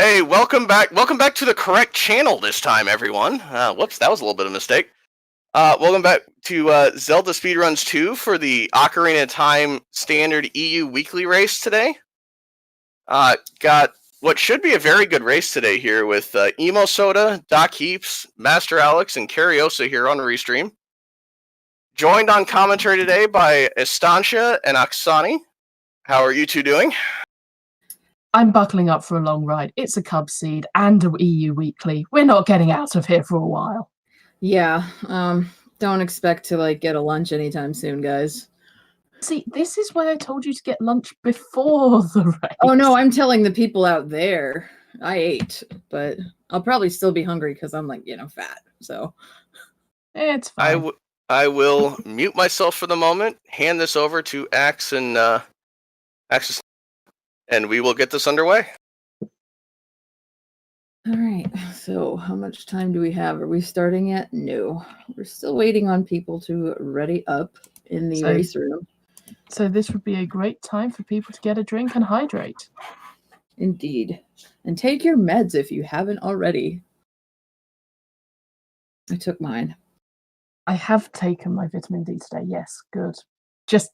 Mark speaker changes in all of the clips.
Speaker 1: Hey, welcome back. Welcome back to the correct channel this time, everyone. Whoops, that was a little bit of a mistake. Welcome back to Zelda Speedruns 2 for the Ocarina of Time Standard EU Weekly Race today. Got what should be a very good race today here with Emo Soda, Doc Heaps, Master Alex, and Cariosa here on Restream. Joined on commentary today by Estancia and Oksani. How are you two doing?
Speaker 2: I'm buckling up for a long ride. It's a Cub Seed and a EU Weekly. We're not getting out of here for a while.
Speaker 3: Yeah, don't expect to get a lunch anytime soon, guys.
Speaker 2: See, this is why I told you to get lunch before the race.
Speaker 3: Oh no, I'm telling the people out there. I ate, but I'll probably still be hungry because I'm fat. So
Speaker 2: it's fine.
Speaker 1: I will mute myself for the moment. Hand this over to Axe and Axe, and we will get this underway.
Speaker 3: All right. So how much time do we have? Are we starting yet? No, we're still waiting on people to ready up in the race room.
Speaker 2: So this would be a great time for people to get a drink and hydrate.
Speaker 3: Indeed. And take your meds if you haven't already. I took mine.
Speaker 2: I have taken my vitamin D today. Yes, good. Just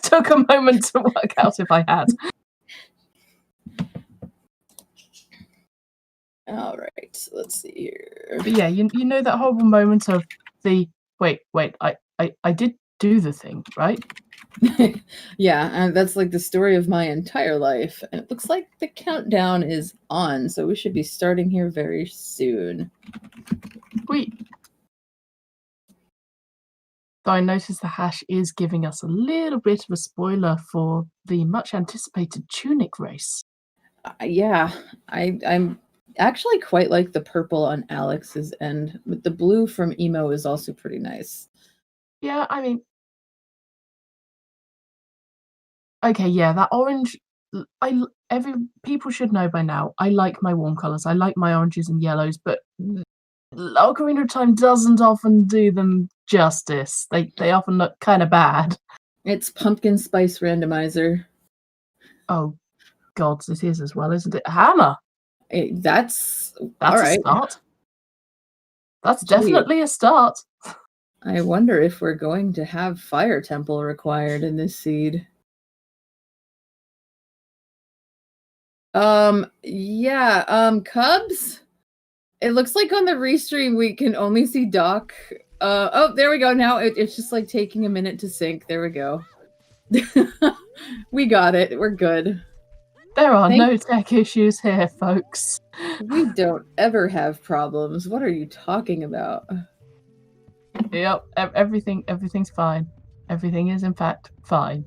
Speaker 2: took a moment to work out if I had.
Speaker 3: All right, let's see here.
Speaker 2: But yeah, you know that horrible moment of the wait, I did do the thing, right?
Speaker 3: Yeah, and that's like the story of my entire life. And it looks like the countdown is on, so we should be starting here very soon.
Speaker 2: Though I noticed the hash is giving us a little bit of a spoiler for the much anticipated Tunic race.
Speaker 3: Yeah, I'm actually quite like the purple on Alex's end, but the blue from Emo is also pretty nice.
Speaker 2: Yeah, I mean, okay, yeah, that orange. People should know by now. I like my warm colors. I like my oranges and yellows, but Ocarina of Time doesn't often do them justice. They often look kind of bad.
Speaker 3: It's pumpkin spice randomizer.
Speaker 2: Oh, gods, it is as well, isn't it? Hammer.
Speaker 3: That's all
Speaker 2: A
Speaker 3: right.
Speaker 2: start. That's definitely a start.
Speaker 3: I wonder if we're going to have Fire Temple required in this seed. Yeah, Cubs? It looks like on the restream we can only see Doc. Oh, there we go. Now it's just like taking a minute to sync. There we go. We got it. We're good.
Speaker 2: There are no tech issues here, folks.
Speaker 3: We don't ever have problems. What are you talking about?
Speaker 2: Yep, everything's fine. Everything is, in fact, fine.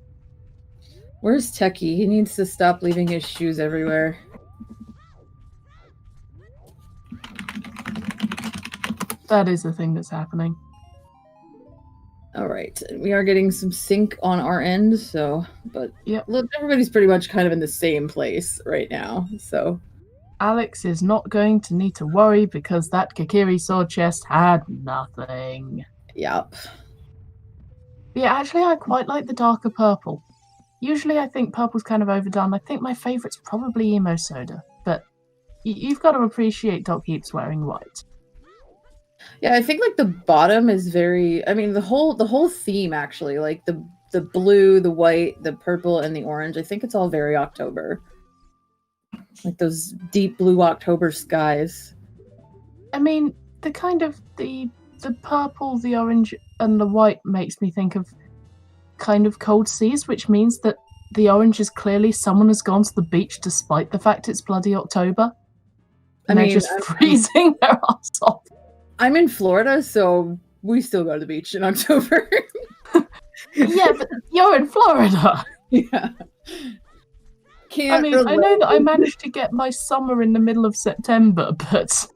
Speaker 3: Where's Techie? He needs to stop leaving his shoes everywhere.
Speaker 2: That is the thing that's happening.
Speaker 3: All right, we are getting some sync on our end, but
Speaker 2: yeah,
Speaker 3: look, everybody's pretty much kind of in the same place right now, so.
Speaker 2: Alex is not going to need to worry because that Kakiri sword chest had nothing.
Speaker 3: Yep.
Speaker 2: Yeah, actually, I quite like the darker purple. Usually, I think purple's kind of overdone. I think my favorite's probably Emo Soda, but you've got to appreciate Doc Heaps wearing white.
Speaker 3: Yeah, I think the bottom is very. I mean, the whole theme actually, like the blue, the white, the purple, and the orange. I think it's all very October. Like those deep blue October skies.
Speaker 2: I mean, the kind of the purple, the orange, and the white makes me think of kind of cold seas, which means that the orange is clearly someone has gone to the beach despite the fact it's bloody October. And they're just freezing their ass off.
Speaker 3: I'm in Florida, so we still go to the beach in October.
Speaker 2: Yeah, but you're in Florida.
Speaker 3: Yeah.
Speaker 2: I know that I managed to get my summer in the middle of September, but...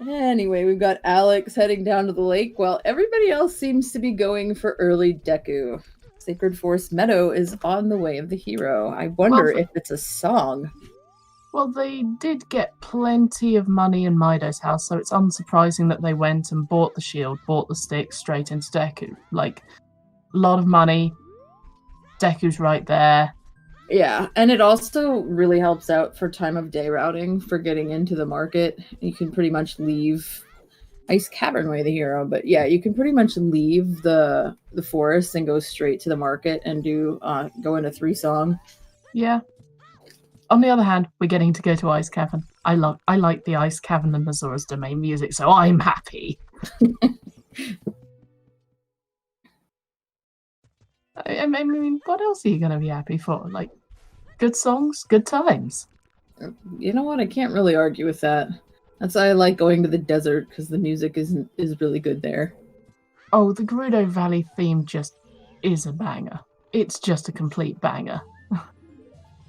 Speaker 3: Anyway, we've got Alex heading down to the lake while everybody else seems to be going for early Deku. Sacred Forest Meadow is on the way of the hero. I wonder if it's a song.
Speaker 2: Well, they did get plenty of money in Mido's house, so it's unsurprising that they went and bought the shield, bought the stick straight into Deku. Like, a lot of money. Deku's right there.
Speaker 3: Yeah, and it also really helps out for time of day routing for getting into the market. You can pretty much leave Ice Cavern Way the hero, but yeah, you can pretty much leave the forest and go straight to the market and do go into 3 song.
Speaker 2: Yeah. On the other hand, we're getting to go to Ice Cavern. I like the Ice Cavern and Mazora's Domain music, so I'm happy. I mean, what else are you going to be happy for? Like, good songs, good times.
Speaker 3: You know what? I can't really argue with that. That's why I like going to the desert, because the music is really good there.
Speaker 2: Oh, the Gerudo Valley theme just is a banger. It's just a complete banger.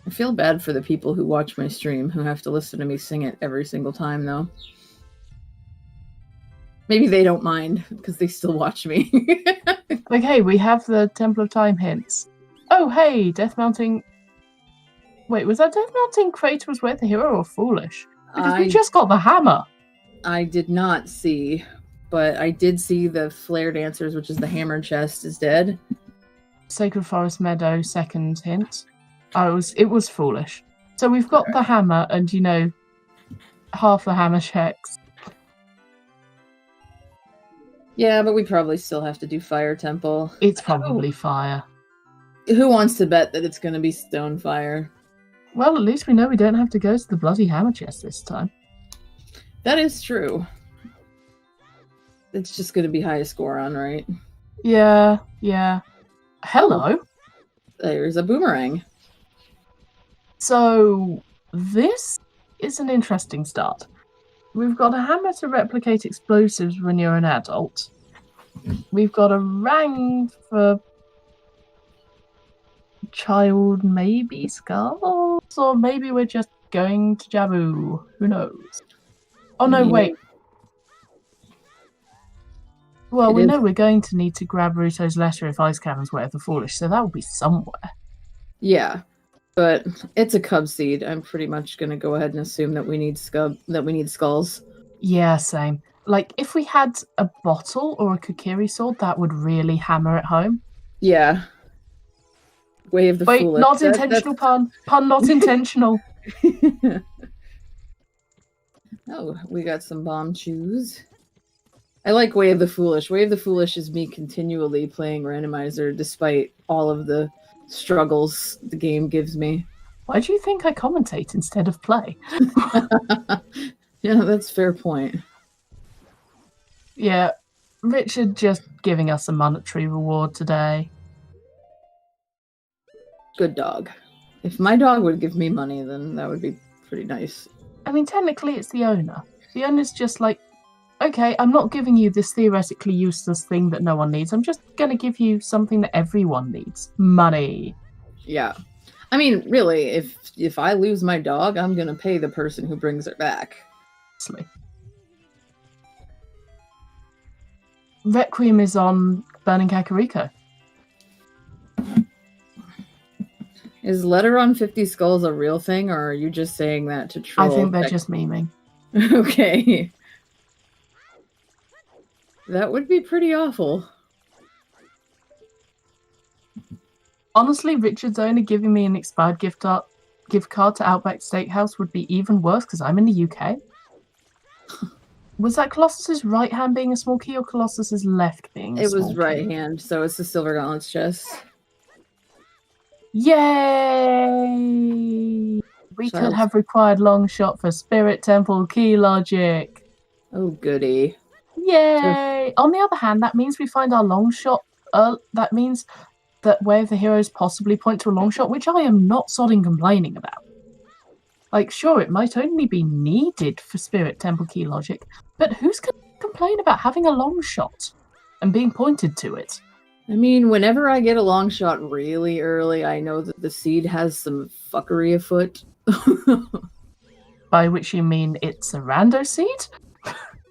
Speaker 3: I feel bad for the people who watch my stream who have to listen to me sing it every single time, though. Maybe they don't mind, because they still watch me.
Speaker 2: Like, hey, we have the Temple of Time hints. Oh, hey, Death Mounting... Wait, was that Death Mounting Crater was Where the Hero or Foolish? Because we just got the hammer. I
Speaker 3: did not see, but I did see the Flare Dancers, which is the hammer chest, is dead.
Speaker 2: Sacred Forest Meadow, second hint. Oh, it was Foolish. So we've got the hammer and, you know, half the hammer checks.
Speaker 3: Yeah, but we probably still have to do Fire Temple.
Speaker 2: It's probably fire.
Speaker 3: Who wants to bet that it's going to be Stone Fire?
Speaker 2: Well, at least we know we don't have to go to the bloody hammer chest this time.
Speaker 3: That is true. It's just going to be highest Goron, right?
Speaker 2: Yeah. Hello.
Speaker 3: There's a boomerang.
Speaker 2: So, this is an interesting start. We've got a hammer to replicate explosives when you're an adult. We've got a rang for child maybe skulls, or maybe we're just going to Jabu. Who knows? Oh no, wait. Well, we know we're going to need to grab Ruto's letter if Ice Cavern's Way of the Foolish, so that will be somewhere.
Speaker 3: Yeah, but it's a cub seed. I'm pretty much going to go ahead and assume that we need skulls.
Speaker 2: Yeah, same. Like, if we had a bottle or a Kokiri sword, that would really hammer it home.
Speaker 3: Yeah. Way of the Foolish.
Speaker 2: Wait, not intentional pun. Pun not intentional.
Speaker 3: Oh, we got some bomb shoes. I like Way of the Foolish. Way of the Foolish is me continually playing Randomizer despite all of the struggles the game gives me.
Speaker 2: Why do you think I commentate instead of play?
Speaker 3: Yeah, that's a fair point.
Speaker 2: Yeah, Richard just giving us a monetary reward today.
Speaker 3: Good dog. If my dog would give me money, then that would be pretty nice.
Speaker 2: I mean, technically it's the owner. The owner's just like, okay, I'm not giving you this theoretically useless thing that no one needs. I'm just going to give you something that everyone needs. Money.
Speaker 3: Yeah. I mean, really, if I lose my dog, I'm going to pay the person who brings it back.
Speaker 2: Requiem is on Burning Kakariko.
Speaker 3: Is Letter on 50 Skulls a real thing, or are you just saying that to troll?
Speaker 2: I think they're just memeing.
Speaker 3: Okay. That would be pretty awful.
Speaker 2: Honestly, Richard's only giving me an expired gift card to Outback Steakhouse would be even worse because I'm in the UK. Was that Colossus's right hand being a small key or Colossus's left being a small key?
Speaker 3: It was right hand, so it's the Silver Gauntlet's chest.
Speaker 2: Yay! We could have required long shot for Spirit Temple key logic.
Speaker 3: Oh, goody.
Speaker 2: Yay! On the other hand, that means we find our long shot. That means that Way of the Heroes possibly point to a long shot, which I am not sodding complaining about. Like, sure, it might only be needed for Spirit Temple key logic, but who's going to complain about having a long shot and being pointed to it?
Speaker 3: I mean, whenever I get a long shot really early, I know that the seed has some fuckery afoot.
Speaker 2: By which you mean it's a rando seed?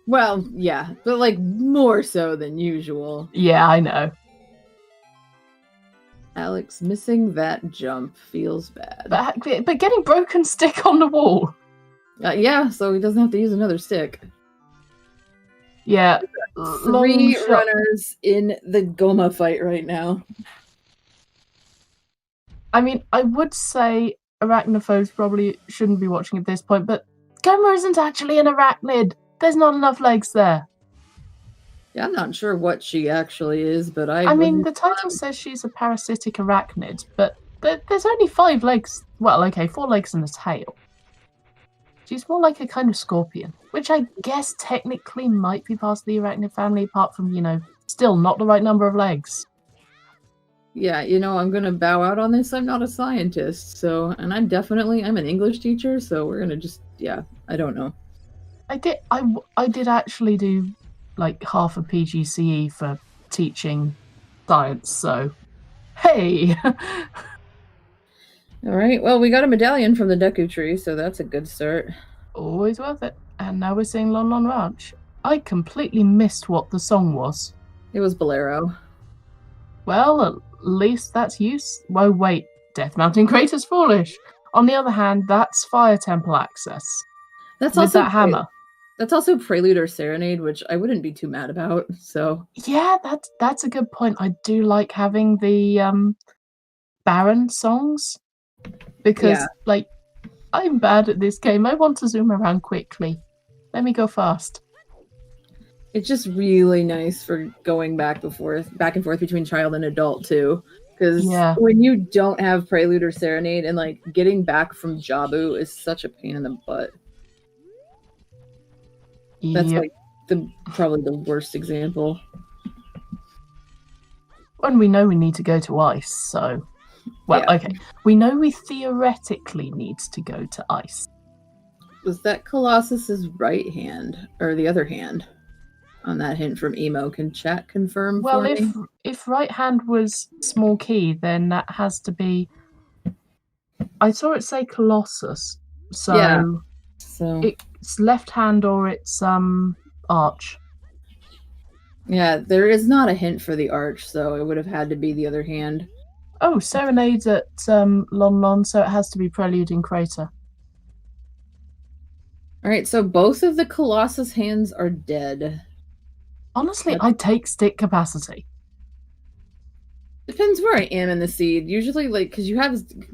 Speaker 3: Well, yeah, but like more so than usual.
Speaker 2: Yeah, I know.
Speaker 3: Alex, missing that jump feels bad.
Speaker 2: But getting broken stick on the wall.
Speaker 3: Yeah, so he doesn't have to use another stick.
Speaker 2: Yeah.
Speaker 3: 3 runners in the Goma fight right now.
Speaker 2: I mean, I would say arachnophobes probably shouldn't be watching at this point, but Gomer isn't actually an arachnid. There's not enough legs there.
Speaker 3: Yeah, I'm not sure what she actually is, but
Speaker 2: I mean, the title says she's a parasitic arachnid, but there's only 5 legs. Well, okay, 4 legs and a tail. She's more like a kind of scorpion, which I guess technically might be part of the arachnid family, apart from, still not the right number of legs.
Speaker 3: Yeah, I'm gonna bow out on this. I'm not a scientist, and I'm an English teacher, so we're gonna I don't know.
Speaker 2: I did actually do like half a PGCE for teaching science, so hey.
Speaker 3: All right, well, we got a medallion from the Deku tree, so that's a good start.
Speaker 2: Always worth it. And now we're seeing Lon Lon Ranch. I completely missed what the song was.
Speaker 3: It was Bolero.
Speaker 2: Well, at least that's use. Well, wait, Death Mountain Crater's foolish. On the other hand, that's Fire Temple access.
Speaker 3: That's
Speaker 2: with
Speaker 3: also
Speaker 2: that hammer.
Speaker 3: That's also Prelude or Serenade, which I wouldn't be too mad about. So
Speaker 2: yeah, that's a good point. I do like having the Baron songs because, I'm bad at this game. I want to zoom around quickly. Let me go fast.
Speaker 3: It's just really nice for going back and forth between child and adult too. Because when you don't have Prelude or Serenade and getting back from Jabu is such a pain in the butt. That's probably the worst example.
Speaker 2: When we know we need to go to ice, so okay. We know we theoretically need to go to ice.
Speaker 3: Was that Colossus's right hand or the other hand on that hint from Emo? Can chat confirm?
Speaker 2: Well,
Speaker 3: for me?
Speaker 2: if right hand was small key, then that has to be. I saw it say Colossus, so it's left hand or it's arch.
Speaker 3: Yeah, there is not a hint for the arch, so it would have had to be the other hand.
Speaker 2: Oh, Serenade's at Lon Lon, so it has to be Prelude in Crater.
Speaker 3: Alright, so both of the Colossus hands are dead.
Speaker 2: Honestly, I take stick capacity.
Speaker 3: Depends where I am in the seed. Usually, because you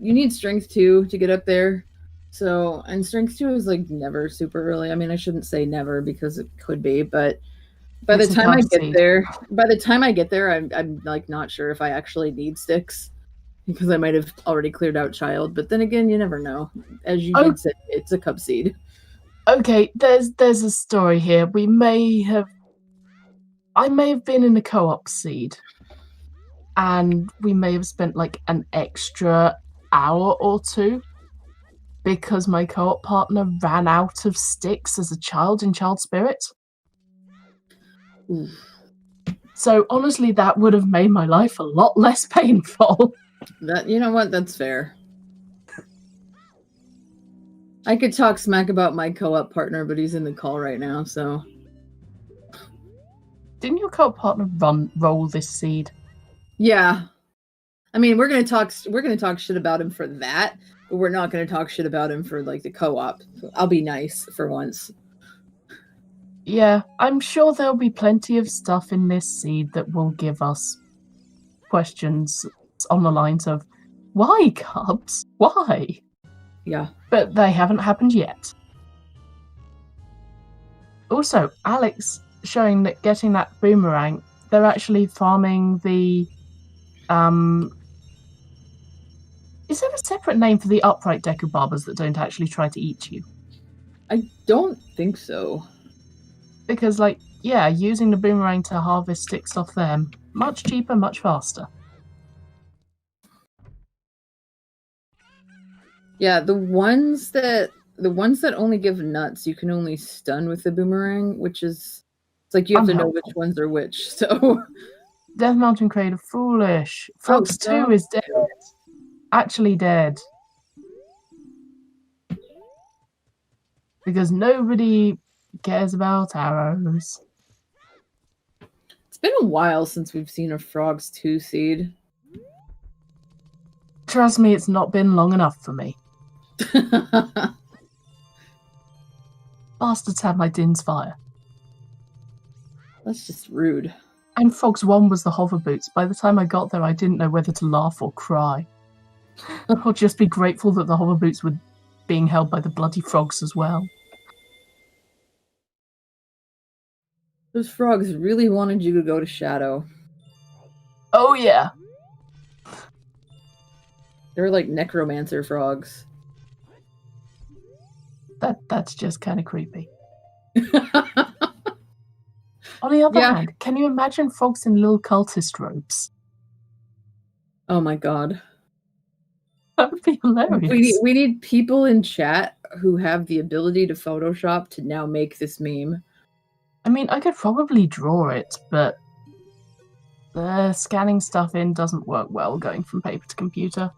Speaker 3: need strength 2 to get up there. So, and strength 2 is never super early. I mean, I shouldn't say never because it could be, but by the time I get there, I'm not sure if I actually need sticks because I might have already cleared out child. But then again, you never know. As you did say, it's a cup seed.
Speaker 2: Okay, there's a story here. I may have been in a co-op seed, and we may have spent an extra hour or 2 because my co-op partner ran out of sticks as a child in Child Spirit.
Speaker 3: Oof.
Speaker 2: So honestly, that would have made my life a lot less painful.
Speaker 3: You know what? That's fair. I could talk smack about my co-op partner, but he's in the call right now, so.
Speaker 2: Didn't your co-op partner roll this seed?
Speaker 3: Yeah. I mean, we're gonna talk shit about him for that, but we're not gonna talk shit about him for the co-op. I'll be nice for once.
Speaker 2: Yeah, I'm sure there'll be plenty of stuff in this seed that will give us questions on the lines of, why, Cubs? Why?
Speaker 3: Yeah.
Speaker 2: But they haven't happened yet. Also, Alex showing that getting that boomerang, they're actually farming the... Is there a separate name for the upright Deku Barbers that don't actually try to eat you?
Speaker 3: I don't think so.
Speaker 2: Because, using the boomerang to harvest sticks off them, much cheaper, much faster.
Speaker 3: Yeah, the ones that only give nuts, you can only stun with the boomerang, which is you have to know which ones are which. So,
Speaker 2: Death Mountain Crater, foolish. Frogs 2 is dead. Actually dead. Because nobody cares about arrows.
Speaker 3: It's been a while since we've seen a Frogs 2 seed.
Speaker 2: Trust me, it's not been long enough for me. Bastards have my Din's Fire.
Speaker 3: That's just rude.
Speaker 2: And Frogs 1 was the hover boots. By the time I got there, I didn't know whether to laugh or cry. Or just be grateful that the hover boots were being held by the bloody frogs as well.
Speaker 3: Those frogs really wanted you to go to Shadow.
Speaker 2: Oh yeah.
Speaker 3: They were like necromancer frogs.
Speaker 2: That's just kind of creepy. On the other hand, can you imagine frogs in little cultist robes?
Speaker 3: Oh my god.
Speaker 2: That would be hilarious.
Speaker 3: We need people in chat who have the ability to Photoshop to now make this meme.
Speaker 2: I mean, I could probably draw it, but scanning stuff in doesn't work well going from paper to computer.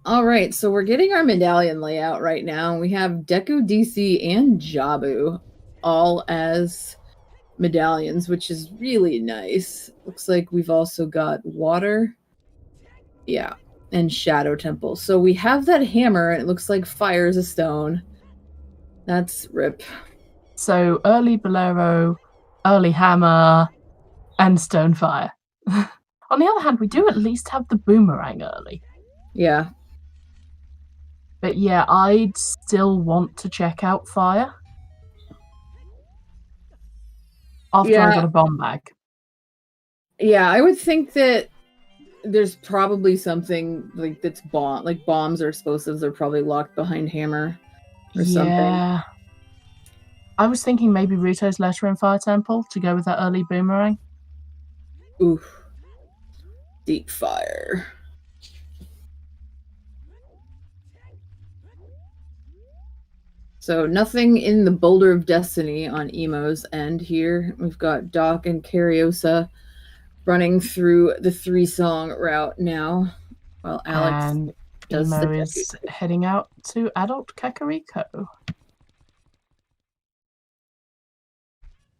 Speaker 3: Alright, so we're getting our medallion layout right now. We have Deku, DC, and Jabu all as medallions, which is really nice. Looks like we've also got water. Yeah, and Shadow Temple. So we have that hammer, and it looks like fire is a stone. That's rip.
Speaker 2: So early Bolero, early hammer, and Stonefire. On the other hand, we do at least have the boomerang early.
Speaker 3: Yeah.
Speaker 2: But yeah, I'd still want to check out fire. After I got a bomb bag.
Speaker 3: Yeah, I would think that there's probably something like that's like bombs or explosives are probably locked behind hammer or something.
Speaker 2: Yeah. I was thinking maybe Ruto's letter in Fire Temple to go with that early boomerang.
Speaker 3: Oof. Deep fire. So nothing in the Boulder of Destiny on Emo's end here. We've got Doc and Cariosa running through the 3-song route now, while Alex
Speaker 2: and
Speaker 3: does
Speaker 2: Emo is heading out to adult Kakariko.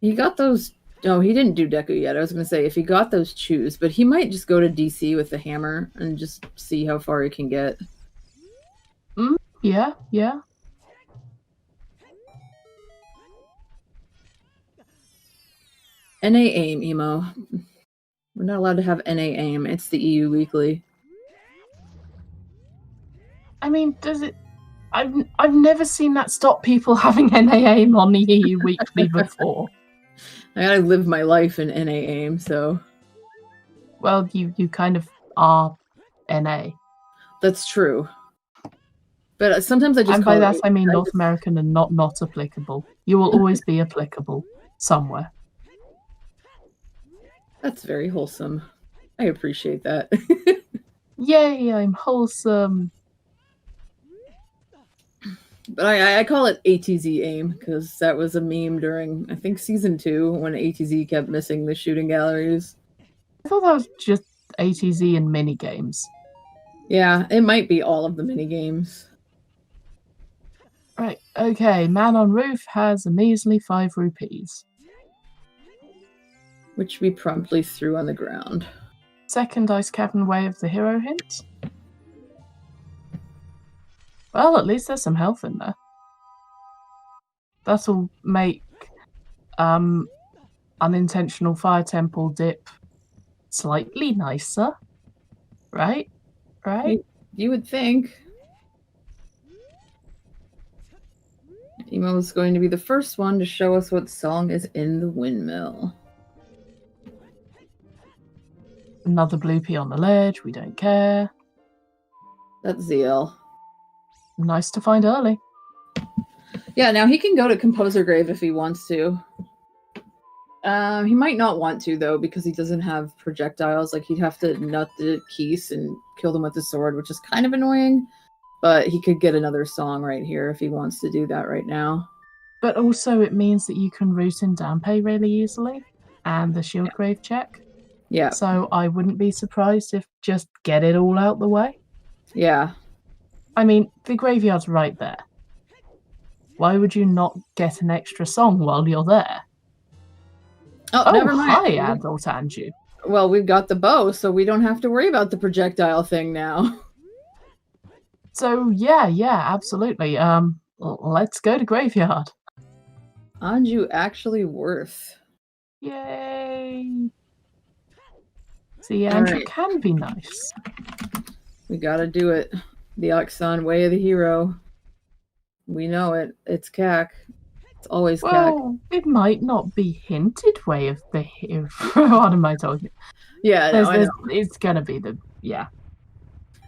Speaker 3: He got those. Oh, he didn't do Deku yet. I was going to say if he got those chews, but he might just go to DC with the hammer and just see how far he can get.
Speaker 2: Yeah, yeah.
Speaker 3: NA AIM, Emo. We're not allowed to have NA AIM. It's the EU Weekly.
Speaker 2: I mean, does it... I've never seen that stop people having NA AIM on the EU Weekly before.
Speaker 3: I gotta live my life in NA AIM, so...
Speaker 2: Well, you kind of are NA.
Speaker 3: That's true. But sometimes I just
Speaker 2: and
Speaker 3: call
Speaker 2: by that
Speaker 3: it,
Speaker 2: I mean North American and not applicable. You will always be applicable somewhere.
Speaker 3: That's very wholesome. I appreciate that.
Speaker 2: Yay, I'm wholesome.
Speaker 3: But I call it ATZ AIM because that was a meme during, I think, season 2 when ATZ kept missing the shooting galleries.
Speaker 2: I thought that was just ATZ and minigames.
Speaker 3: Yeah, it might be all of the minigames.
Speaker 2: Right, okay, man on roof has a measly 5 rupees.
Speaker 3: Which we promptly threw on the ground.
Speaker 2: Second ice cavern way of the hero hint. Well, at least there's some health in there. That'll make unintentional fire temple dip slightly nicer. Right? Right?
Speaker 3: You would think. Emo is going to be the first one to show us what song is in the windmill.
Speaker 2: Another bloopy on the ledge, we don't care.
Speaker 3: That's ZL.
Speaker 2: Nice to find early.
Speaker 3: Yeah, now he can go to Composer Grave if he wants to. He might not want to, though, because he doesn't have projectiles. Like, he'd have to nut the Keese and kill them with the sword, which is kind of annoying. But he could get another song right here if he wants to do that right now.
Speaker 2: But also it means that you can root in Dampe really easily. And the shield grave check.
Speaker 3: Yeah.
Speaker 2: So I wouldn't be surprised if just get it all out the way.
Speaker 3: Yeah.
Speaker 2: I mean, the graveyard's right there. Why would you not get an extra song while you're there?
Speaker 3: Oh, never mind.
Speaker 2: Hi, adult Anju.
Speaker 3: Well, we've got the bow, so we don't have to worry about the projectile thing now.
Speaker 2: So, yeah, absolutely. Let's go to graveyard.
Speaker 3: Anju actually worth.
Speaker 2: Yay! See, Andrew can be nice.
Speaker 3: We gotta do it. The Oxon way of the hero. We know it. It's CAC. It's always CAC.
Speaker 2: Well, it might not be hinted way of the hero. What am I talking?
Speaker 3: Yeah, no, I know.
Speaker 2: It's gonna be the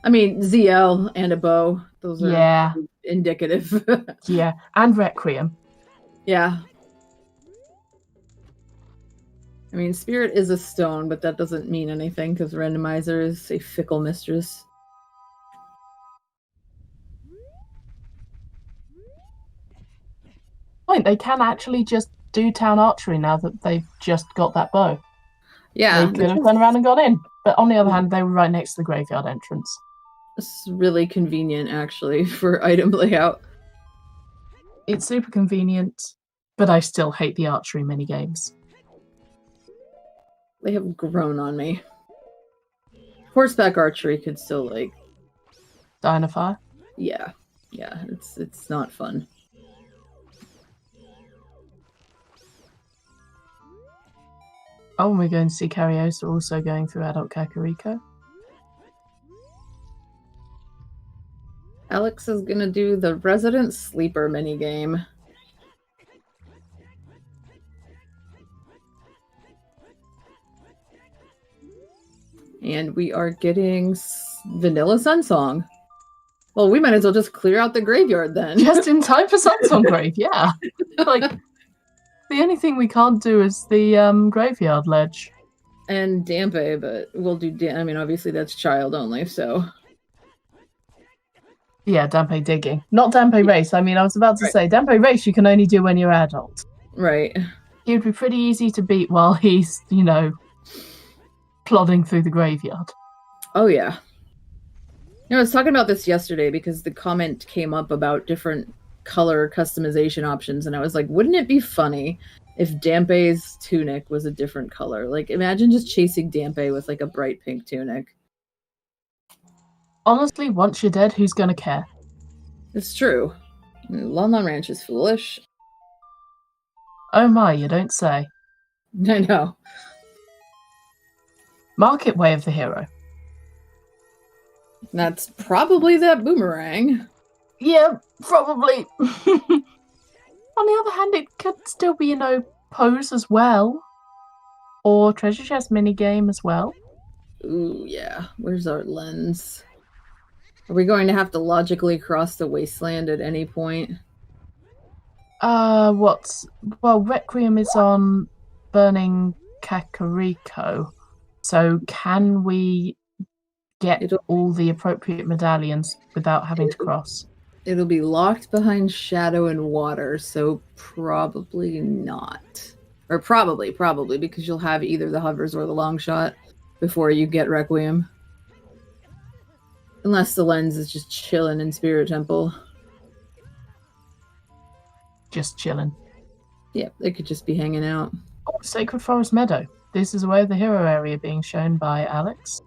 Speaker 3: I mean, ZL and a bow. Those are
Speaker 2: Yeah.
Speaker 3: indicative.
Speaker 2: Yeah, and Requiem.
Speaker 3: Yeah. I mean, Spirit is a stone, but that doesn't mean anything because Randomizer is a fickle mistress.
Speaker 2: Point, they can actually just do town archery now that they've just got that bow.
Speaker 3: Yeah.
Speaker 2: They could have turned around and got in. But on the other hand, they were right next to the graveyard entrance.
Speaker 3: It's really convenient, actually, for item layout.
Speaker 2: It's super convenient, but I still hate the archery minigames.
Speaker 3: They have grown on me. Horseback archery could still, like...
Speaker 2: Dynafire?
Speaker 3: Yeah. Yeah, it's not fun.
Speaker 2: Oh, and we're going to see Cariosa also going through Adult Kakariko.
Speaker 3: Alex is gonna do the Resident Sleeper minigame. And we are getting Vanilla Sunsong. Well, we might as well just clear out the graveyard then.
Speaker 2: Just in time for Sunsong Grave, yeah. Like, the only thing we can't do is the graveyard ledge.
Speaker 3: And Dampe, but we'll do... I mean, obviously that's child only, so...
Speaker 2: Yeah, Dampe digging. Not Dampe race. I mean, I was about to say, Dampe race you can only do when you're adult.
Speaker 3: Right.
Speaker 2: He would be pretty easy to beat while he's, you know, plodding through the graveyard.
Speaker 3: Oh, yeah. You know, I was talking about this yesterday because the comment came up about different color customization options, and I was like, wouldn't it be funny if Dampe's tunic was a different color? Like, imagine just chasing Dampe with, like, a bright pink tunic.
Speaker 2: Honestly, once you're dead, who's gonna care?
Speaker 3: It's true. Lon Lon Ranch is foolish.
Speaker 2: Oh my, you don't say.
Speaker 3: I know.
Speaker 2: Market Way of the Hero.
Speaker 3: That's probably that boomerang.
Speaker 2: Yeah, probably. On the other hand, it could still be, you know, pose as well. Or treasure chest minigame as well.
Speaker 3: Ooh, yeah. Where's our lens? Are we going to have to logically cross the wasteland at any point?
Speaker 2: Well, Requiem is on Burning Kakariko. So can we get all the appropriate medallions without having to cross?
Speaker 3: It'll be locked behind shadow and water, so probably not. Or probably, because you'll have either the hovers or the long shot before you get Requiem. Unless the lens is just chilling in Spirit Temple.
Speaker 2: Just chilling.
Speaker 3: Yeah, they could just be hanging out.
Speaker 2: Oh, Sacred Forest Meadow. This is Way of the Hero area being shown by Alex.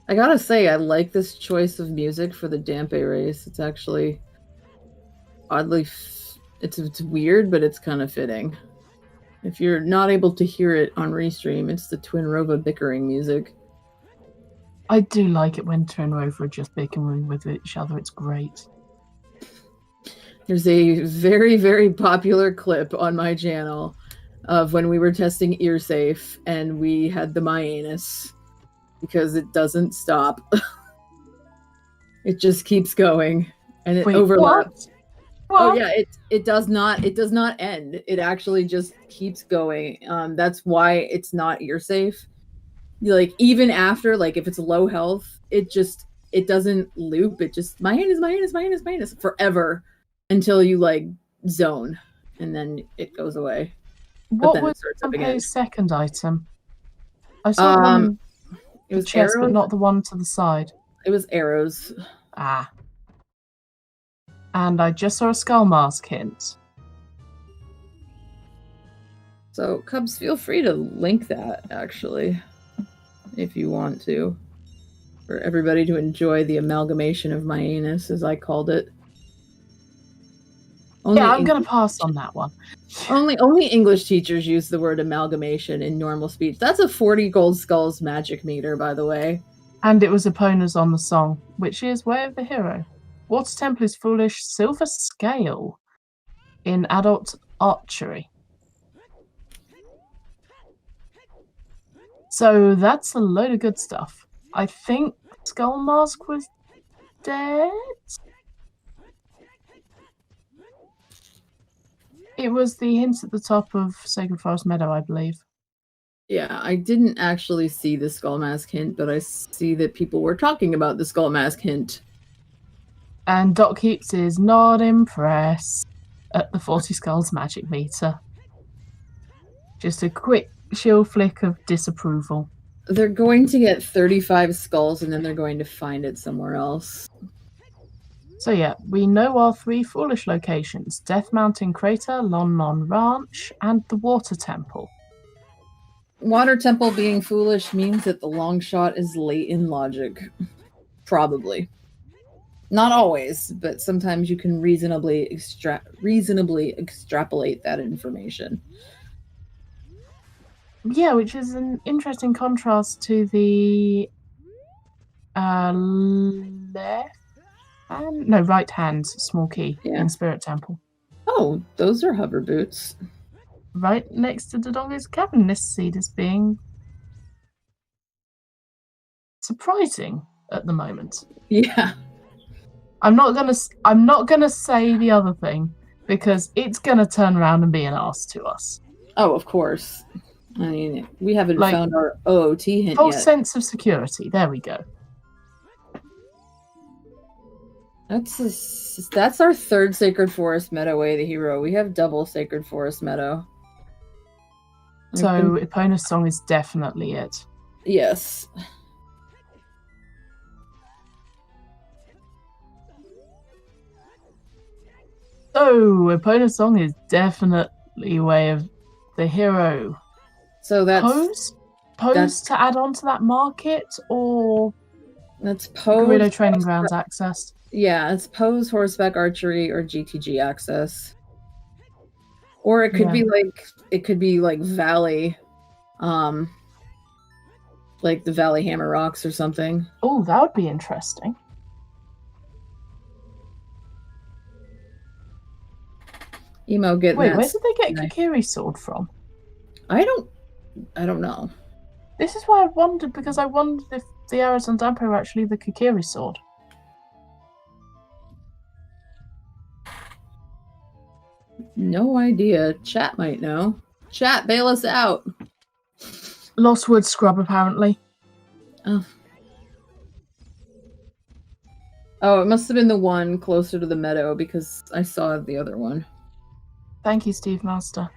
Speaker 3: I gotta say, I like this choice of music for the Dampe race. It's actually oddly... It's weird, but it's kind of fitting. If you're not able to hear it on Restream, it's the Twin Rova bickering music.
Speaker 2: I do like it when Twin Rova are just bickering with each other. It's great.
Speaker 3: There's a very, very popular clip on my channel of when we were testing EarSafe and we had the Myanus because it doesn't stop. It just keeps going and it overlaps.
Speaker 2: What?
Speaker 3: Oh yeah, it does not end. It actually just keeps going. That's why it's not ear safe. Like even after, like if it's low health, it doesn't loop. It just my anus forever until you like zone, and then it goes away.
Speaker 2: What was Dampe's second item? I saw one. It was chest, arrows, but not the one to the side.
Speaker 3: It was arrows.
Speaker 2: Ah. And I just saw a skull mask hint.
Speaker 3: So, Cubs, feel free to link that, actually, if you want to. For everybody to enjoy the amalgamation of my anus, as I called it.
Speaker 2: I'm going to pass on that one.
Speaker 3: Only English teachers use the word amalgamation in normal speech. That's a 40 gold skulls magic meter, by the way.
Speaker 2: And it was Epona's on the song, which is Way of the Hero. Water Temple is Foolish, Silver Scale in Adult Archery. So that's a load of good stuff. I think Skull Mask was dead? It was the hints at the top of Sacred Forest Meadow, I believe.
Speaker 3: Yeah, I didn't actually see the Skull Mask hint, but I see that people were talking about the Skull Mask hint.
Speaker 2: And Doc Heaps is not impressed at the 40 Skulls magic meter. Just a quick chill flick of disapproval.
Speaker 3: They're going to get 35 skulls and then they're going to find it somewhere else.
Speaker 2: So yeah, we know our 3 foolish locations: Death Mountain Crater, Lon Non Ranch, and the Water Temple.
Speaker 3: Water Temple being foolish means that the long shot is late in logic. Probably. Not always, but sometimes you can reasonably extrapolate that information.
Speaker 2: Yeah, which is an interesting contrast to the right hand small key in Spirit Temple.
Speaker 3: Oh, those are hover boots.
Speaker 2: Right next to Dodongo's cabin. This seed is being surprising at the moment.
Speaker 3: Yeah.
Speaker 2: I'm not gonna say the other thing because it's gonna turn around and be an arse to us.
Speaker 3: Oh, of course. I mean, we haven't found our OOT hint
Speaker 2: false
Speaker 3: yet.
Speaker 2: Sense of security. There we go.
Speaker 3: That's our third Sacred Forest Meadow Way the hero. We have double Sacred Forest Meadow.
Speaker 2: So Epona's song is definitely it.
Speaker 3: Yes.
Speaker 2: So Epona's song is definitely Way of the Hero.
Speaker 3: So that's
Speaker 2: Pose to add on to that market, or
Speaker 3: that's Pose
Speaker 2: Guerrilla Training Grounds access.
Speaker 3: Yeah, it's Pose, Horseback Archery, or GTG access. Or it could be like Valley, like the Valley Hammer Rocks or something.
Speaker 2: Oh, that would be interesting.
Speaker 3: Emo getting
Speaker 2: Wait, where did they get Kikiri's sword from?
Speaker 3: I don't know.
Speaker 2: This is why I wondered, because I wondered if the arrows on Dampo were actually the Kikiri sword.
Speaker 3: No idea. Chat might know. Chat, bail us out.
Speaker 2: Lost Wood Scrub, apparently.
Speaker 3: Oh, it must have been the one closer to the meadow, because I saw the other one.
Speaker 2: Thank you, Steve Master.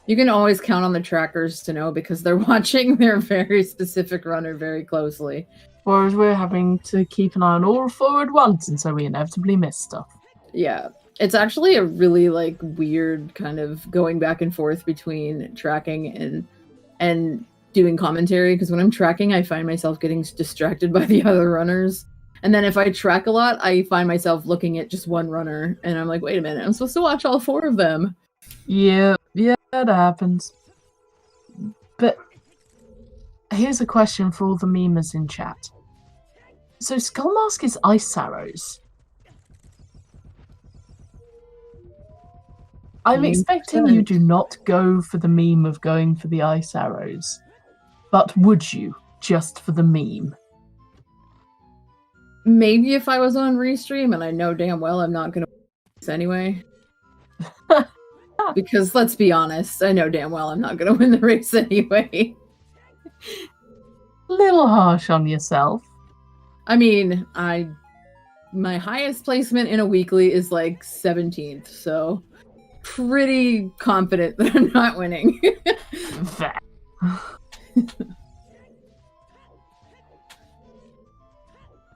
Speaker 3: You can always count on the trackers to know, because they're watching their very specific runner very closely.
Speaker 2: Whereas we're having to keep an eye on all 4 at once, and so we inevitably miss stuff.
Speaker 3: Yeah. It's actually a really weird kind of going back and forth between tracking and doing commentary, because when I'm tracking I find myself getting distracted by the other runners, and then if I track a lot I find myself looking at just one runner and I'm like, wait a minute, I'm supposed to watch all 4 of them.
Speaker 2: Yeah, that happens. But here's a question for all the memers in chat. So Skull Mask is ice arrows. I'm expecting you do not go for the meme of going for the ice arrows. But would you, just for the meme?
Speaker 3: Maybe if I was on Restream, and I know damn well I'm not going to win this anyway. Because let's be honest, I know damn well I'm not going to win the race anyway.
Speaker 2: Little harsh on yourself.
Speaker 3: I mean, my highest placement in a weekly is 17th, so pretty confident that I'm not winning.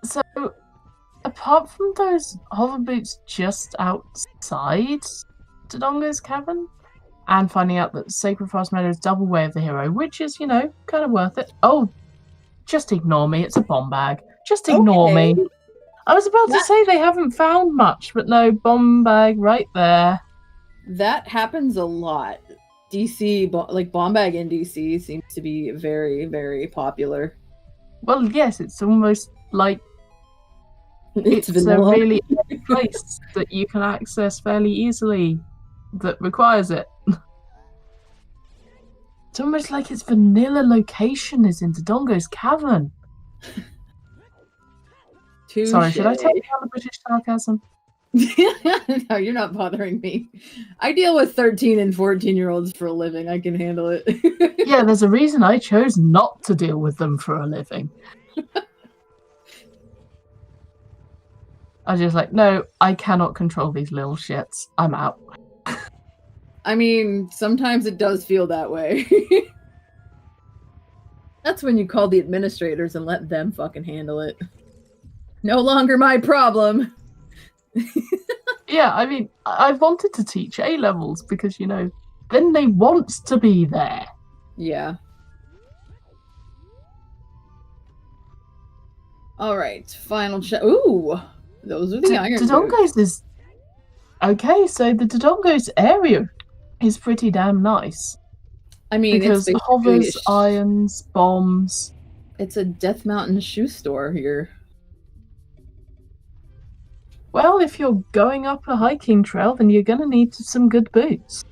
Speaker 2: So, apart from those hover boots just outside Dodongo's cabin, and finding out that Sacred Forest Meadow is double Way of the Hero, which is, kind of worth it. Oh, just ignore me. It's a bomb bag. Just ignore me. I was about to say they haven't found much, but no, bomb bag right there.
Speaker 3: That happens a lot. DC, like Bombag in DC, seems to be very, very popular.
Speaker 2: Well, yes, it's almost like it's a
Speaker 3: vanilla.
Speaker 2: really place that you can access fairly easily that requires it. It's almost like its vanilla location is in Dodongo's cavern. Sorry, should I take down the British sarcasm?
Speaker 3: No, you're not bothering me. I deal with 13 and 14-year-olds for a living. I can handle it.
Speaker 2: Yeah, there's a reason I chose not to deal with them for a living. I was just like, no, I cannot control these little shits. I'm out.
Speaker 3: I mean, sometimes it does feel that way. That's when you call the administrators and let them fucking handle it. No longer my problem.
Speaker 2: Yeah, I mean, I wanted to teach A-levels because, you know, then they want to be there.
Speaker 3: Yeah. All right, final check. Ooh, those are the iron
Speaker 2: Dodongo's is... Okay, so the Dodongo's area is pretty damn nice.
Speaker 3: I mean,
Speaker 2: because
Speaker 3: it's
Speaker 2: hovers, irons, bombs.
Speaker 3: It's a Death Mountain shoe store here.
Speaker 2: Well, if you're going up a hiking trail, then you're going to need some good boots.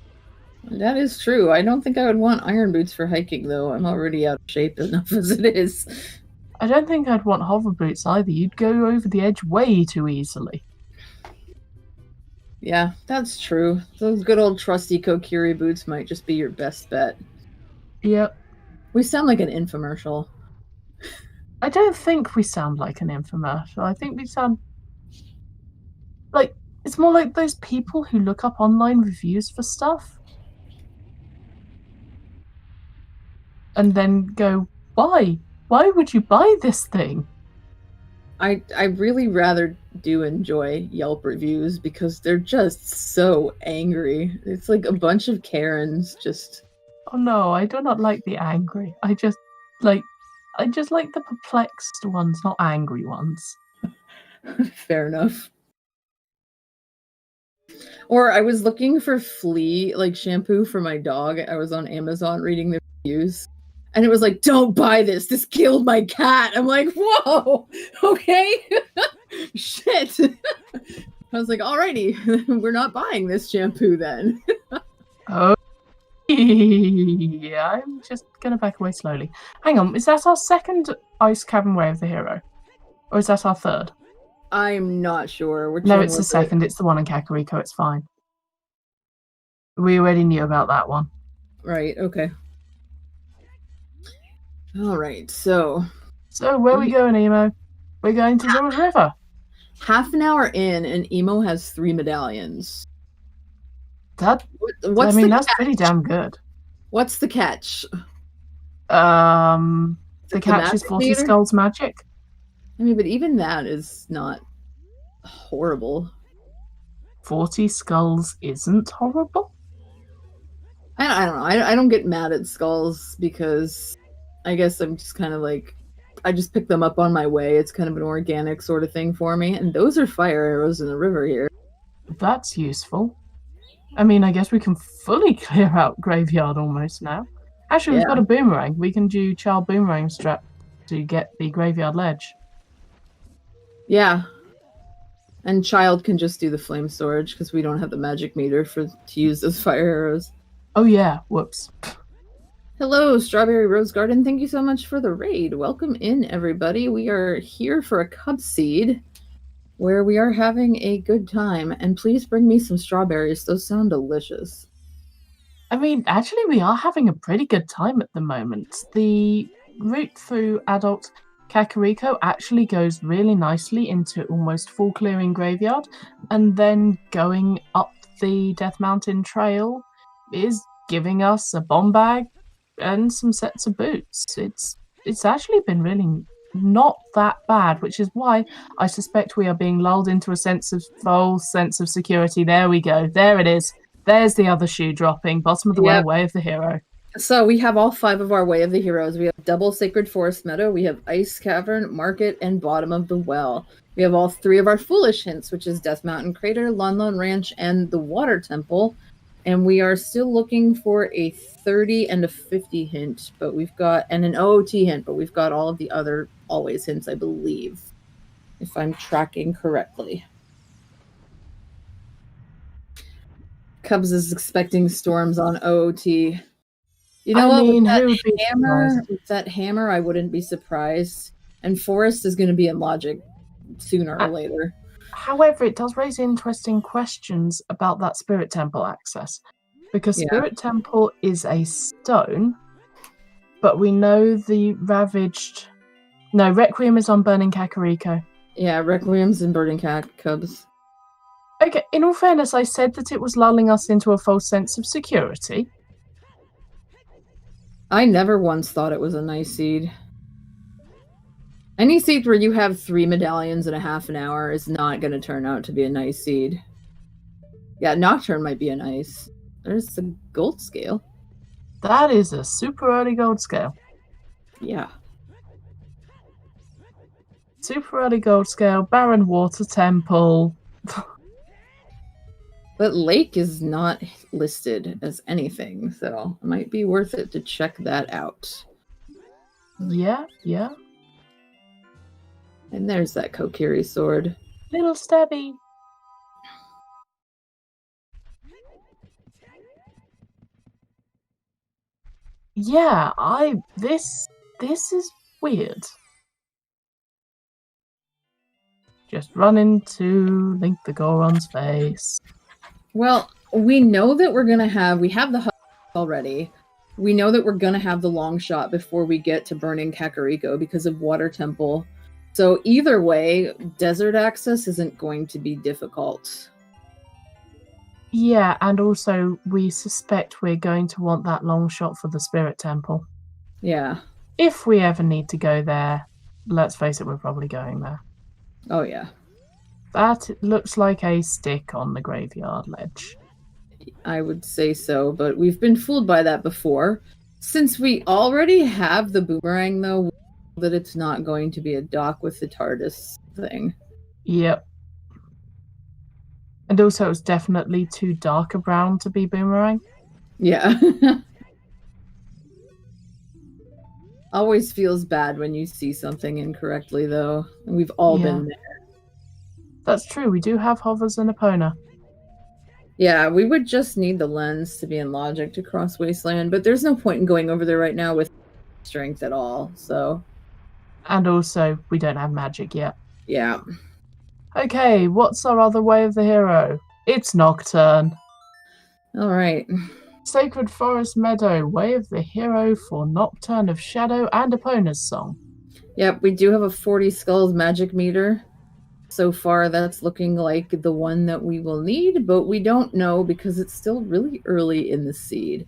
Speaker 3: That is true. I don't think I would want iron boots for hiking, though. I'm already out of shape enough as it is.
Speaker 2: I don't think I'd want hover boots either. You'd go over the edge way too easily.
Speaker 3: Yeah, that's true. Those good old trusty Kokiri boots might just be your best bet.
Speaker 2: Yep.
Speaker 3: We sound like an infomercial.
Speaker 2: I don't think we sound like an infomercial. I think we sound... like, it's more like those people who look up online reviews for stuff. And then go, why? Why would you buy this thing?
Speaker 3: I really rather do enjoy Yelp reviews because they're just so angry. It's like a bunch of Karens just...
Speaker 2: Oh no, I do not like the angry. I just like the perplexed ones, not angry ones.
Speaker 3: Fair enough. Or I was looking for flea, like shampoo for my dog. I was on Amazon reading the reviews. And it was like, don't buy this. This killed my cat. I'm like, whoa, okay. Shit. I was like, alrighty, we're not buying this shampoo then.
Speaker 2: Oh, yeah, I'm just going to back away slowly. Hang on, is that our second Ice Cavern Way of the Hero? Or is that our third?
Speaker 3: I'm not sure. Which
Speaker 2: no, it's the second. It's the one in Kakariko. It's fine. We already knew about that one.
Speaker 3: Right, okay. Alright, so...
Speaker 2: So, where are we going, Emo? We're going to Zoro's River.
Speaker 3: Half an hour in, and Emo has 3 medallions.
Speaker 2: That's pretty damn good.
Speaker 3: What's the catch?
Speaker 2: The catch is 40 Skulls magic.
Speaker 3: I mean, but even that is not horrible.
Speaker 2: 40 Skulls isn't horrible?
Speaker 3: I don't know. I don't get mad at skulls because I guess I'm just kind of like, I just pick them up on my way. It's kind of an organic sort of thing for me. And those are fire arrows in the river here.
Speaker 2: That's useful. I mean, I guess we can fully clear out Graveyard almost now. Actually, we've got a boomerang. We can do Child Boomerang strap to get the Graveyard Ledge.
Speaker 3: Yeah. And Child can just do the flame storage because we don't have the magic meter to use those fire arrows.
Speaker 2: Oh yeah, whoops.
Speaker 3: Hello, Strawberry Rose Garden. Thank you so much for the raid. Welcome in, everybody. We are here for a Cub Seed where we are having a good time. And please bring me some strawberries. Those sound delicious.
Speaker 2: I mean, actually, we are having a pretty good time at the moment. The route through adult Kakariko actually goes really nicely into almost full clearing Graveyard, and then going up the Death Mountain Trail is giving us a bomb bag and some sets of boots. It's actually been really not that bad, which is why I suspect we are being lulled into a false sense of security. There we go. There it is. There's the other shoe dropping. Bottom of the well, Way of the Hero.
Speaker 3: So we have all 5 of our Way of the Heroes. We have Double Sacred Forest Meadow, we have Ice Cavern, Market, and Bottom of the Well. We have all 3 of our Foolish Hints, which is Death Mountain Crater, Lon Lon Ranch, and the Water Temple. And we are still looking for a 30 and a 50 hint, but we've got, and an OOT hint, but we've got all of the other always hints, I believe, if I'm tracking correctly. Cubs is expecting storms on OOT. You know what?
Speaker 2: who
Speaker 3: With
Speaker 2: would be
Speaker 3: that hammer, I wouldn't be surprised. And Forest is going to be in Logic sooner or later.
Speaker 2: However, it does raise interesting questions about that Spirit Temple access. Because Spirit Temple is a stone, but we know the ravaged... No, Requiem is on Burning Kakariko.
Speaker 3: Yeah, Requiem's in Burning Cubs.
Speaker 2: Okay, in all fairness, I said that it was lulling us into a false sense of security.
Speaker 3: I never once thought it was a nice seed. Any seed where you have 3 medallions in a half an hour is not going to turn out to be a nice seed. Yeah, Nocturne might be a nice. There's the gold scale.
Speaker 2: That is a super early gold scale.
Speaker 3: Yeah.
Speaker 2: Super early gold scale, Barren Water Temple.
Speaker 3: But Lake is not listed as anything, so it might be worth it to check that out.
Speaker 2: Yeah.
Speaker 3: And there's that Kokiri sword.
Speaker 2: Little Stabby. Yeah, this is weird. Just run into Link the Goron's face.
Speaker 3: Well, we know that we have the hut already. We know that we're gonna have the long shot before we get to Burning Kakariko because of Water Temple. So either way, desert access isn't going to be difficult.
Speaker 2: Yeah, and also we suspect we're going to want that long shot for the Spirit Temple.
Speaker 3: Yeah.
Speaker 2: If we ever need to go there, let's face it, we're probably going there.
Speaker 3: Oh, yeah.
Speaker 2: That looks like a stick on the graveyard ledge.
Speaker 3: I would say so, but we've been fooled by that before. Since we already have the boomerang, though, we know that it's not going to be a dock with the TARDIS thing.
Speaker 2: Yep. And also, it's definitely too dark a brown to be boomerang.
Speaker 3: Yeah. Always feels bad when you see something incorrectly, though. And we've all been there.
Speaker 2: That's true. We do have hovers and Epona.
Speaker 3: Yeah, we would just need the lens to be in Logic to cross Wasteland, but there's no point in going over there right now with strength at all, so...
Speaker 2: And also, we don't have magic yet.
Speaker 3: Yeah.
Speaker 2: Okay, what's our other way of the hero? It's Nocturne.
Speaker 3: Alright.
Speaker 2: Sacred Forest Meadow, way of the hero for Nocturne of Shadow and Epona's song.
Speaker 3: Yep, we do have a 40 skulls magic meter. So far, that's looking like the one that we will need, but we don't know because it's still really early in the seed.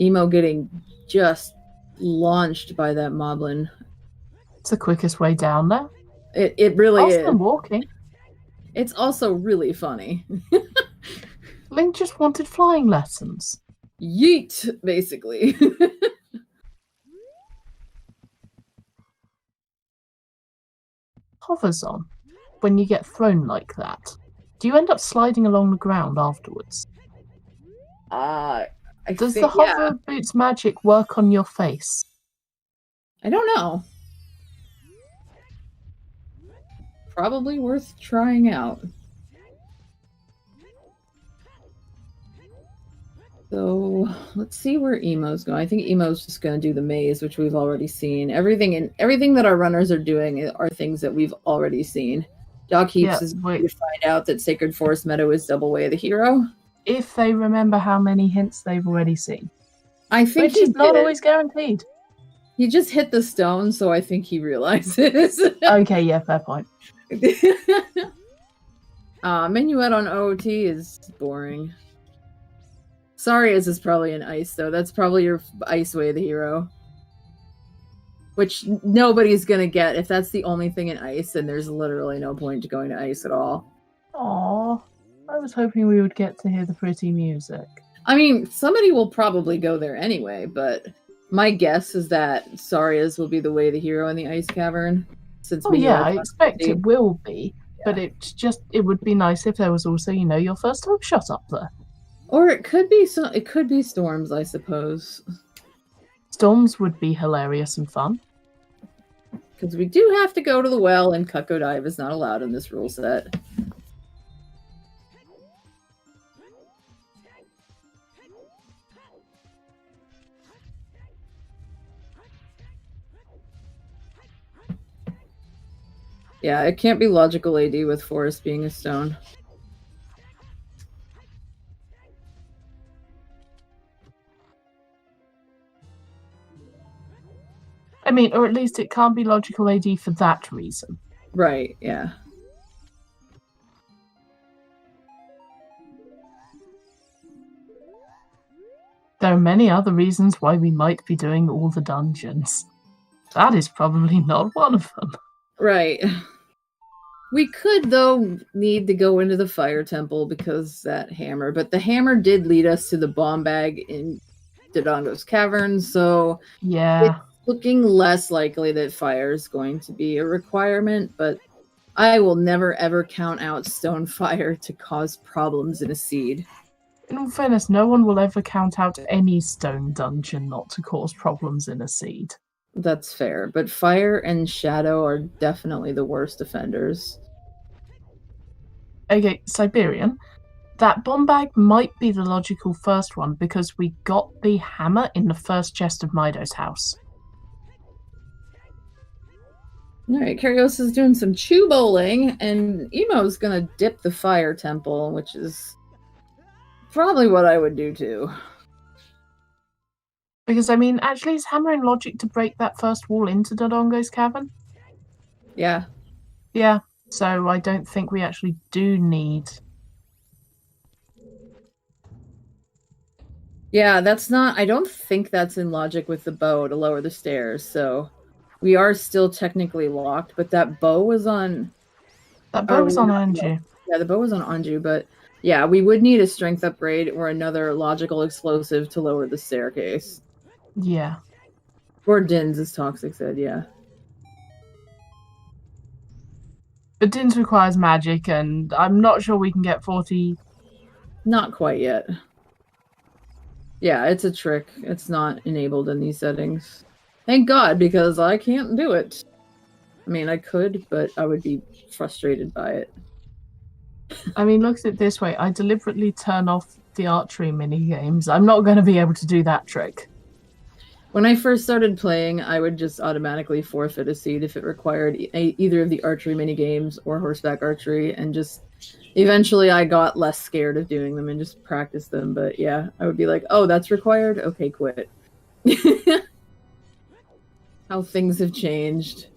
Speaker 3: Emo getting just launched by that moblin.
Speaker 2: It's the quickest way down there.
Speaker 3: It really is.
Speaker 2: Faster than walking.
Speaker 3: It's also really funny.
Speaker 2: Link just wanted flying lessons.
Speaker 3: Yeet, basically.
Speaker 2: Hovers on. When you get thrown like that, do you end up sliding along the ground afterwards? Does the hover boots magic work on your face?
Speaker 3: I don't know. Probably worth trying out. So let's see where Emo's going. I think Emo's just going to do the maze, which we've already seen. Everything that our runners are doing are things that we've already seen. Doc Heaps is going to find out that Sacred Forest Meadow is double way of the hero.
Speaker 2: If they remember how many hints they've already seen.
Speaker 3: I think
Speaker 2: which is not always guaranteed.
Speaker 3: He just hit the stone, so I think he realizes.
Speaker 2: Okay, yeah, fair point.
Speaker 3: Minuet on OOT is boring. Sorry, this is probably an ice, though. That's probably your ice way of the hero. Which nobody's gonna get. If that's the only thing in ice, then there's literally no point to going to ice at all.
Speaker 2: Aww. I was hoping we would get to hear the pretty music.
Speaker 3: I mean, somebody will probably go there anyway, but my guess is that Saria's will be the way of the hero in the ice cavern. Since
Speaker 2: I expect it will be, but it would be nice if there was also, your first hope shot up there.
Speaker 3: Or it could be storms, I suppose.
Speaker 2: Storms would be hilarious and fun.
Speaker 3: Because we do have to go to the well, and Cucko Dive is not allowed in this rule set. Yeah, it can't be logical AD with Forest being a stone.
Speaker 2: I mean, or at least it can't be logical AD for that reason.
Speaker 3: Right, yeah.
Speaker 2: There are many other reasons why we might be doing all the dungeons. That is probably not one of them.
Speaker 3: Right. We could, though, need to go into the fire temple because that hammer. But the hammer did lead us to the bomb bag in Dodongo's cavern, so
Speaker 2: yeah,
Speaker 3: it's looking less likely that fire is going to be a requirement. But I will never ever count out stone fire to cause problems in a seed.
Speaker 2: In all fairness, no one will ever count out any stone dungeon not to cause problems in a seed.
Speaker 3: That's fair, but fire and shadow are definitely the worst offenders.
Speaker 2: Okay, Siberian. That bomb bag might be the logical first one because we got the hammer in the first chest of Mido's house.
Speaker 3: Alright, Karios is doing some chew bowling, and Emo's gonna dip the fire temple, which is probably what I would do too.
Speaker 2: Because, I mean, actually, is hammer in logic to break that first wall into Dodongo's cavern?
Speaker 3: Yeah.
Speaker 2: Yeah, so I don't think we actually do need...
Speaker 3: Yeah, that's not... I don't think that's in logic with the bow to lower the stairs, so... We are still technically locked, but that bow was on...
Speaker 2: That bow was on Anju.
Speaker 3: Yeah, the bow was on Anju, but... Yeah, we would need a strength upgrade or another logical explosive to lower the staircase.
Speaker 2: Yeah.
Speaker 3: Or Din's, as Toxic said, yeah.
Speaker 2: But Din's requires magic, and I'm not sure we can get 40...
Speaker 3: Not quite yet. Yeah, it's a trick. It's not enabled in these settings. Thank God, because I can't do it. I mean, I could, but I would be frustrated by it.
Speaker 2: I mean, look at it this way. I deliberately turn off the archery minigames. I'm not going to be able to do that trick.
Speaker 3: When I first started playing, I would just automatically forfeit a seed if it required either of the archery minigames or horseback archery, and just eventually I got less scared of doing them and just practiced them. But yeah, I would be like, oh, that's required? Okay, quit. How things have changed.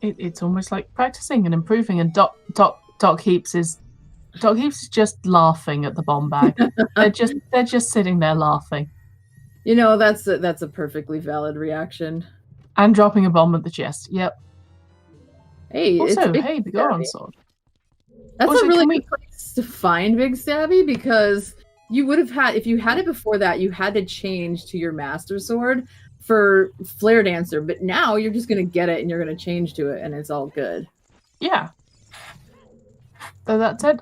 Speaker 2: It's almost like practicing and improving, and Doc Heaps is just laughing at the bomb bag. they're just sitting there laughing.
Speaker 3: You know, that's a perfectly valid reaction.
Speaker 2: And dropping a bomb at the chest. Yep.
Speaker 3: Hey,
Speaker 2: also,
Speaker 3: it's
Speaker 2: hey, the Goron sword.
Speaker 3: That's
Speaker 2: also,
Speaker 3: a really good place to find Big Stabby, because you would have had, if you had it before that, you had to change to your Master Sword for Flare Dancer, but now you're just going to get it and you're going to change to it and it's all good.
Speaker 2: Yeah. Though that said,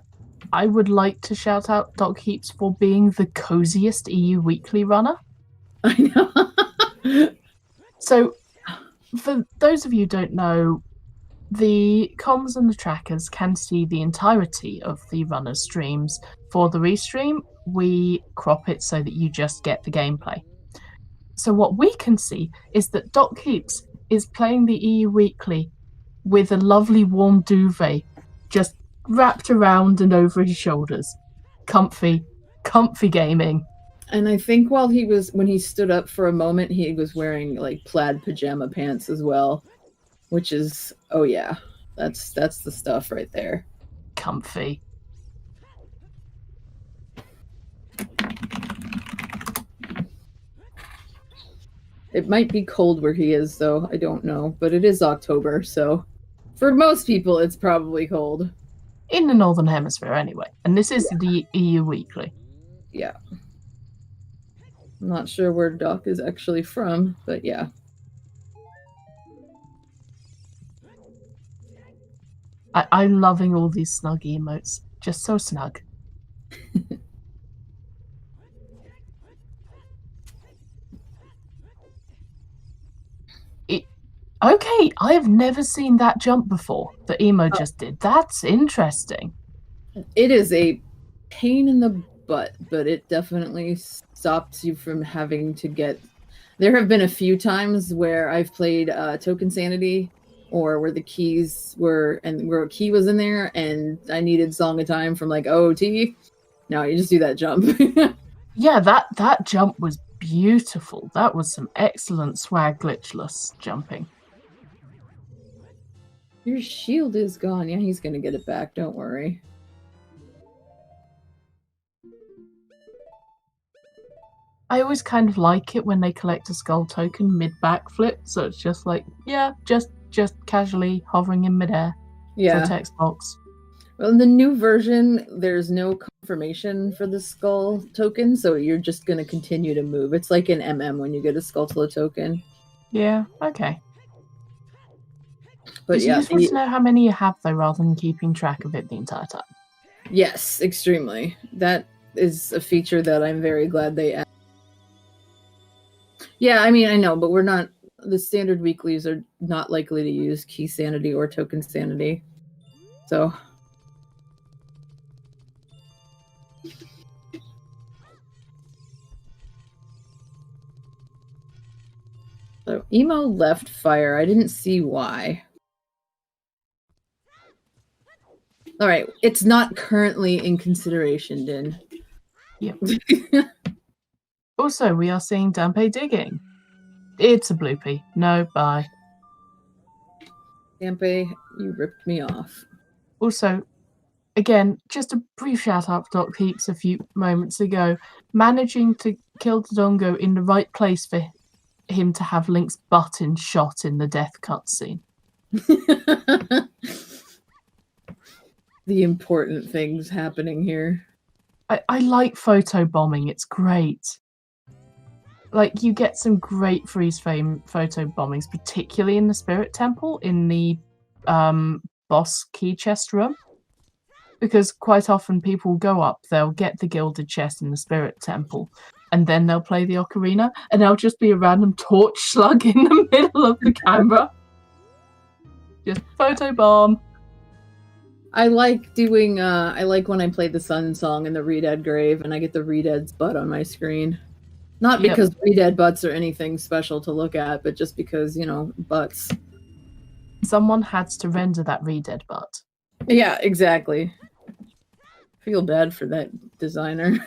Speaker 2: I would like to shout out Doc Heaps for being the coziest EU Weekly runner.
Speaker 3: I know.
Speaker 2: So, for those of you who don't know, the comms and the trackers can see the entirety of the runner's streams. For the restream, we crop it so that you just get the gameplay. So what we can see is that Doc Heaps is playing the EU Weekly with a lovely warm duvet just wrapped around and over his shoulders. Comfy gaming.
Speaker 3: And I think when he stood up for a moment, he was wearing like plaid pajama pants as well, which is, oh yeah, that's the stuff right there.
Speaker 2: Comfy.
Speaker 3: It might be cold where he is, though. I don't know. But it is October, so for most people, it's probably cold.
Speaker 2: In the Northern Hemisphere, anyway. And this is the EU Weekly.
Speaker 3: Yeah. I'm not sure where Doc is actually from, but yeah.
Speaker 2: I'm loving all these snug emotes. Just so snug. Okay, I have never seen that jump before that Emo just did. That's interesting.
Speaker 3: It is a pain in the butt, but it definitely stops you from having to get... There have been a few times where I've played Token Sanity, or where the keys were, and where a key was in there, and I needed Song of Time from like OOT. No, you just do that jump.
Speaker 2: Yeah, that jump was beautiful. That was some excellent swag glitchless jumping.
Speaker 3: Your shield is gone. Yeah, he's gonna get it back. Don't worry.
Speaker 2: I always kind of like it when they collect a skull token mid backflip, so it's just like, yeah, just casually hovering in midair.
Speaker 3: Yeah.
Speaker 2: For text box.
Speaker 3: Well, in the new version, there's no confirmation for the skull token, so you're just gonna continue to move. It's like in MM when you get a Skulltula token.
Speaker 2: Yeah, okay.
Speaker 3: But
Speaker 2: it's useful to know how many you have, though, rather than keeping track of it the entire time.
Speaker 3: Yes, extremely. That is a feature that I'm very glad they added. Yeah, I mean, I know, but we're not... The standard weeklies are not likely to use Key Sanity or Token Sanity. So... So, Emo left fire. I didn't see why. Alright, it's not currently in consideration, Din.
Speaker 2: Yep. Also, we are seeing Dampe digging. It's a bloopy. No, bye.
Speaker 3: Dampe, you ripped me off.
Speaker 2: Also, again, just a brief shout out for Doc Peeps a few moments ago. Managing to kill Dodongo in the right place for him to have Link's button shot in the death cutscene.
Speaker 3: The important things happening here.
Speaker 2: I like photo bombing. It's great. Like, you get some great freeze frame photo bombings, particularly in the Spirit Temple, in the boss key chest room. Because quite often people go up, they'll get the gilded chest in the Spirit Temple, and then they'll play the ocarina, and there'll just be a random torch slug in the middle of the camera. Just photo bomb.
Speaker 3: I like doing, I like when I play the Sun Song in the Reed grave, and I get the Reed's butt on my screen. Not because Reed butts are anything special to look at, but just because, you know, butts.
Speaker 2: Someone had to render that Reed butt.
Speaker 3: Yeah, exactly. Feel bad for that designer.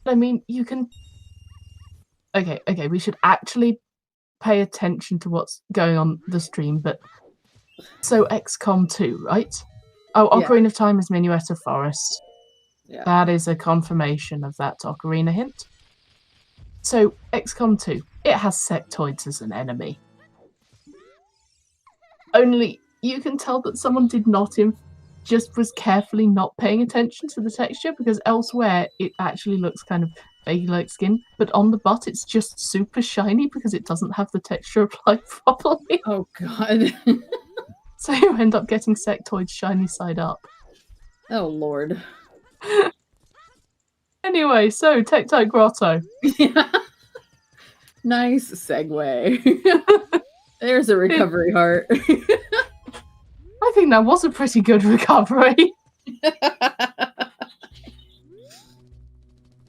Speaker 2: I mean, you can... Okay, we should actually pay attention to what's going on the stream, but... So, XCOM 2, right? Oh, Ocarina of Time is Minuet of Forest.
Speaker 3: Yeah.
Speaker 2: That is a confirmation of that Ocarina hint. So, XCOM 2, it has sectoids as an enemy. Only, you can tell that someone did not just was carefully not paying attention to the texture, because elsewhere it actually looks kind of vaguely like skin, but on the butt it's just super shiny because it doesn't have the texture applied properly.
Speaker 3: Oh god.
Speaker 2: So you end up getting sectoids shiny side up.
Speaker 3: Oh lord.
Speaker 2: Anyway, so Tectite Grotto.
Speaker 3: Yeah. Nice segue. There's a recovery heart.
Speaker 2: I think that was a pretty good recovery. Okay.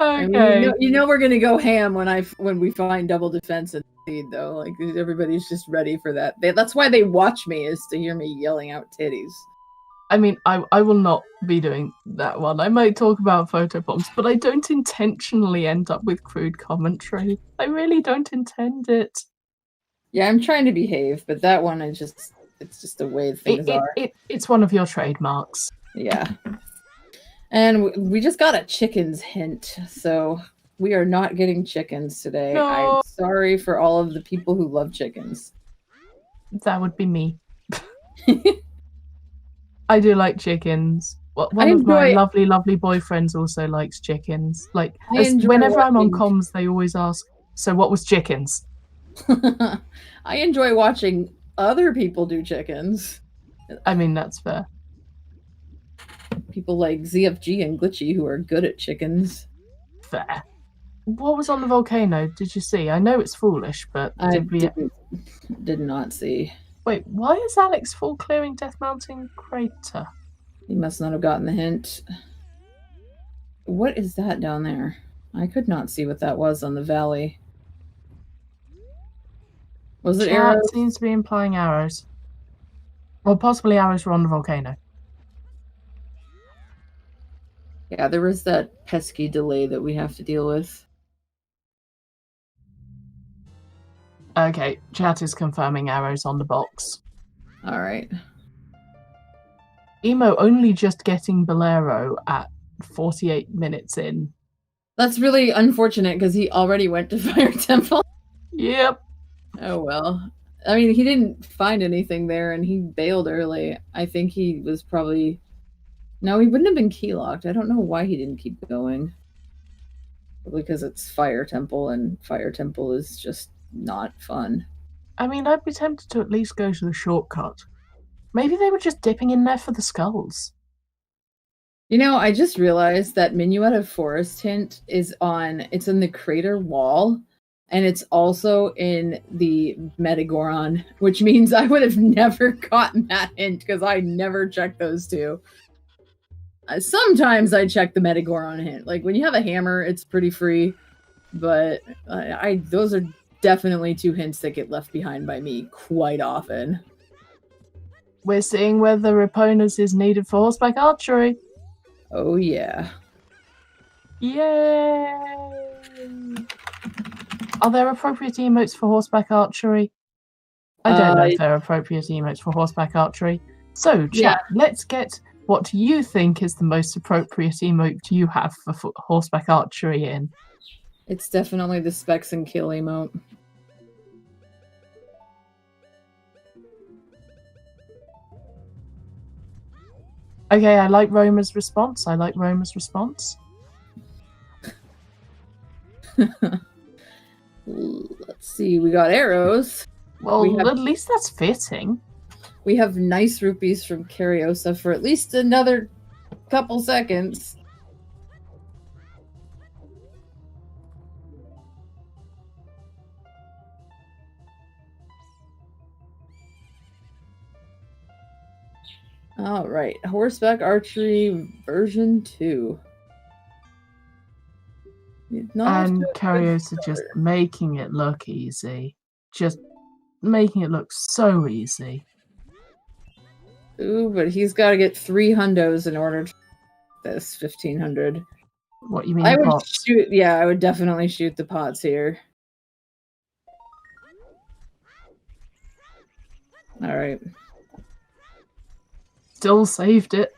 Speaker 3: I mean, you know we're gonna go ham when we find double defense and seed, though. Like, everybody's just ready for that. That's why they watch me, is to hear me yelling out titties.
Speaker 2: I mean, I will not be doing that one. I might talk about photobombs, but I don't intentionally end up with crude commentary. I really don't intend it.
Speaker 3: Yeah, I'm trying to behave, but that one is just... It's just the way things are.
Speaker 2: It's one of your trademarks.
Speaker 3: Yeah. And we just got a chickens hint, so we are not getting chickens today.
Speaker 2: No.
Speaker 3: I'm sorry for all of the people who love chickens.
Speaker 2: That would be me. I do like chickens. One of my lovely, lovely boyfriends also likes chickens. Like, whenever I'm on comms, they always ask, so what was chickens?
Speaker 3: I enjoy watching other people do chickens.
Speaker 2: I mean, that's fair.
Speaker 3: People like ZFG and Glitchy who are good at chickens.
Speaker 2: Fair. What was on the volcano? Did you see? I know it's foolish, but
Speaker 3: I
Speaker 2: did we?
Speaker 3: did not see.
Speaker 2: Wait, why is Alex full clearing Death Mountain crater?
Speaker 3: He must not have gotten the hint. What is that down there? I could not see what that was on the valley. Was it
Speaker 2: Chat
Speaker 3: arrows?
Speaker 2: seems to be implying arrows. Or possibly arrows were on the volcano.
Speaker 3: Yeah, there was that pesky delay that we have to deal with.
Speaker 2: Okay, chat is confirming arrows on the box.
Speaker 3: All right.
Speaker 2: Emo only just getting Bolero at 48 minutes in.
Speaker 3: That's really unfortunate because he already went to Fire Temple.
Speaker 2: Yep.
Speaker 3: Oh well. I mean, he didn't find anything there and he bailed early. I think he was probably... No, he wouldn't have been key locked. I don't know why he didn't keep going. Probably because it's Fire Temple and Fire Temple is just not fun.
Speaker 2: I mean, I'd be tempted to at least go to the shortcut. Maybe they were just dipping in there for the skulls.
Speaker 3: You know, I just realized that Minuet of Forest hint is it's in the crater wall, and it's also in the Metagoron, which means I would have never gotten that hint because I never checked those two. Sometimes I check the Metagoron hint. Like when you have a hammer, it's pretty free, but those are definitely two hints that get left behind by me quite often.
Speaker 2: We're seeing whether Epona's is needed for horseback archery.
Speaker 3: Oh yeah.
Speaker 2: Yay! Are there appropriate emotes for horseback archery? I don't know if there are appropriate emotes for horseback archery. So, chat, let's get what you think is the most appropriate emote you have for horseback archery in.
Speaker 3: It's definitely the Specs and Kill emote.
Speaker 2: Okay, I like Roma's response.
Speaker 3: Let's see, we got arrows.
Speaker 2: Well, at least that's fitting.
Speaker 3: We have nice rupees from Cariosa for at least another couple seconds. All right, horseback archery version 2.
Speaker 2: And Cariosa just making it look easy. Just making it look so easy.
Speaker 3: Ooh, but he's got to get 3 hundos in order to this 1500.
Speaker 2: What, you mean
Speaker 3: I would
Speaker 2: pots?
Speaker 3: shoot, yeah, I would definitely shoot the pots here. All right.
Speaker 2: Still saved it.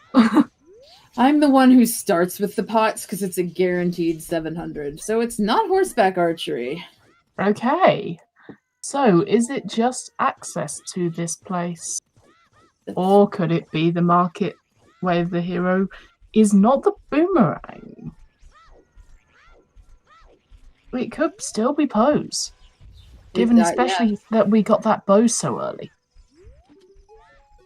Speaker 3: I'm the one who starts with the pots because it's a guaranteed 700. So it's not horseback archery.
Speaker 2: Okay. So is it just access to this place? Or could it be the market where the hero is not the boomerang? It could still be Pose. Given especially that we got that bow so early.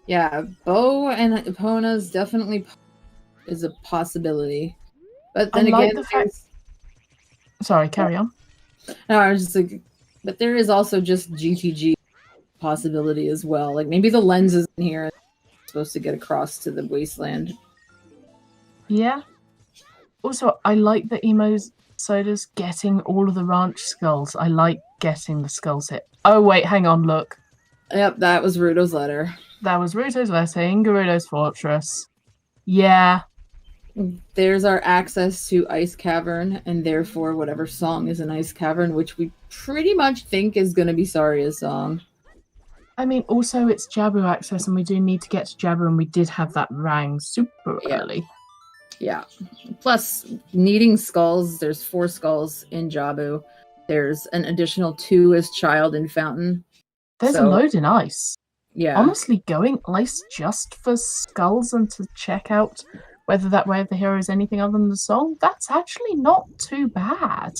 Speaker 3: Yeah, bow and Epona's definitely is a possibility. But then again,
Speaker 2: the fact... Sorry, carry on.
Speaker 3: No, I was just like, but there is also just GTG possibility as well. Like maybe the lens is in here supposed to get across to the wasteland.
Speaker 2: Yeah. Also, I like the Emo's Soda's getting all of the ranch skulls. I like getting the skulls hit. Oh wait, hang on, look.
Speaker 3: Yep, that was Ruto's letter.
Speaker 2: That was Ruto's letter in Gerudo's Fortress. Yeah.
Speaker 3: There's our access to Ice Cavern, and therefore whatever song is in Ice Cavern, which we pretty much think is going to be Saria's song.
Speaker 2: I mean, also it's Jabu access, and we do need to get to Jabu, and we did have that rang super early.
Speaker 3: Yeah. Plus, needing skulls, there's 4 skulls in Jabu. There's an additional 2 as Child in Fountain.
Speaker 2: There's a load in Ice.
Speaker 3: Yeah.
Speaker 2: Honestly, going Ice just for skulls and to check out whether that way of the hero is anything other than the song, that's actually not too bad.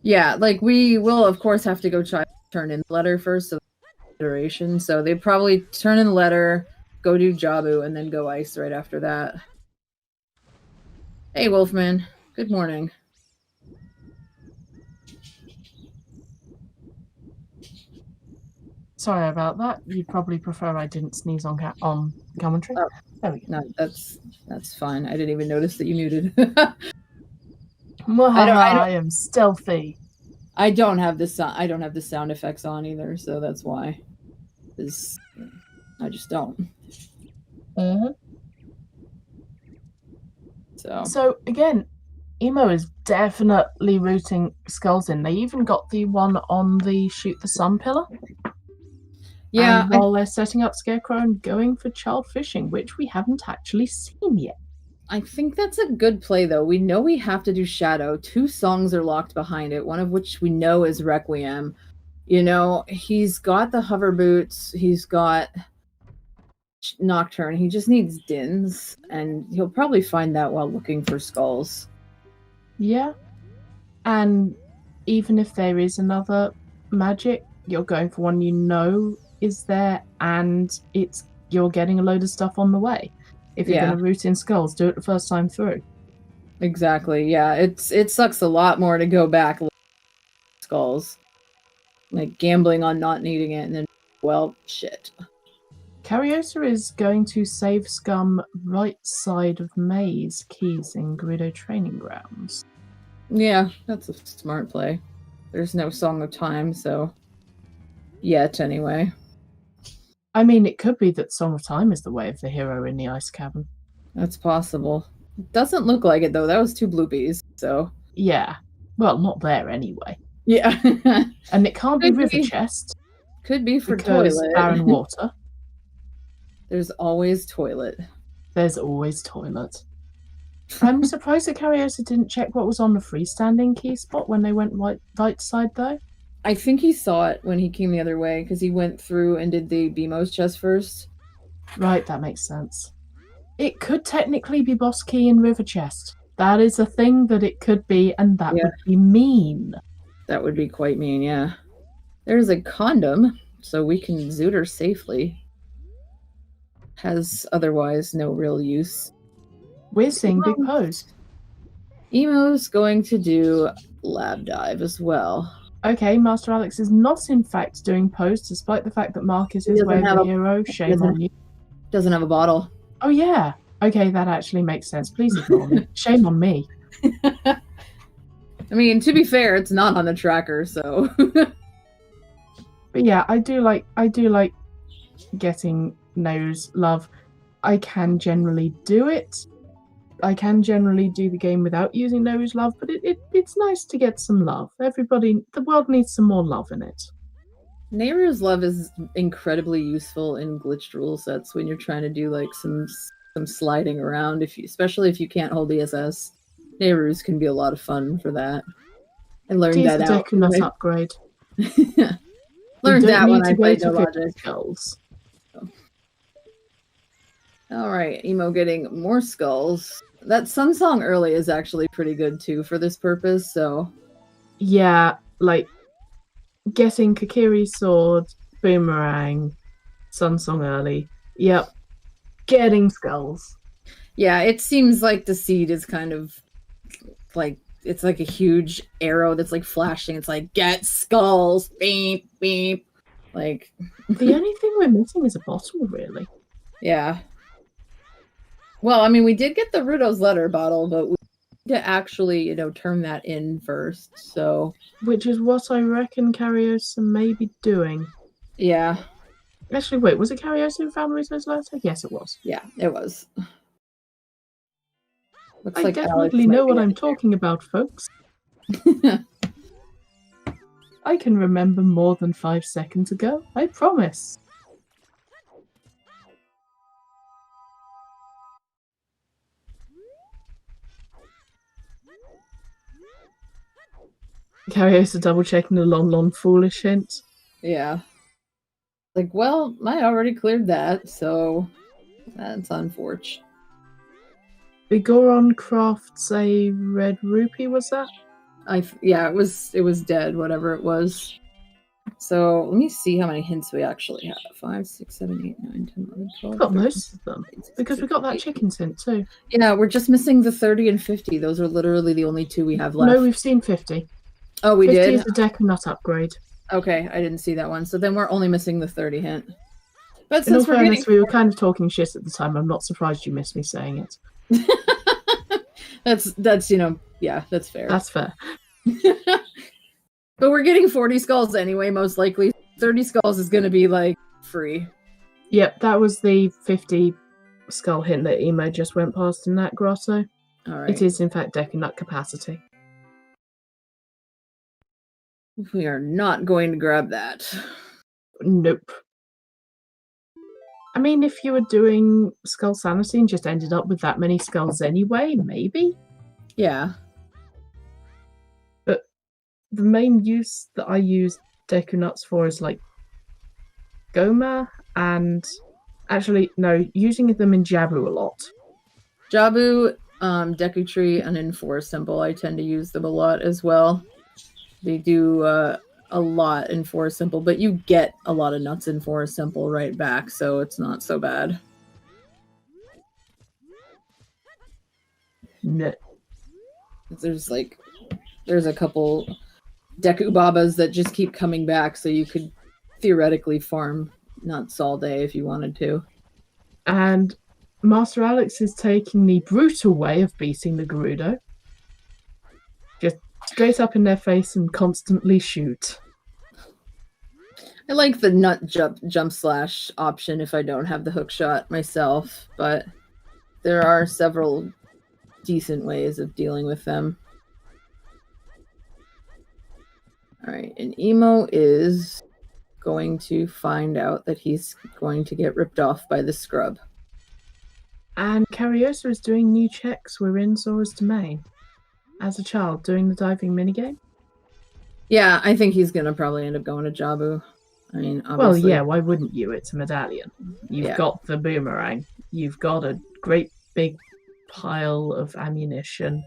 Speaker 3: Yeah, like we will, of course, have to go try to turn in the letter first, so iteration. So they probably turn in the letter, go do Jabu, and then go Ice right after that. Hey, Wolfman. Good morning.
Speaker 2: Sorry about that. You'd probably prefer I didn't sneeze on commentary.
Speaker 3: Oh.
Speaker 2: There we go.
Speaker 3: No, that's fine. I didn't even notice that you muted.
Speaker 2: I am stealthy.
Speaker 3: I don't have the sound effects on either, so that's why. I just don't.
Speaker 2: Mm-hmm.
Speaker 3: So
Speaker 2: again, Emo is definitely rooting skulls in. They even got the one on the shoot the sun pillar.
Speaker 3: yeah,
Speaker 2: and while they're setting up Scarecrow and going for child fishing, which we haven't actually seen yet.
Speaker 3: I think that's a good play, though. We know we have to do Shadow. 2 songs are locked behind it, one of which we know is Requiem. You know, he's got the hover boots, he's got Nocturne, he just needs Dins, and he'll probably find that while looking for skulls.
Speaker 2: Yeah. And even if there is another magic, you're going for one you know is there, and you're getting a load of stuff on the way. If you're going to root in skulls, do it the first time through.
Speaker 3: Exactly, yeah. It sucks a lot more to go back skulls. Like gambling on not needing it, and then, well, shit.
Speaker 2: Cariosa is going to save Scum right side of Maze Keys in Gerudo Training Grounds.
Speaker 3: Yeah, that's a smart play. There's no Song of Time, so... Yet, anyway.
Speaker 2: I mean, it could be that Song of Time is the way of the hero in the ice cavern.
Speaker 3: That's possible. It doesn't look like it, though. That was 2 bloopies, so...
Speaker 2: Yeah. Well, not there anyway.
Speaker 3: Yeah.
Speaker 2: And it can't be
Speaker 3: Could
Speaker 2: River
Speaker 3: be.
Speaker 2: Chest.
Speaker 3: Could be for
Speaker 2: because
Speaker 3: toilet.
Speaker 2: barren water.
Speaker 3: There's always toilet.
Speaker 2: There's always toilet. I'm surprised that Cariosa didn't check what was on the freestanding key spot when they went right side, though.
Speaker 3: I think he saw it when he came the other way, because he went through and did the BMO's chest first.
Speaker 2: Right, that makes sense. It could technically be boss key in River Chest. That is a thing that it could be, and that would be mean.
Speaker 3: That would be quite mean, yeah. There's a condom, so we can zoot her safely. Has otherwise no real use.
Speaker 2: We're seeing Big Pose.
Speaker 3: Emo's going to do lab dive as well.
Speaker 2: Okay, Master Alex is not in fact doing Pose, despite the fact that Mark is his way of the hero. Shame on you.
Speaker 3: Doesn't have a bottle.
Speaker 2: Oh yeah. Okay, that actually makes sense. Please ignore me. Shame on me.
Speaker 3: I mean, to be fair, it's not on the tracker, so.
Speaker 2: But yeah, I do like getting nose love. I can generally do it. I can generally do the game without using nose love, but it's nice to get some love. The world needs some more love in it.
Speaker 3: Nehru's love is incredibly useful in glitched rule sets when you're trying to do like some sliding around, especially if you can't hold ESS. Nehru's can be a lot of fun for that. I learned that out.
Speaker 2: Deku upgrade.
Speaker 3: Learned that when I played No Logic.
Speaker 2: Skulls.
Speaker 3: Alright, Emo getting more skulls. That Sun Song early is actually pretty good too for this purpose, so...
Speaker 2: Yeah, like, getting Kakiri's sword, Boomerang, Sun Song early. Yep. Getting skulls.
Speaker 3: Yeah, it seems like the seed is kind of like, it's like a huge arrow that's like flashing. It's like, get skulls, beep, beep. Like...
Speaker 2: The only thing we're missing is a bottle, really.
Speaker 3: Yeah. Well, I mean, we did get the Rudo's letter bottle, but we need to actually, turn that in first, so...
Speaker 2: Which is what I reckon Cariosa may be doing.
Speaker 3: Yeah.
Speaker 2: Actually, wait, was it Cariosa who found Rudo's letter? Yes, it was.
Speaker 3: Yeah, it was. Looks
Speaker 2: I
Speaker 3: like
Speaker 2: definitely know what I'm talking about, folks. I can remember more than 5 seconds ago, I promise. Cariosa double-checking the long foolish hint.
Speaker 3: Yeah. Like, well, I already cleared that, so that's unfortunate.
Speaker 2: Vigoron crafts a red rupee, was that?
Speaker 3: Yeah, it was dead, whatever it was. So let me see how many hints we actually have. 5, 6, 7, 8, 9, 10, 11, 12.
Speaker 2: We got most of them. Because we got that chicken hint too.
Speaker 3: Yeah, we're just missing the 30 and 50. Those are literally the only 2 we have left.
Speaker 2: No, we've seen 50.
Speaker 3: Oh, we
Speaker 2: 50
Speaker 3: did?
Speaker 2: is the Deku Nut upgrade.
Speaker 3: Okay, I didn't see that one. So then we're only missing the 30 hint. But
Speaker 2: In all
Speaker 3: since we're
Speaker 2: fairness,
Speaker 3: getting...
Speaker 2: we were kind of talking shit at the time. I'm not surprised you missed me saying it.
Speaker 3: that's yeah, that's fair.
Speaker 2: That's fair.
Speaker 3: But we're getting 40 skulls anyway, most likely. 30 skulls is going to be, like, free.
Speaker 2: Yep, that was the 50 skull hint that Emo just went past in that grotto.
Speaker 3: All right.
Speaker 2: It is, in fact, Deku capacity.
Speaker 3: We are not going to grab that.
Speaker 2: Nope. I mean, if you were doing Skull Sanity and just ended up with that many skulls anyway, maybe?
Speaker 3: Yeah.
Speaker 2: But the main use that I use Deku Nuts for is, like, Goma and... Actually, no, using them in Jabu a lot.
Speaker 3: Jabu, Deku Tree, and in Forest Temple, I tend to use them a lot as well. They do a lot in Forest Temple, but you get a lot of nuts in Forest Temple right back, so it's not so bad.
Speaker 2: No.
Speaker 3: There's a couple Deku Babas that just keep coming back, so you could theoretically farm nuts all day if you wanted to.
Speaker 2: And Master Alex is taking the brutal way of beating the Gerudo. Just straight up in their face and constantly shoot.
Speaker 3: I like the nut jump slash option if I don't have the hook shot myself, but there are several decent ways of dealing with them. Alright, and Emo is going to find out that he's going to get ripped off by the scrub.
Speaker 2: And Cariosa is doing new checks. We're in Zora's domain. As a child, doing the diving minigame.
Speaker 3: Yeah, I think he's going to probably end up going to Jabu. I mean, obviously.
Speaker 2: Well, yeah, why wouldn't you? It's a medallion. You've got the boomerang. You've got a great big pile of ammunition.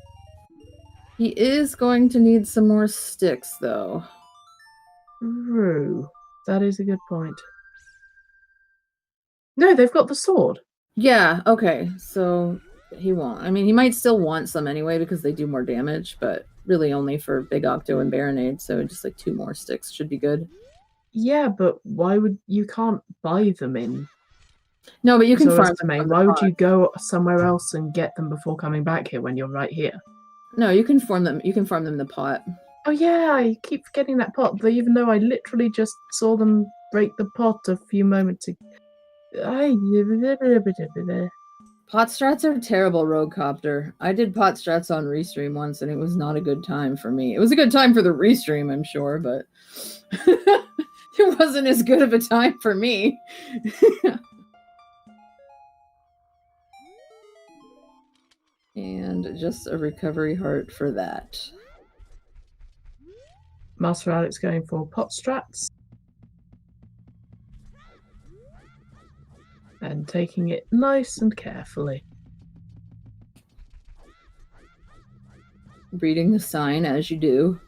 Speaker 3: He is going to need some more sticks, though.
Speaker 2: True. That is a good point. No, they've got the sword.
Speaker 3: Yeah, okay. So he won't. I mean, he might still want some anyway because they do more damage, but really only for Big Octo and Baronade, so just like 2 more sticks should be good.
Speaker 2: Yeah, but why would you can't buy them in?
Speaker 3: No, but you can farm
Speaker 2: them. Why would you go somewhere else and get them before coming back here when you're right here?
Speaker 3: No, you can farm them. You can farm them in the pot.
Speaker 2: Oh yeah, I keep forgetting that pot. Even though I literally just saw them break the pot a few moments ago.
Speaker 3: Pot strats are terrible, Roguecopter. I did pot strats on Restream once, and it was not a good time for me. It was a good time for the Restream, I'm sure, but it wasn't as good of a time for me. And just a recovery heart for that.
Speaker 2: Master Alex going for pot strats. And taking it nice and carefully.
Speaker 3: Reading the sign as you do.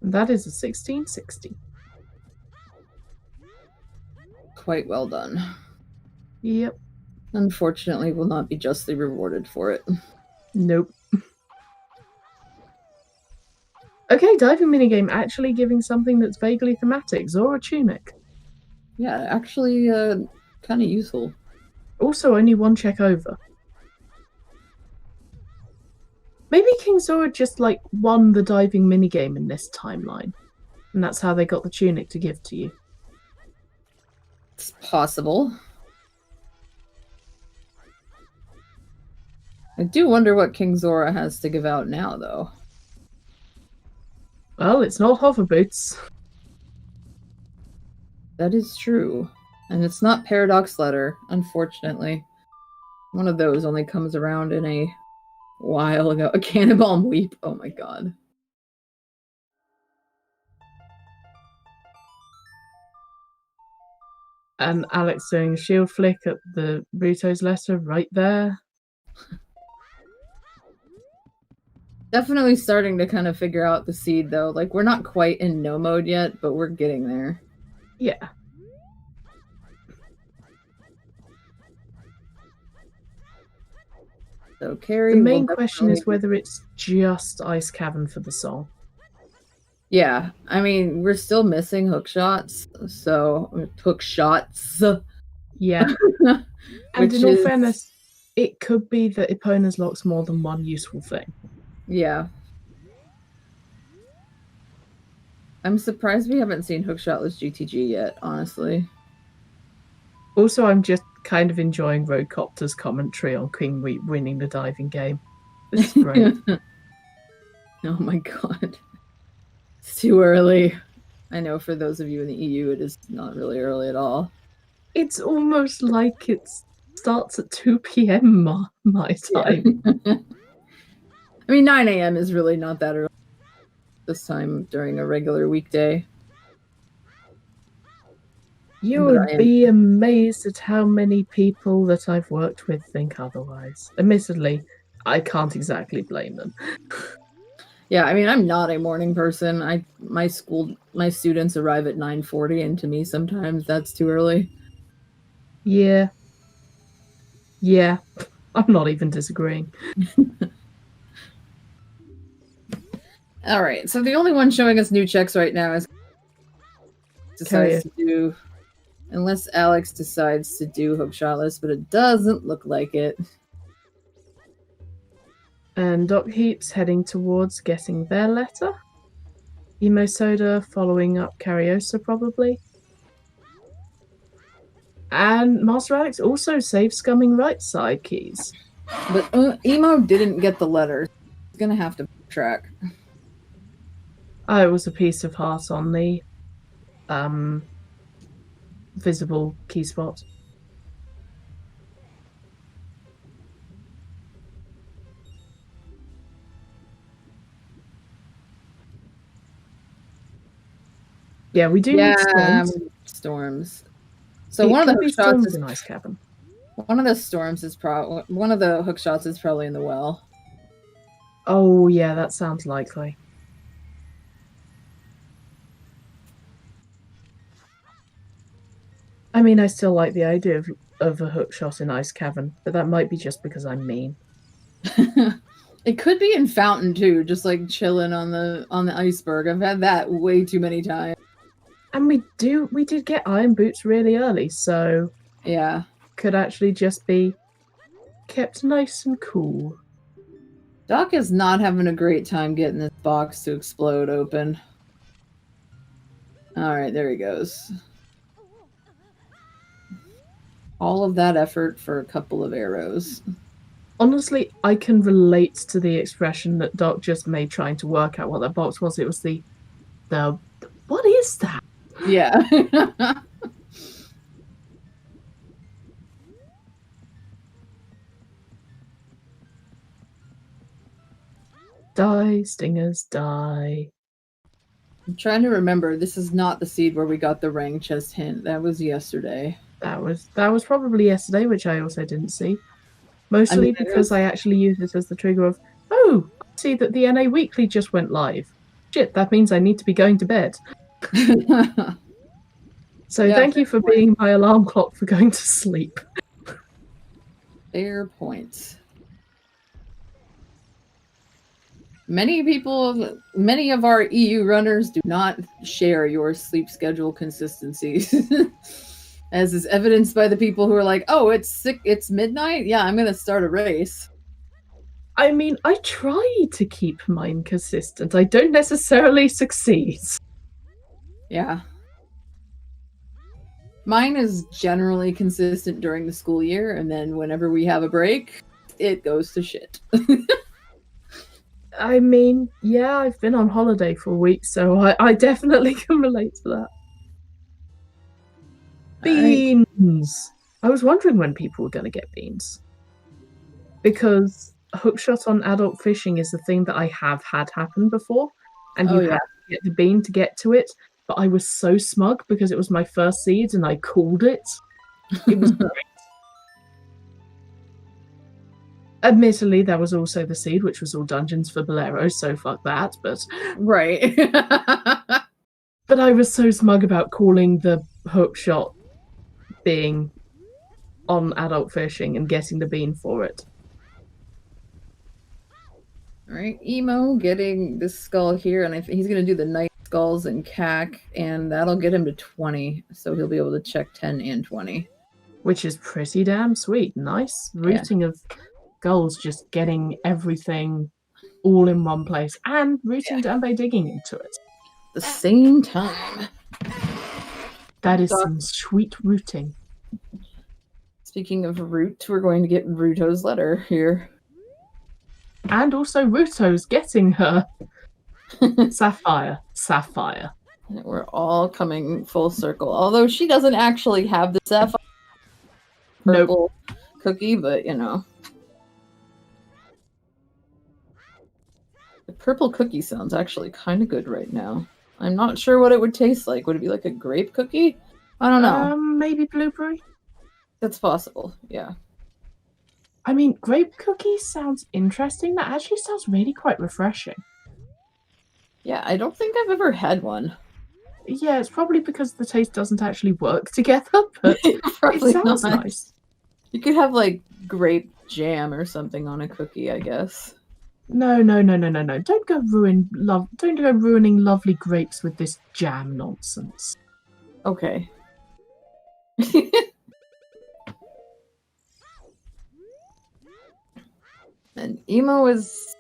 Speaker 2: And that is a 1660.
Speaker 3: Quite well done.
Speaker 2: Yep.
Speaker 3: Unfortunately, will not be justly rewarded for it.
Speaker 2: Nope. Okay, diving minigame actually giving something that's vaguely thematic. Zora Tunic.
Speaker 3: Yeah, actually kind of useful.
Speaker 2: Also, only 1 check over. Maybe King Zora just, like, won the diving minigame in this timeline. And that's how they got the tunic to give to you.
Speaker 3: It's possible. I do wonder what King Zora has to give out now, though.
Speaker 2: Well, it's not hover boots.
Speaker 3: That is true. And it's not Paradox Letter, unfortunately. One of those only comes around in a while ago. A Cannonball Weep. Oh my god.
Speaker 2: And Alex doing a shield flick at the Ruto's letter right there.
Speaker 3: Definitely starting to kind of figure out the seed, though. Like, we're not quite in no mode yet, but we're getting there.
Speaker 2: Yeah.
Speaker 3: So, Carrie...
Speaker 2: The main question is whether it's just Ice Cavern for the song.
Speaker 3: Yeah, I mean, we're still missing hook shots, so hook shots.
Speaker 2: Yeah. And
Speaker 3: Which
Speaker 2: in all
Speaker 3: is,
Speaker 2: fairness, it could be that Epona's locks more than one useful thing.
Speaker 3: yeah. I'm surprised we haven't seen hookshotless GTG yet, honestly.
Speaker 2: Also, I'm just kind of enjoying Roadcopter's commentary on King Wheat winning the diving game. This is great.
Speaker 3: Oh my god. It's too early. I know for those of you in the EU, it is not really early at all.
Speaker 2: It's almost like it starts at 2 p.m. my time.
Speaker 3: Yeah. I mean, 9 a.m. is really not that early this time during a regular weekday.
Speaker 2: You would be amazed at how many people that I've worked with think otherwise. Admittedly, I can't exactly blame them.
Speaker 3: Yeah, I mean, I'm not a morning person. My students arrive at 9:40, and to me, sometimes that's too early.
Speaker 2: Yeah. Yeah. I'm not even disagreeing.
Speaker 3: All right, so the only one showing us new checks right now is decides to do, unless Alex decides to do hookshotless, but it doesn't look like it.
Speaker 2: And Doc Heap's heading towards getting their letter. Emo Soda following up Cariosa, probably. And Master Alex also saved scumming right side keys.
Speaker 3: But Emo didn't get the letter. He's gonna have to track.
Speaker 2: Oh, it was a piece of heart on the visible key spot. Yeah, we do need
Speaker 3: storms. So one of the hook shots is
Speaker 2: in Ice Cavern.
Speaker 3: One of the storms is one of the hook shots is probably in the well.
Speaker 2: Oh yeah, that sounds likely. I mean, I still like the idea of a hook shot in Ice Cavern, but that might be just because I'm mean.
Speaker 3: It could be in Fountain too, just like chilling on the iceberg. I've had that way too many times.
Speaker 2: And we did get iron boots really early, so
Speaker 3: yeah,
Speaker 2: could actually just be kept nice and cool.
Speaker 3: Doc is not having a great time getting this box to explode open. All right, there he goes. All of that effort for a couple of arrows.
Speaker 2: Honestly, I can relate to the expression that Doc just made trying to work out what that box was. It was the what is that?
Speaker 3: Yeah.
Speaker 2: Die, stingers, die.
Speaker 3: I'm trying to remember. This is not the seed where we got the Rang chest hint. That was yesterday.
Speaker 2: That was probably yesterday, which I also didn't see. Mostly because I actually used it as the trigger of, oh, I see that the NA Weekly just went live. Shit, that means I need to be going to bed. So yeah, thank you for being my alarm clock for going to sleep.
Speaker 3: Fair point. Many of our EU runners do not share your sleep schedule consistencies. As is evidenced by the people who are like, oh, it's midnight? Yeah, I'm going to start a race.
Speaker 2: I mean, I try to keep mine consistent. I don't necessarily succeed.
Speaker 3: Yeah. Mine is generally consistent during the school year, and then whenever we have a break, it goes to shit.
Speaker 2: I mean, yeah, I've been on holiday for a week, so I definitely can relate to that. Beans! I was wondering when people were going to get beans. Because hookshot on adult fishing is the thing that I have had happen before, and you have to get the bean to get to it, but I was so smug because it was my first seed and I called it. It was great. Admittedly, there was also the seed, which was all dungeons for Bolero, so fuck that, but...
Speaker 3: Right.
Speaker 2: But I was so smug about calling the hookshot being on adult fishing and getting the bean for it.
Speaker 3: Alright, Emo getting this skull here, and I think he's going to do the night skulls and cack, and that'll get him to 20. So he'll be able to check 10 and 20.
Speaker 2: Which is pretty damn sweet. Nice routing of goals, just getting everything all in one place, and routing down by digging into it.
Speaker 3: The same time.
Speaker 2: That is some sweet routing.
Speaker 3: Speaking of root, we're going to get Ruto's letter here.
Speaker 2: And also Ruto's getting her Sapphire.
Speaker 3: We're all coming full circle. Although she doesn't actually have the sapphire purple cookie, but you know. The purple cookie sounds actually kind of good right now. I'm not sure what it would taste like. Would it be like a grape cookie? I don't know.
Speaker 2: Maybe blueberry?
Speaker 3: That's possible, yeah.
Speaker 2: I mean, grape cookie sounds interesting. That actually sounds really quite refreshing.
Speaker 3: Yeah, I don't think I've ever had one.
Speaker 2: Yeah, it's probably because the taste doesn't actually work together, but it sounds nice.
Speaker 3: You could have like grape jam or something on a cookie, I guess.
Speaker 2: No. Don't go ruining lovely grapes with this jam nonsense.
Speaker 3: Okay. And Emo is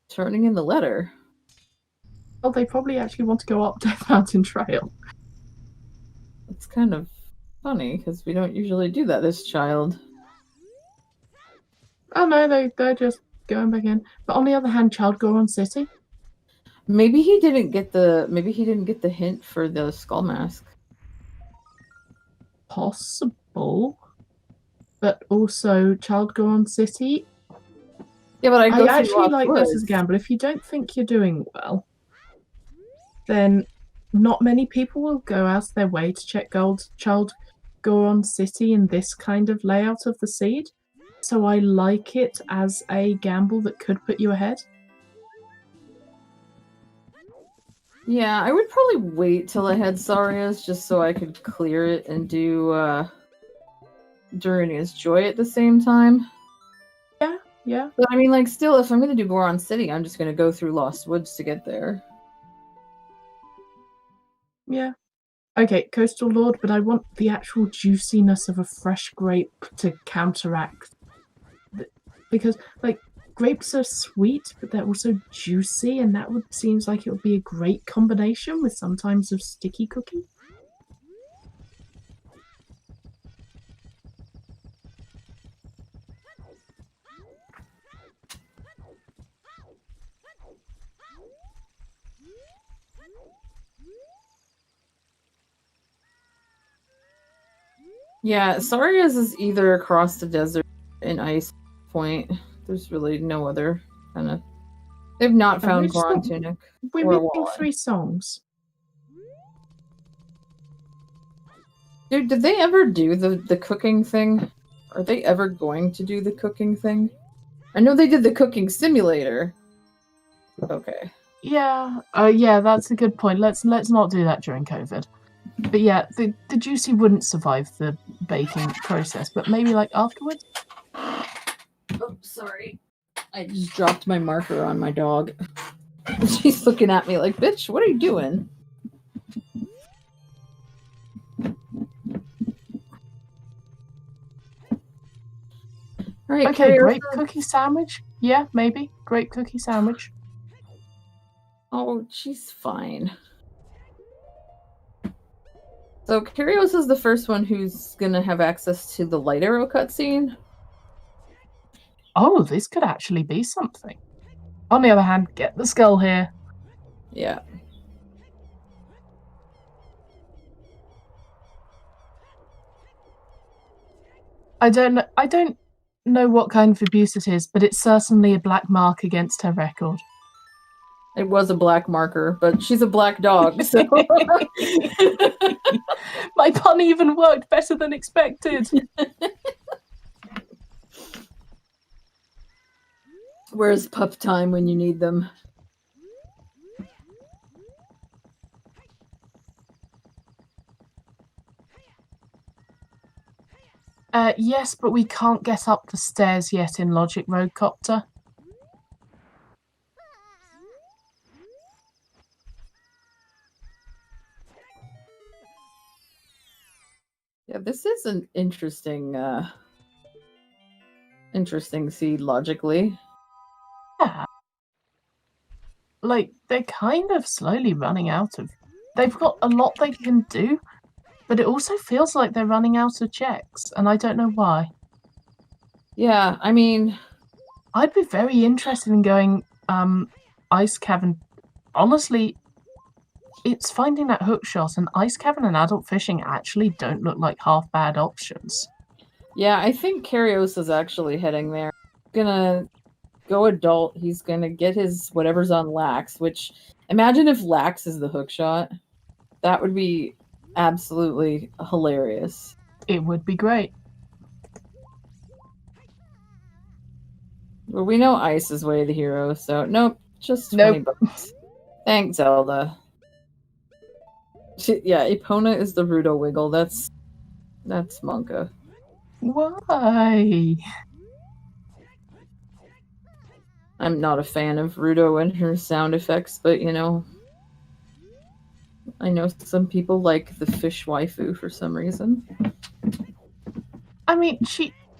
Speaker 3: turning in the letter.
Speaker 2: Well, they probably actually want to go up Death Mountain Trail.
Speaker 3: It's kind of funny, because we don't usually do that this child.
Speaker 2: Oh no, they're just going back in. But on the other hand, Child Goron City?
Speaker 3: Maybe he didn't get the hint for the skull mask.
Speaker 2: Possible. But also Child Goron City.
Speaker 3: Yeah, but I
Speaker 2: actually like this as a gamble. If you don't think you're doing well, then not many people will go out of their way to check Child Goron City in this kind of layout of the seed. So I like it as a gamble that could put you ahead.
Speaker 3: Yeah, I would probably wait till I had Saria's just so I could clear it and do Durania's Joy at the same time.
Speaker 2: Yeah.
Speaker 3: But I mean, like, still, if I'm going to do Goron City, I'm just going to go through Lost Woods to get there.
Speaker 2: Yeah. Okay, Coastal Lord, but I want the actual juiciness of a fresh grape to counteract. Because, like, grapes are sweet, but they're also juicy, and that seems like it would be a great combination with sometimes of sticky cookie.
Speaker 3: Yeah, Saria's is either across the desert in Ice Point. There's really no other kind of... They've not found Goron Tunic.
Speaker 2: We're missing 3 songs.
Speaker 3: Dude, did they ever do the cooking thing? Are they ever going to do the cooking thing? I know they did the cooking simulator. Okay.
Speaker 2: Yeah, yeah, that's a good point. Let's not do that during COVID. But yeah, the juicy wouldn't survive the baking process, but maybe like afterwards.
Speaker 3: Oh, sorry. I just dropped my marker on my dog. She's looking at me like, bitch, what are you doing? Right,
Speaker 2: okay, grape cookie sandwich? Yeah, maybe. Grape cookie sandwich.
Speaker 3: Oh, she's fine. So Kyrios is the first one who's gonna have access to the light arrow cutscene.
Speaker 2: Oh, this could actually be something. On the other hand, get the skull here.
Speaker 3: Yeah.
Speaker 2: I don't know what kind of abuse it is, but it's certainly a black mark against her record.
Speaker 3: It was a black marker, but she's a black dog, so...
Speaker 2: My pun even worked better than expected.
Speaker 3: Where's pup time when you need them?
Speaker 2: Yes, but we can't get up the stairs yet in Logic Roadcopter.
Speaker 3: Yeah, this is an interesting interesting seed logically.
Speaker 2: Yeah. Like, they're kind of slowly running out of... They've got a lot they can do, but it also feels like they're running out of checks, and I don't know why.
Speaker 3: Yeah, I mean,
Speaker 2: I'd be very interested in going Ice Cavern. Honestly, it's finding that hook shot, and Ice Cavern and Adult Fishing actually don't look like half bad options.
Speaker 3: yeah, I think Karios is actually heading there. Gonna go adult. He's gonna get his whatever's on Lax, which imagine if Lax is the hook shot. That would be absolutely hilarious.
Speaker 2: It would be great.
Speaker 3: Well, we know Ice is way the hero, so nope, just 20 bucks. Thanks, Zelda. Yeah, Epona is the Rudo Wiggle. That's Monka.
Speaker 2: Why?
Speaker 3: I'm not a fan of Rudo and her sound effects, but you know, I know some people like the fish waifu for some reason.
Speaker 2: I mean,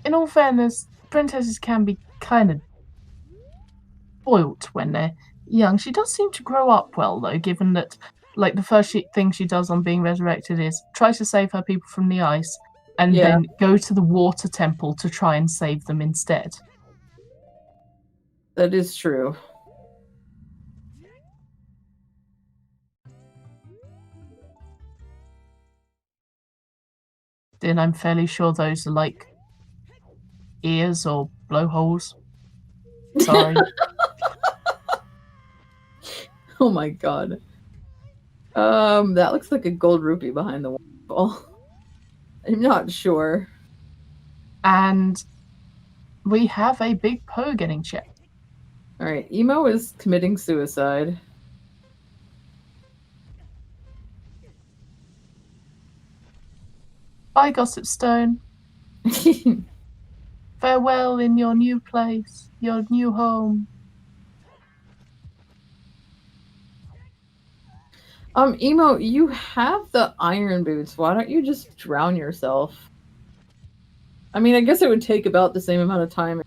Speaker 2: in all fairness, princesses can be kind of spoilt when they're young. She does seem to grow up well, though, given that, like, the first thing she does on being resurrected is try to save her people from the ice, and then go to the water temple to try and save them instead.
Speaker 3: That is true.
Speaker 2: Then I'm fairly sure those are like ears or blowholes. Sorry.
Speaker 3: Oh my god. That looks like a gold rupee behind the waterfall. I'm not sure.
Speaker 2: And we have a big Poe getting checked.
Speaker 3: Alright, Emo is committing suicide.
Speaker 2: Bye, Gossip Stone. Farewell in your new place, your new home.
Speaker 3: Emo, you have the iron boots. Why don't you just drown yourself? I mean, I guess it would take about the same amount of time.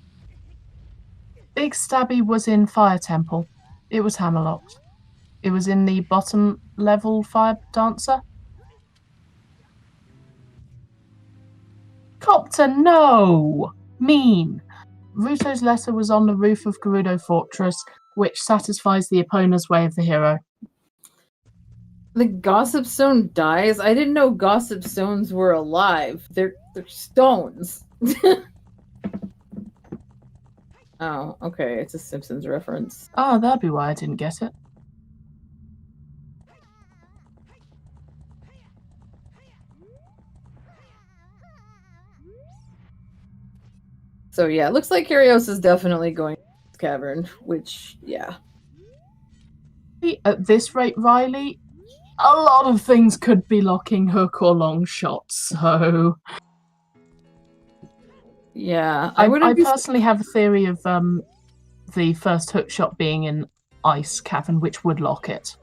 Speaker 2: Big Stabby was in Fire Temple. It was hammerlocked. It was in the bottom level Fire Dancer. Copter, no! Mean. Ruto's letter was on the roof of Gerudo Fortress, which satisfies the Epona's way of the hero.
Speaker 3: The Gossip Stone dies? I didn't know Gossip Stones were alive. They're stones. Oh, okay. It's a Simpsons reference.
Speaker 2: Oh, that'd be why I didn't get it.
Speaker 3: So yeah, it looks like Karios is definitely going to this cavern, which, yeah.
Speaker 2: At this rate, Riley, a lot of things could be locking hook or long shots, so...
Speaker 3: Yeah,
Speaker 2: I personally have a theory of the first hook shot being in Ice Cavern, which would lock it.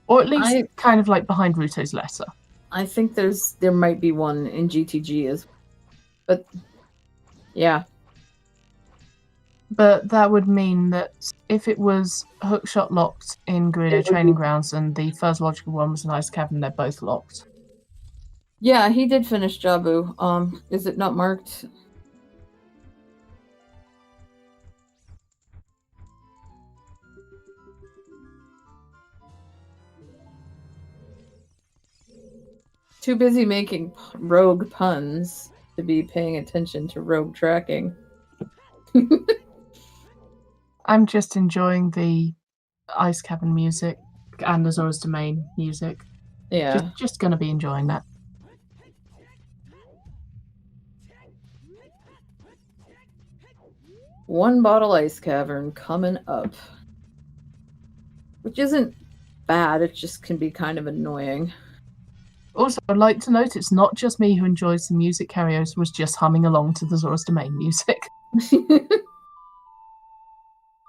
Speaker 2: Or at least kind of like behind Ruto's letter.
Speaker 3: I think there might be one in GTG as well. But yeah.
Speaker 2: But that would mean that if it was hookshot locked in Gerudo Training Grounds and the first logical one was in Ice Cavern, they're both locked.
Speaker 3: Yeah, he did finish Jabu. Is it not marked? Too busy making rogue puns to be paying attention to rogue tracking.
Speaker 2: I'm just enjoying the Ice Cavern music and Azora's Domain music.
Speaker 3: Yeah.
Speaker 2: Just gonna be enjoying that.
Speaker 3: One bottle Ice Cavern coming up. Which isn't bad, it just can be kind of annoying.
Speaker 2: Also, I'd like to note it's not just me who enjoys the music. Karios was just humming along to the Azora's Domain music.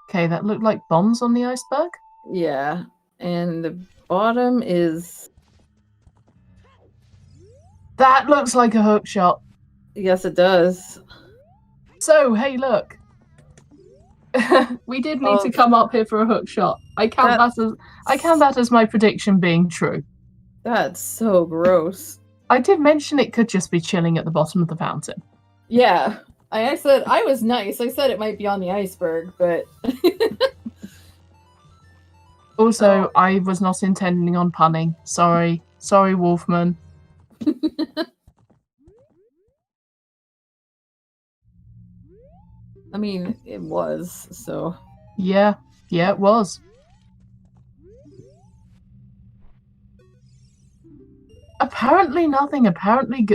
Speaker 2: Okay, that looked like bombs on the iceberg.
Speaker 3: Yeah, and the bottom is
Speaker 2: That looks like a hook shot.
Speaker 3: Yes, it does.
Speaker 2: So, hey, look. We did need to come up here for a hook shot. I count that as my prediction being true.
Speaker 3: That's so gross.
Speaker 2: I did mention it could just be chilling at the bottom of the fountain.
Speaker 3: Yeah. I said I was nice. I said it might be on the iceberg, but
Speaker 2: Also, I was not intending on punning. Sorry. Sorry, Wolfman.
Speaker 3: I mean, it was, so.
Speaker 2: Yeah, it was. Apparently nothing. Apparently,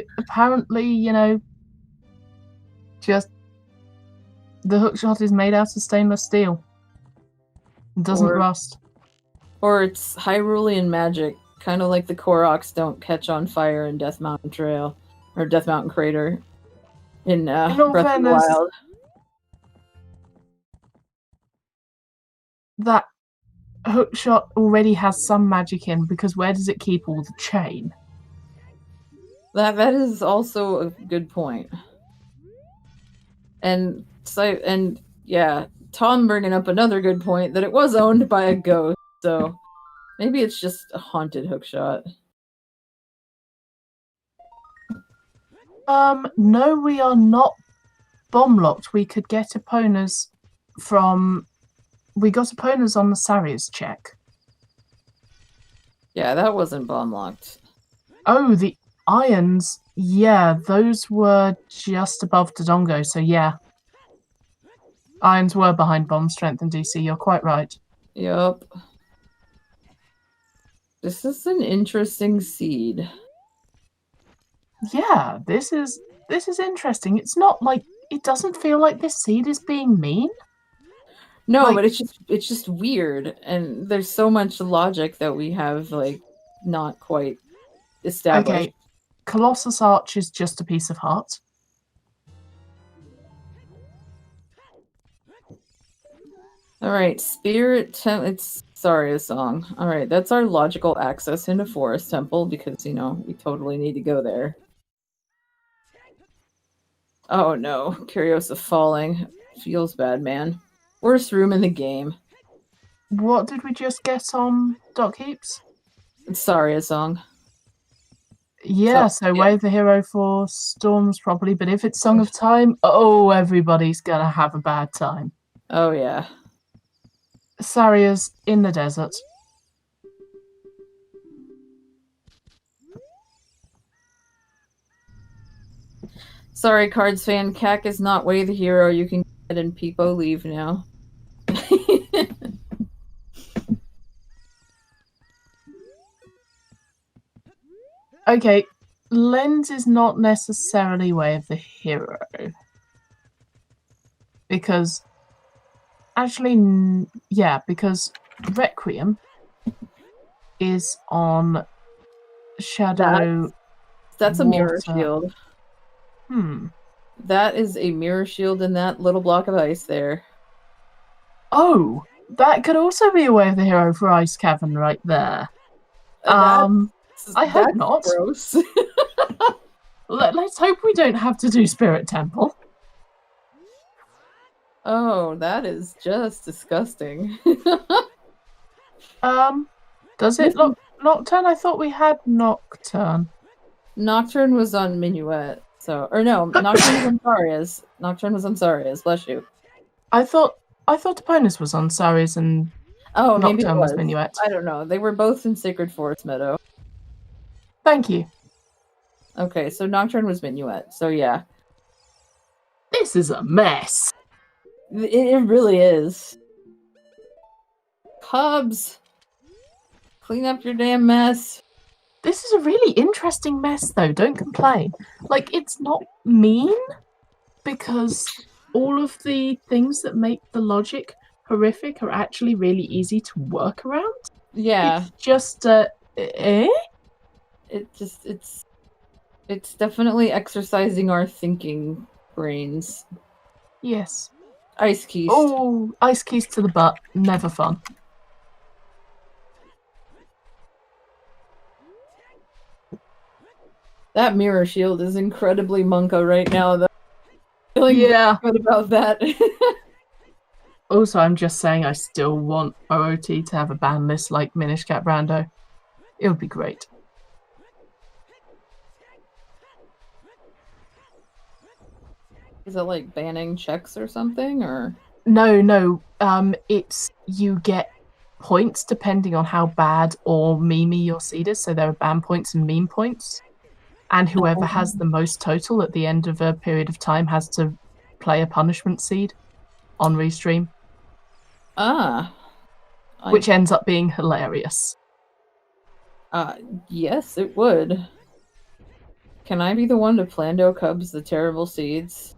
Speaker 2: you know, just the hookshot is made out of stainless steel. It doesn't rust.
Speaker 3: Or it's Hyrulean magic, kind of like the Koroks don't catch on fire in Death Mountain Trail, or Death Mountain Crater in Breath of the Wild.
Speaker 2: That hookshot already has some magic in, because where does it keep all the chain?
Speaker 3: That is also a good point. And yeah, Tom bringing up another good point that it was owned by a ghost, so maybe it's just a haunted hookshot.
Speaker 2: No, we are not bomb locked. We could get opponents from. We got opponents on the Sarius check.
Speaker 3: Yeah, that wasn't bomb locked.
Speaker 2: Oh, the irons. Yeah, those were just above Dodongo, so yeah. Irons were behind bomb strength and DC, you're quite right.
Speaker 3: Yup. This is an interesting seed.
Speaker 2: Yeah, this is interesting. It's not like it doesn't feel like this seed is being mean.
Speaker 3: No, like, but it's just weird, and there's so much logic that we have like not quite established.
Speaker 2: Okay, Colossus Arch is just a piece of heart.
Speaker 3: All right, it's a song. All right, that's our logical access into Forest Temple because you know we totally need to go there. Oh no, Curiosa falling. Feels bad, man. Worst room in the game.
Speaker 2: What did we just get on Dock Heaps?
Speaker 3: Sorry, a song.
Speaker 2: Yeah, so Wave the Hero for Storms probably, but if it's Song of Time, oh, everybody's gonna have a bad time.
Speaker 3: Oh yeah.
Speaker 2: Saria's in the desert.
Speaker 3: Sorry, Cards fan. CAC is not Way the Hero. You can get and Peepo leave now.
Speaker 2: Okay, Lens is not necessarily Way of the Hero. Because... Actually, yeah, because Requiem is on Shadow...
Speaker 3: That's a mirror shield. That is a mirror shield in that little block of ice there.
Speaker 2: Oh, that could also be a Way of the Hero for Ice Cavern right there. I hope not.
Speaker 3: Gross.
Speaker 2: Let's hope we don't have to do Spirit Temple.
Speaker 3: Oh, that is just disgusting.
Speaker 2: Does it look Nocturne? I thought we had Nocturne.
Speaker 3: Nocturne was on Minuet. So, or no, Nocturne was on Sarias. Nocturne was on Sarias. Bless you.
Speaker 2: I thought Deponus was on Sarias and
Speaker 3: maybe
Speaker 2: Nocturne was Minuet.
Speaker 3: I don't know. They were both in Sacred Forest Meadow.
Speaker 2: Thank you.
Speaker 3: Okay, so Nocturne was Minuet. So yeah.
Speaker 2: This is a mess.
Speaker 3: It really is. Cubs, clean up your damn mess.
Speaker 2: This is a really interesting mess, though. Don't complain. Like, it's not mean, because all of the things that make the logic horrific are actually really easy to work around.
Speaker 3: Yeah.
Speaker 2: It's just,
Speaker 3: It's definitely exercising our thinking brains.
Speaker 2: Yes.
Speaker 3: Ice keys.
Speaker 2: Oh, ice keys to the butt. Never fun.
Speaker 3: That mirror shield is incredibly Monka right now, though. Feeling
Speaker 2: Yeah.
Speaker 3: good about that.
Speaker 2: Also, I'm just saying I still want OOT to have a ban list like Minish Cap Brando. It would be great.
Speaker 3: Is it like banning checks or something, or?
Speaker 2: No. It's you get points depending on how bad or memey your seed is. So there are ban points and meme points. And whoever has the most total at the end of a period of time has to play a punishment seed on restream. Which ends up being hilarious.
Speaker 3: Yes, it would. Can I be the one to Plando Cubs the terrible seeds?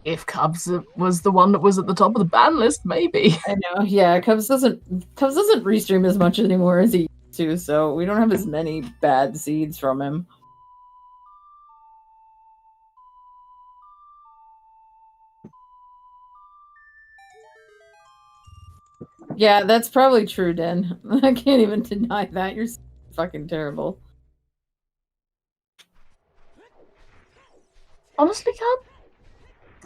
Speaker 2: If Cubs was the one that was at the top of the ban list, maybe.
Speaker 3: I know, yeah, Cubs doesn't restream as much anymore as he used to, so we don't have as many bad seeds from him. Yeah, that's probably true, Den. I can't even deny that. You're fucking terrible.
Speaker 2: Honestly, Cub,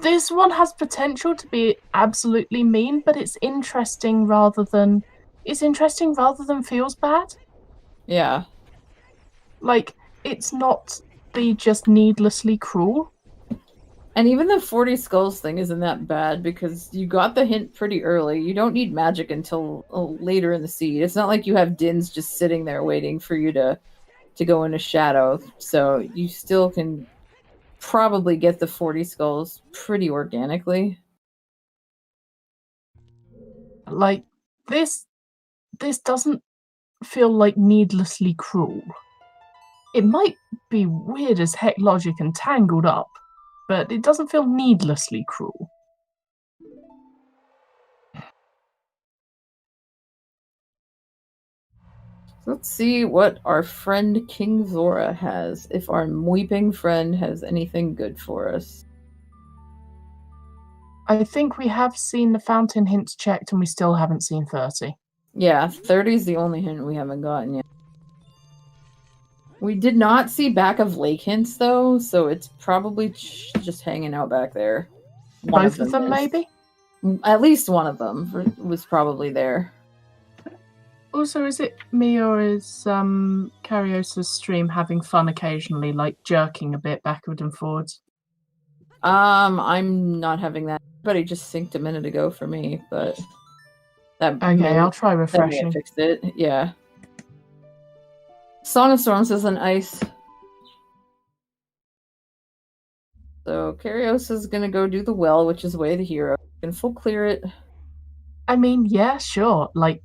Speaker 2: this one has potential to be absolutely mean, but it's interesting rather than feels bad.
Speaker 3: Yeah.
Speaker 2: Like, it's not the just needlessly cruel.
Speaker 3: And even the 40 skulls thing isn't that bad because you got the hint pretty early. You don't need magic until later in the seed. It's not like you have Dins just sitting there waiting for you to go into shadow. So you still can probably get the 40 skulls pretty organically.
Speaker 2: Like, this doesn't feel like needlessly cruel. It might be weird as heck logic and tangled up, but it doesn't feel needlessly cruel.
Speaker 3: Let's see what our friend King Zora has, if our weeping friend has anything good for us.
Speaker 2: I think we have seen the fountain hints checked and we still haven't seen 30.
Speaker 3: Yeah, 30 is the only hint we haven't gotten yet. We did not see back of lake hints, though, so it's probably just hanging out back there.
Speaker 2: Both of them, maybe?
Speaker 3: At least one of them was probably there.
Speaker 2: Also, is it me or is Cariosa's stream having fun occasionally, like jerking a bit backward and forwards?
Speaker 3: I'm not having that. Everybody just synced a minute ago for me, but that
Speaker 2: okay, I'll try refreshing.
Speaker 3: That may have fixed it. Yeah. Song of Storms is an ice. So Cariosa's gonna go do the well, which is Way of the Hero. You can full clear it.
Speaker 2: I mean, yeah, sure. Like,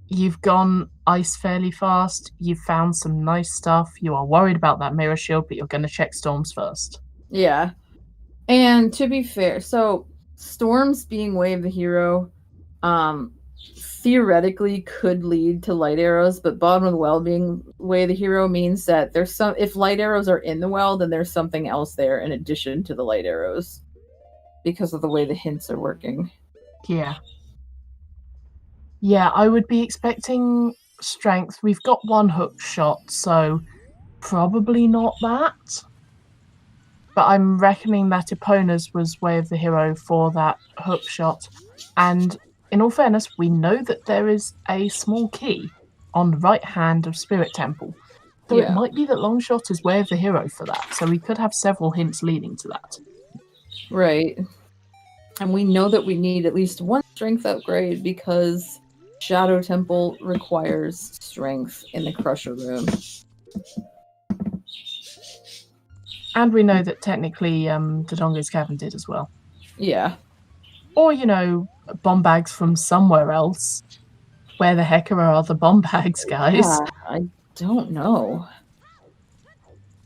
Speaker 2: you've gone ice fairly fast, you've found some nice stuff, you are worried about that mirror shield, but you're going to check storms first.
Speaker 3: Yeah. And to be fair, so storms being Way of the Hero, theoretically could lead to light arrows, but bottom of the well being Way of the Hero means that there's some, if light arrows are in the well, then there's something else there in addition to the light arrows because of the way the hints are working.
Speaker 2: Yeah. Yeah, I would be expecting strength. We've got one hook shot, so probably not that. But I'm reckoning that Epona's was Way of the Hero for that hook shot. And in all fairness, we know that there is a small key on the right hand of Spirit Temple. So it might be that Longshot is Way of the Hero for that. So we could have several hints leading to that.
Speaker 3: Right. And we know that we need at least one strength upgrade because Shadow Temple requires strength in the Crusher room.
Speaker 2: And we know that technically Dodongo's Cavern did as well.
Speaker 3: Yeah.
Speaker 2: Or, you know, bomb bags from somewhere else. Where the heck are our other bomb bags, guys?
Speaker 3: Yeah, I don't know.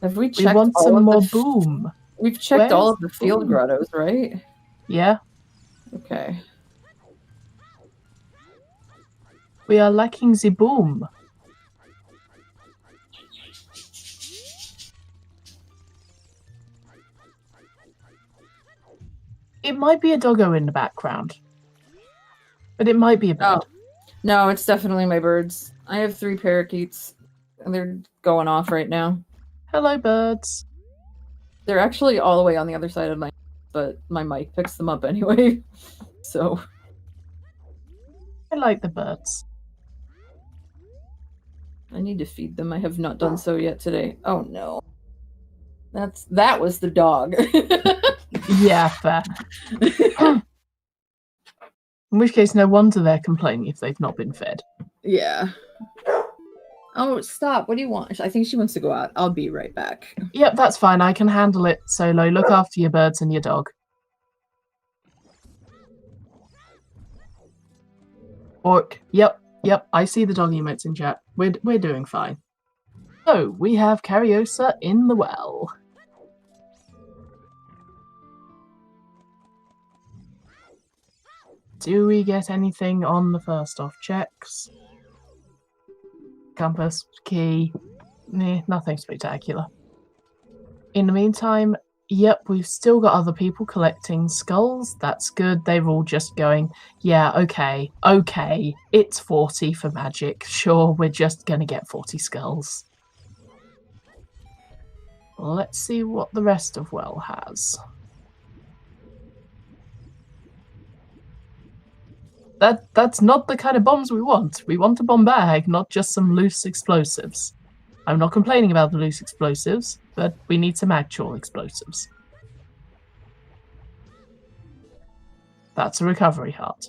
Speaker 3: Have we checked
Speaker 2: we want some more boom.
Speaker 3: We've checked all of the field grottos, right?
Speaker 2: Yeah.
Speaker 3: Okay.
Speaker 2: We are lacking the boom. It might be a doggo in the background. But it might be a bird.
Speaker 3: Oh. No, it's definitely my birds. I have 3 parakeets. They're going off right now.
Speaker 2: Hello, birds.
Speaker 3: They're actually all the way on the other side of my, but my mic picks them up anyway. So
Speaker 2: I like the birds.
Speaker 3: I need to feed them. I have not done so yet today. Oh no. That was the dog.
Speaker 2: Yeah, fair. In which case, no wonder they're complaining if they've not been fed.
Speaker 3: Yeah. Oh, stop. What do you want? I think she wants to go out. I'll be right back.
Speaker 2: Yep, that's fine. I can handle it. Solo, look after your birds and your dog. Orc. Yep. I see the dog emotes in chat. We're doing fine. So, we have Cariosa in the well. Do we get anything on the first off checks? Compass, key, nothing spectacular. In the meantime, yep, we've still got other people collecting skulls. That's good. They're all just going, yeah, okay, it's 40 for magic. Sure, we're just gonna get 40 skulls. Let's see what the rest of Well has. That's not the kind of bombs we want. We want a bomb bag, not just some loose explosives. I'm not complaining about the loose explosives, but we need some actual explosives. That's a recovery heart.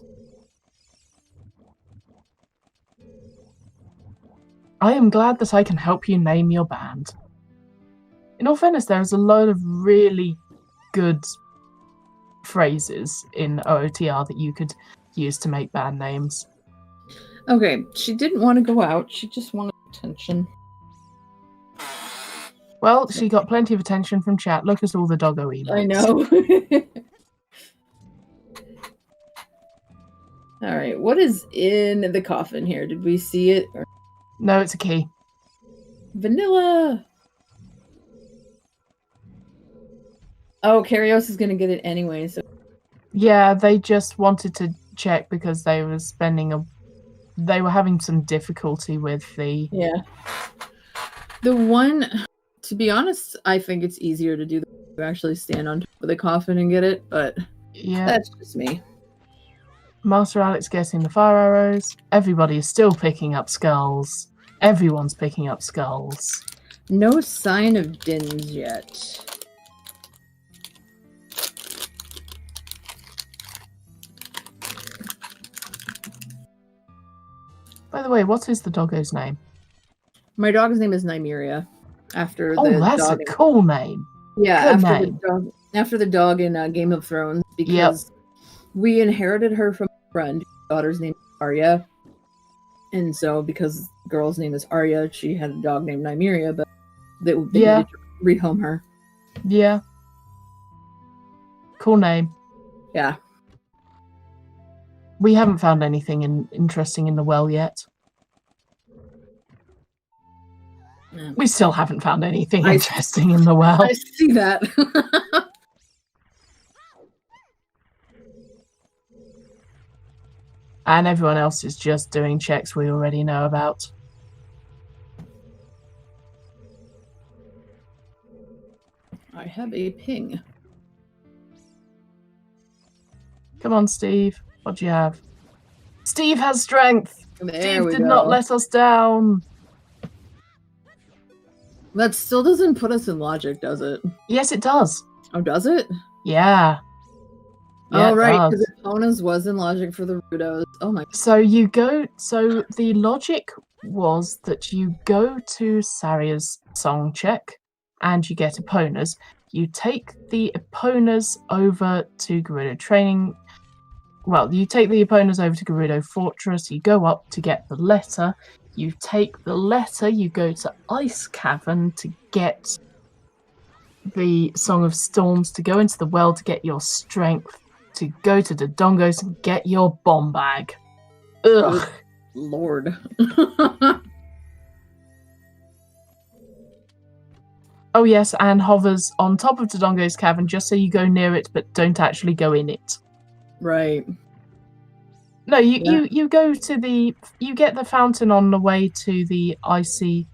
Speaker 2: I am glad that I can help you name your band. In all fairness, there is a load of really good phrases in OoTR that you could use to make band names.
Speaker 3: Okay, she didn't want to go out. She just wanted attention.
Speaker 2: Well, she got plenty of attention from chat. Look at all the doggo emotes.
Speaker 3: I know. All right, what is in the coffin here? Did we see it? Or...
Speaker 2: No, it's a key.
Speaker 3: Vanilla! Oh, Karios is going to get it anyway, so...
Speaker 2: Yeah, they just wanted to check because they were they were having some difficulty with the...
Speaker 3: Yeah. The one... To be honest, I think it's easier to do to actually stand on top of the coffin and get it, but
Speaker 2: yeah,
Speaker 3: that's just me.
Speaker 2: Master Alex getting the fire arrows. Everybody is still picking up skulls. Everyone's picking up skulls.
Speaker 3: No sign of Dins yet.
Speaker 2: By the way, what is the doggo's name?
Speaker 3: My dog's name is Nymeria. After
Speaker 2: oh,
Speaker 3: the
Speaker 2: that's
Speaker 3: dog
Speaker 2: a cool name.
Speaker 3: Yeah,
Speaker 2: Good
Speaker 3: after
Speaker 2: name.
Speaker 3: After the dog in Game of Thrones, because we inherited her from a friend whose daughter's name is Arya. And so, because the girl's name is Arya, she had a dog named Nymeria, but they needed to rehome her.
Speaker 2: Yeah. Cool name.
Speaker 3: Yeah.
Speaker 2: We haven't found anything interesting in the well yet. We still haven't found anything interesting in the well.
Speaker 3: I see that.
Speaker 2: And everyone else is just doing checks we already know about.
Speaker 3: I have a ping.
Speaker 2: Come on, Steve. What do you have? Steve has strength! Steve did not let us down!
Speaker 3: That still doesn't put us in logic, does it?
Speaker 2: Yes, it does.
Speaker 3: Oh, does it?
Speaker 2: Yeah.
Speaker 3: Oh, right, because Epona's was in logic for the Rudos. Oh my...
Speaker 2: So the logic was that you go to Saria's song check, and you get Epona's. You take the Epona's over to Gerudo Training... Well, you take the Epona's over to Gerudo Fortress, you go up to get the letter... You take the letter, you go to Ice Cavern to get the Song of Storms, to go into the well to get your strength, to go to the Dongos and get your bomb bag. Ugh.
Speaker 3: Lord.
Speaker 2: Oh yes, and hovers on top of Dodongo's Cavern just so you go near it but don't actually go in it.
Speaker 3: Right.
Speaker 2: No, you go to you get the fountain on the way to the icy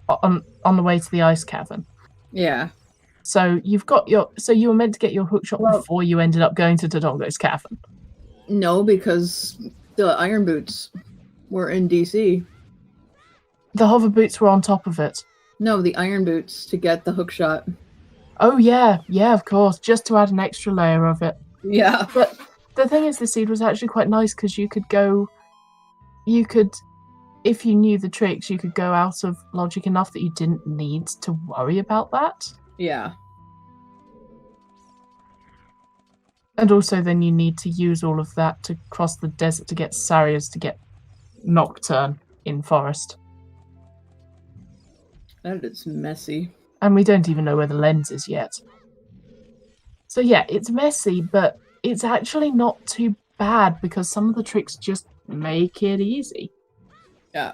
Speaker 2: on the way to the ice cavern.
Speaker 3: Yeah.
Speaker 2: So you were meant to get your hookshot before you ended up going to Dodongo's cavern.
Speaker 3: No, because the iron boots were in DC.
Speaker 2: The hover boots were on top of it.
Speaker 3: No, the iron boots to get the hookshot.
Speaker 2: Oh yeah, of course, just to add an extra layer of it.
Speaker 3: Yeah.
Speaker 2: But the thing is, the seed was actually quite nice because you could, if you knew the tricks, you could go out of logic enough that you didn't need to worry about that.
Speaker 3: Yeah.
Speaker 2: And also then you need to use all of that to cross the desert to get Sarias to get Nocturne in Forest.
Speaker 3: That is messy.
Speaker 2: And we don't even know where the lens is yet. So yeah, it's messy, but it's actually not too bad because some of the tricks just make it easy.
Speaker 3: Yeah.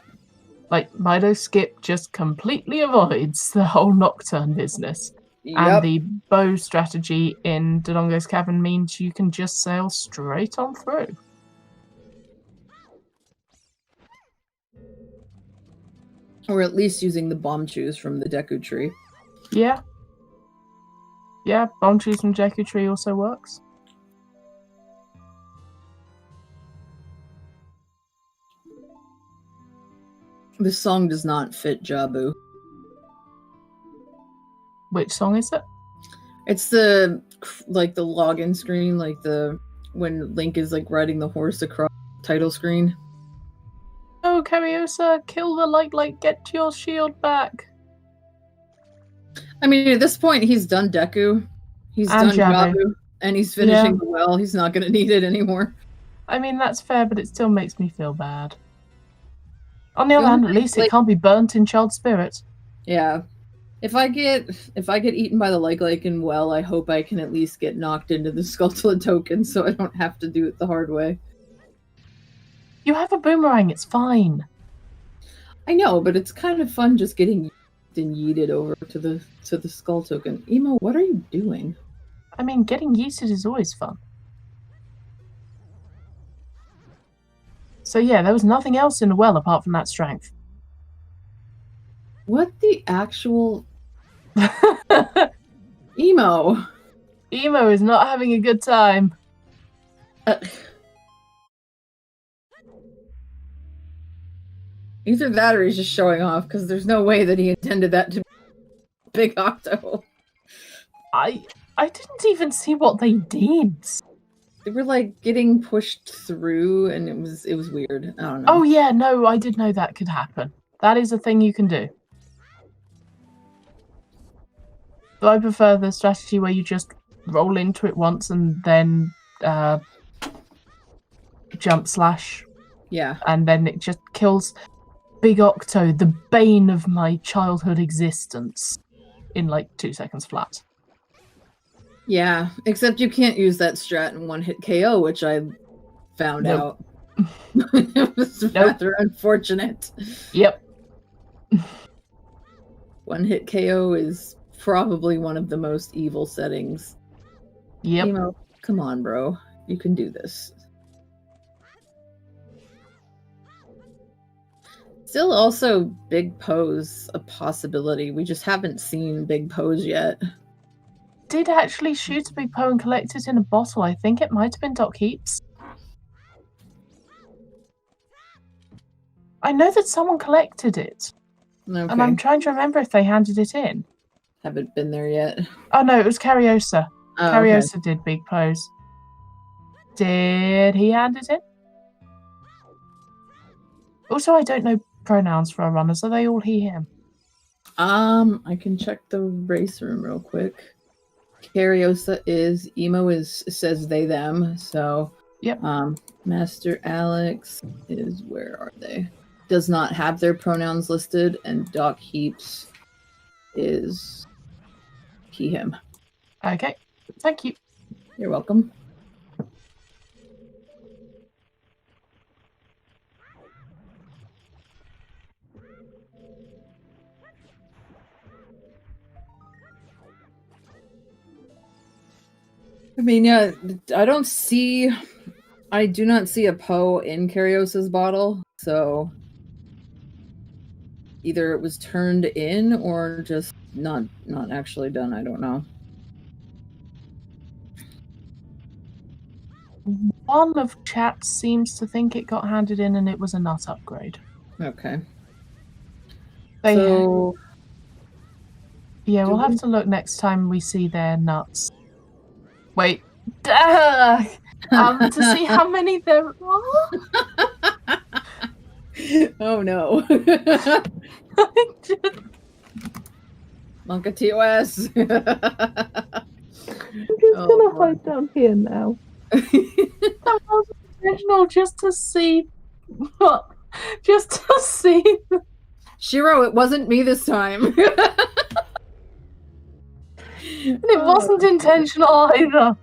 Speaker 2: Like, Mido Skip just completely avoids the whole Nocturne business.
Speaker 3: Yep.
Speaker 2: And the bow strategy in Dodongo's Cavern means you can just sail straight on through.
Speaker 3: Or at least using the bomb chews from the Deku tree.
Speaker 2: Yeah. Yeah, bomb chews from Deku tree also works.
Speaker 3: This song does not fit Jabu.
Speaker 2: Which song is it?
Speaker 3: It's the login screen, when Link is riding the horse across the title screen.
Speaker 2: Oh, Cariosa, kill the light, get your shield back.
Speaker 3: I mean, at this point, he's done Deku. He's
Speaker 2: And
Speaker 3: done Jabu. And he's finishing the well. He's not going to need it anymore.
Speaker 2: I mean, that's fair, but it still makes me feel bad. On the other hand, at least it can't be burnt in child spirit.
Speaker 3: Yeah. If I get eaten by the Lycan well, I hope I can at least get knocked into the Skulltula token so I don't have to do it the hard way.
Speaker 2: You have a boomerang, it's fine.
Speaker 3: I know, but it's kind of fun just getting yeeted over to the skull token. Emo, what are you doing?
Speaker 2: I mean, getting yeeted is always fun. So yeah, there was nothing else in the well apart from that strength.
Speaker 3: What the actual... Emo!
Speaker 2: Emo is not having a good time.
Speaker 3: Either that or he's just showing off, because there's no way that he intended that to be Big Octo.
Speaker 2: I didn't even see what they did.
Speaker 3: They were getting pushed through, and it was weird. I don't know.
Speaker 2: Oh yeah, no, I did know that could happen. That is a thing you can do. But I prefer the strategy where you just roll into it once and then jump slash.
Speaker 3: Yeah.
Speaker 2: And then it just kills Big Octo, the bane of my childhood existence, in 2 seconds flat.
Speaker 3: Yeah, except you can't use that strat in one-hit KO, which I found out. It was rather unfortunate.
Speaker 2: Yep.
Speaker 3: One-hit KO is probably one of the most evil settings.
Speaker 2: Yep.
Speaker 3: Emo, come on, bro. You can do this. Still also Big Pose a possibility. We just haven't seen Big Pose yet.
Speaker 2: Did actually shoot a Big Poe and collect it in a bottle. I think it might have been Doc Heaps. I know that someone collected it.
Speaker 3: Okay.
Speaker 2: And I'm trying to remember if they handed it in.
Speaker 3: Haven't been there yet.
Speaker 2: Oh no, it was Cariosa.
Speaker 3: Oh,
Speaker 2: Cariosa did Big Pose. Did he hand it in? Also, I don't know pronouns for our runners. Are they all he, him?
Speaker 3: I can check the race room real quick. Cariosa is, Emo says they, them, so...
Speaker 2: Yep.
Speaker 3: Master Alex is, where are they? Does not have their pronouns listed, and Doc Heaps is he, him.
Speaker 2: Okay, thank you.
Speaker 3: You're welcome. I mean, yeah, I do not see a Poe in Cariosa's bottle, so either it was turned in or just not actually done. I don't know.
Speaker 2: One of chat seems to think it got handed in and it was a nut upgrade.
Speaker 3: Okay.
Speaker 2: They,
Speaker 3: So
Speaker 2: yeah, we'll have to look next time we see their nuts. Wait. To see how many there are.
Speaker 3: Oh no. Monka TOS.
Speaker 2: I'm just gonna hide down here now. That wasn't intentional, just to see what. Just to see.
Speaker 3: Shiro, it wasn't me this time.
Speaker 2: It wasn't intentional either.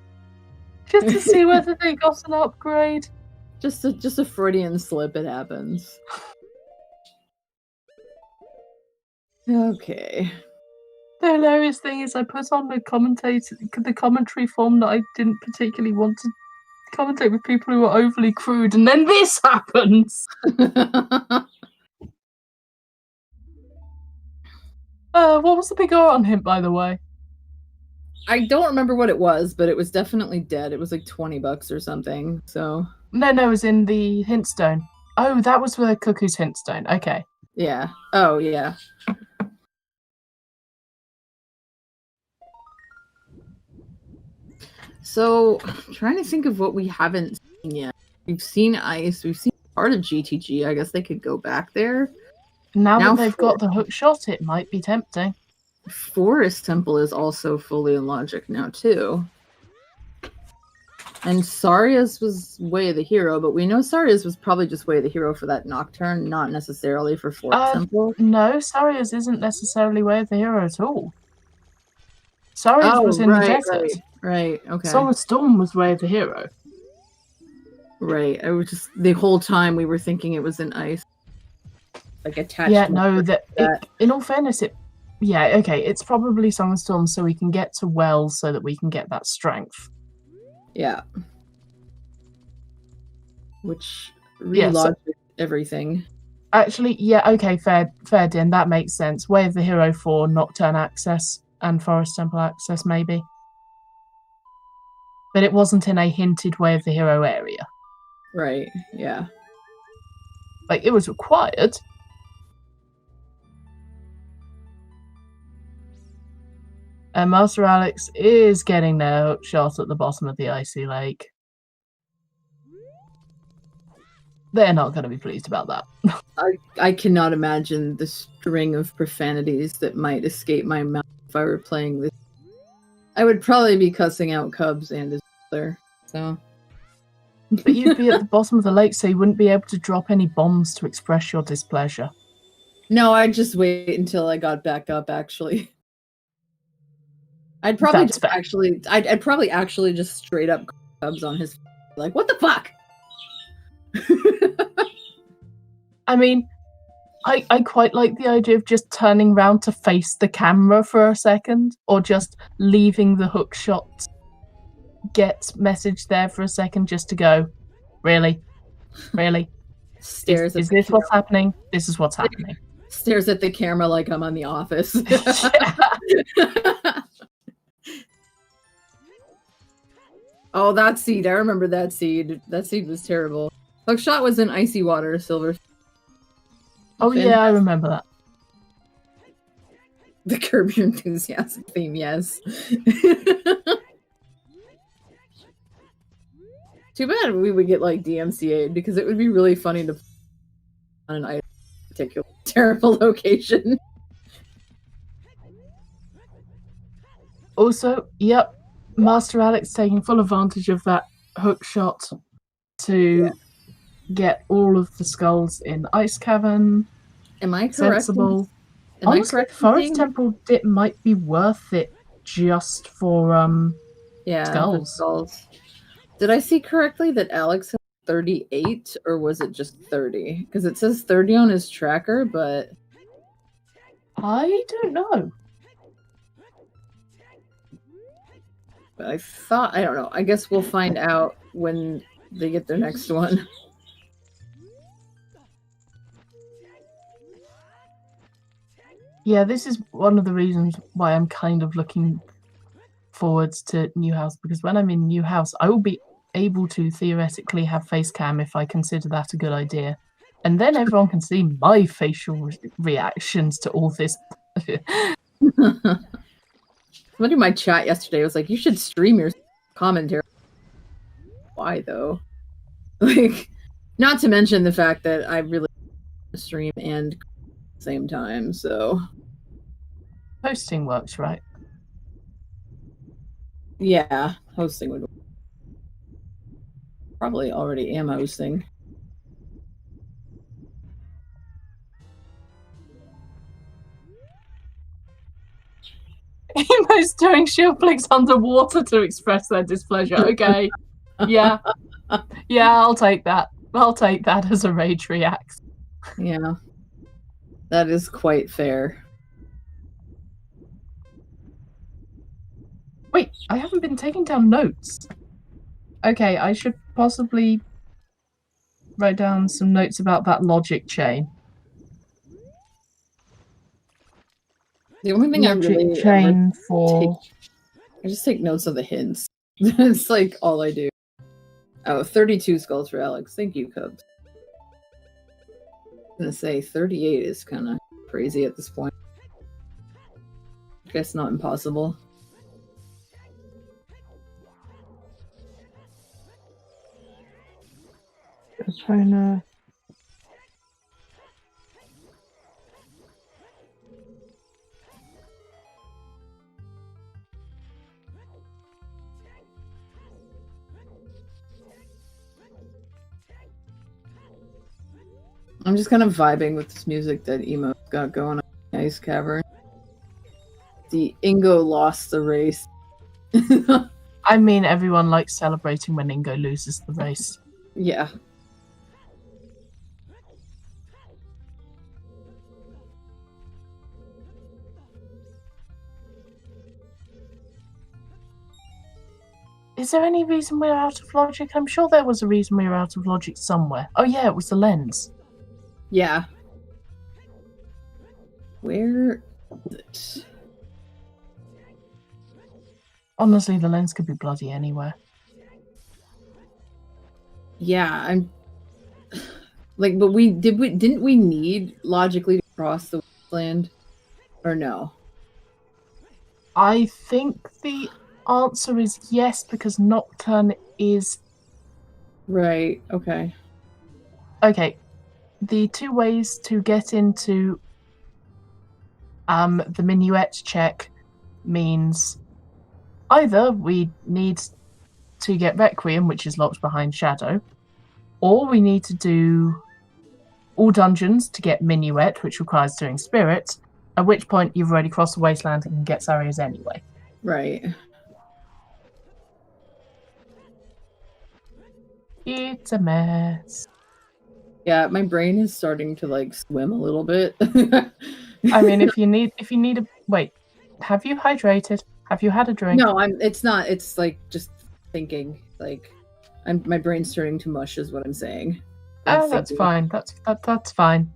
Speaker 2: Just to see whether they got an upgrade.
Speaker 3: Just a Freudian slip, it happens. Okay.
Speaker 2: The hilarious thing is I put on the commentary form that I didn't particularly want to commentate with people who are overly crude, and then this happens! What was the big Oron hint, by the way?
Speaker 3: I don't remember what it was, but it was definitely dead. It was like $20 or something, so...
Speaker 2: No, it was in the hint stone. Oh, that was the Cuckoo's hint stone. Okay.
Speaker 3: Yeah. Oh, yeah. So, I'm trying to think of what we haven't seen yet. We've seen Ice, we've seen part of GTG. I guess they could go back there.
Speaker 2: Now that they've got the hook shot, it might be tempting.
Speaker 3: Forest Temple is also fully in logic now, too. And Saria's was Way of the Hero, but we know Saria's was probably just Way of the Hero for that Nocturne, not necessarily for Forest Temple.
Speaker 2: No, Saria's isn't necessarily Way of the Hero at all. Saria's was in the desert.
Speaker 3: Right, okay.
Speaker 2: Song of Storm was Way of the Hero.
Speaker 3: Right, I was just, the whole time we were thinking it was in Ice. Like attached.
Speaker 2: Yeah, no, in all fairness, it's probably Song of Storm so we can get to Wells so that we can get that strength.
Speaker 3: Yeah. Which relogic everything.
Speaker 2: Actually, yeah, okay, fair, Din, that makes sense. Way of the Hero for Nocturne access and Forest Temple access, maybe. But it wasn't in a hinted Way of the Hero area.
Speaker 3: Right, yeah.
Speaker 2: Like, it was required. And Master Alex is getting their hook shot at the bottom of the icy lake. They're not going to be pleased about that.
Speaker 3: I cannot imagine the string of profanities that might escape my mouth if I were playing this. I would probably be cussing out Cubs and his brother, so...
Speaker 2: But you'd be at the bottom of the lake, so you wouldn't be able to drop any bombs to express your displeasure.
Speaker 3: No, I'd just wait until I got back up, actually. I'd probably I'd probably actually just straight up Cubs on his like, what the fuck?
Speaker 2: I mean, I quite like the idea of just turning round to face the camera for a second, or just leaving the hook shot get message there for a second just to go, really?
Speaker 3: Stares
Speaker 2: is this what's happening? This is what's happening.
Speaker 3: Stares at the camera like I'm on The Office. Oh, that seed. I remember that seed. That seed was terrible. Hookshot was in icy water, Silver.
Speaker 2: Oh, yeah, I remember that.
Speaker 3: The Curb Your Enthusiasm theme, yes. Too bad we would get, like, DMCA'd, because it would be really funny to on an particular terrible location.
Speaker 2: Also, yep, Master Alex taking full advantage of that hook shot to get all of the skulls in Ice Cavern.
Speaker 3: Am I correct?
Speaker 2: Sensible. Honestly, Forest Temple dip might be worth it just for skulls.
Speaker 3: Did I see correctly that Alex has 38, or was it just 30? Because it says 30 on his tracker, but
Speaker 2: I don't know.
Speaker 3: But I don't know. I guess we'll find out when they get their next one.
Speaker 2: Yeah, this is one of the reasons why I'm kind of looking forwards to New House, because when I'm in New House, I will be able to theoretically have face cam if I consider that a good idea. And then everyone can see my facial reactions to all this.
Speaker 3: Somebody in my chat yesterday was like, you should stream your commentary. Why, though? Like, not to mention the fact that I really stream and at the same time, so...
Speaker 2: Hosting works, right?
Speaker 3: Yeah, hosting would... Probably already am hosting.
Speaker 2: Emo's doing shield flicks underwater to express their displeasure. Okay. Yeah. Yeah, I'll take that. I'll take that as a rage react.
Speaker 3: Yeah. That is quite fair.
Speaker 2: Wait, I haven't been taking down notes. Okay, I should possibly write down some notes about that logic chain.
Speaker 3: The only thing
Speaker 2: Logic
Speaker 3: I really
Speaker 2: chain for...
Speaker 3: I just take notes of the hints. It's like all I do. Oh, 32 skulls for Alex. Thank you, Cubs. I'm gonna say 38 is kind of crazy at this point. I guess not impossible.
Speaker 2: Just trying to...
Speaker 3: I'm just kind of vibing with this music that Emo got going on in the Ice Cavern. The Ingo lost the race.
Speaker 2: I mean, everyone likes celebrating when Ingo loses the race.
Speaker 3: Yeah.
Speaker 2: Is there any reason we're out of logic? I'm sure there was a reason we were out of logic somewhere. Oh yeah, it was the lens.
Speaker 3: Yeah. Where is it?
Speaker 2: Honestly, the lens could be bloody anywhere.
Speaker 3: Yeah, I'm like, but didn't we need logically to cross the wasteland? Or no?
Speaker 2: I think the answer is yes, because Nocturne is...
Speaker 3: Right, okay.
Speaker 2: Okay, the two ways to get into the minuet check means either we need to get Requiem, which is locked behind Shadow, or we need to do all dungeons to get Minuet, which requires doing Spirit, at which point you've already crossed the wasteland and can get areas anyway.
Speaker 3: Right.
Speaker 2: It's a mess.
Speaker 3: Yeah, my brain is starting to like swim a little bit.
Speaker 2: I mean, if you need a... Wait, have you hydrated? Have you had a drink?
Speaker 3: No, it's not. It's like just thinking. Like, my brain's turning to mush, is what I'm saying.
Speaker 2: Oh, that's fine. That's fine.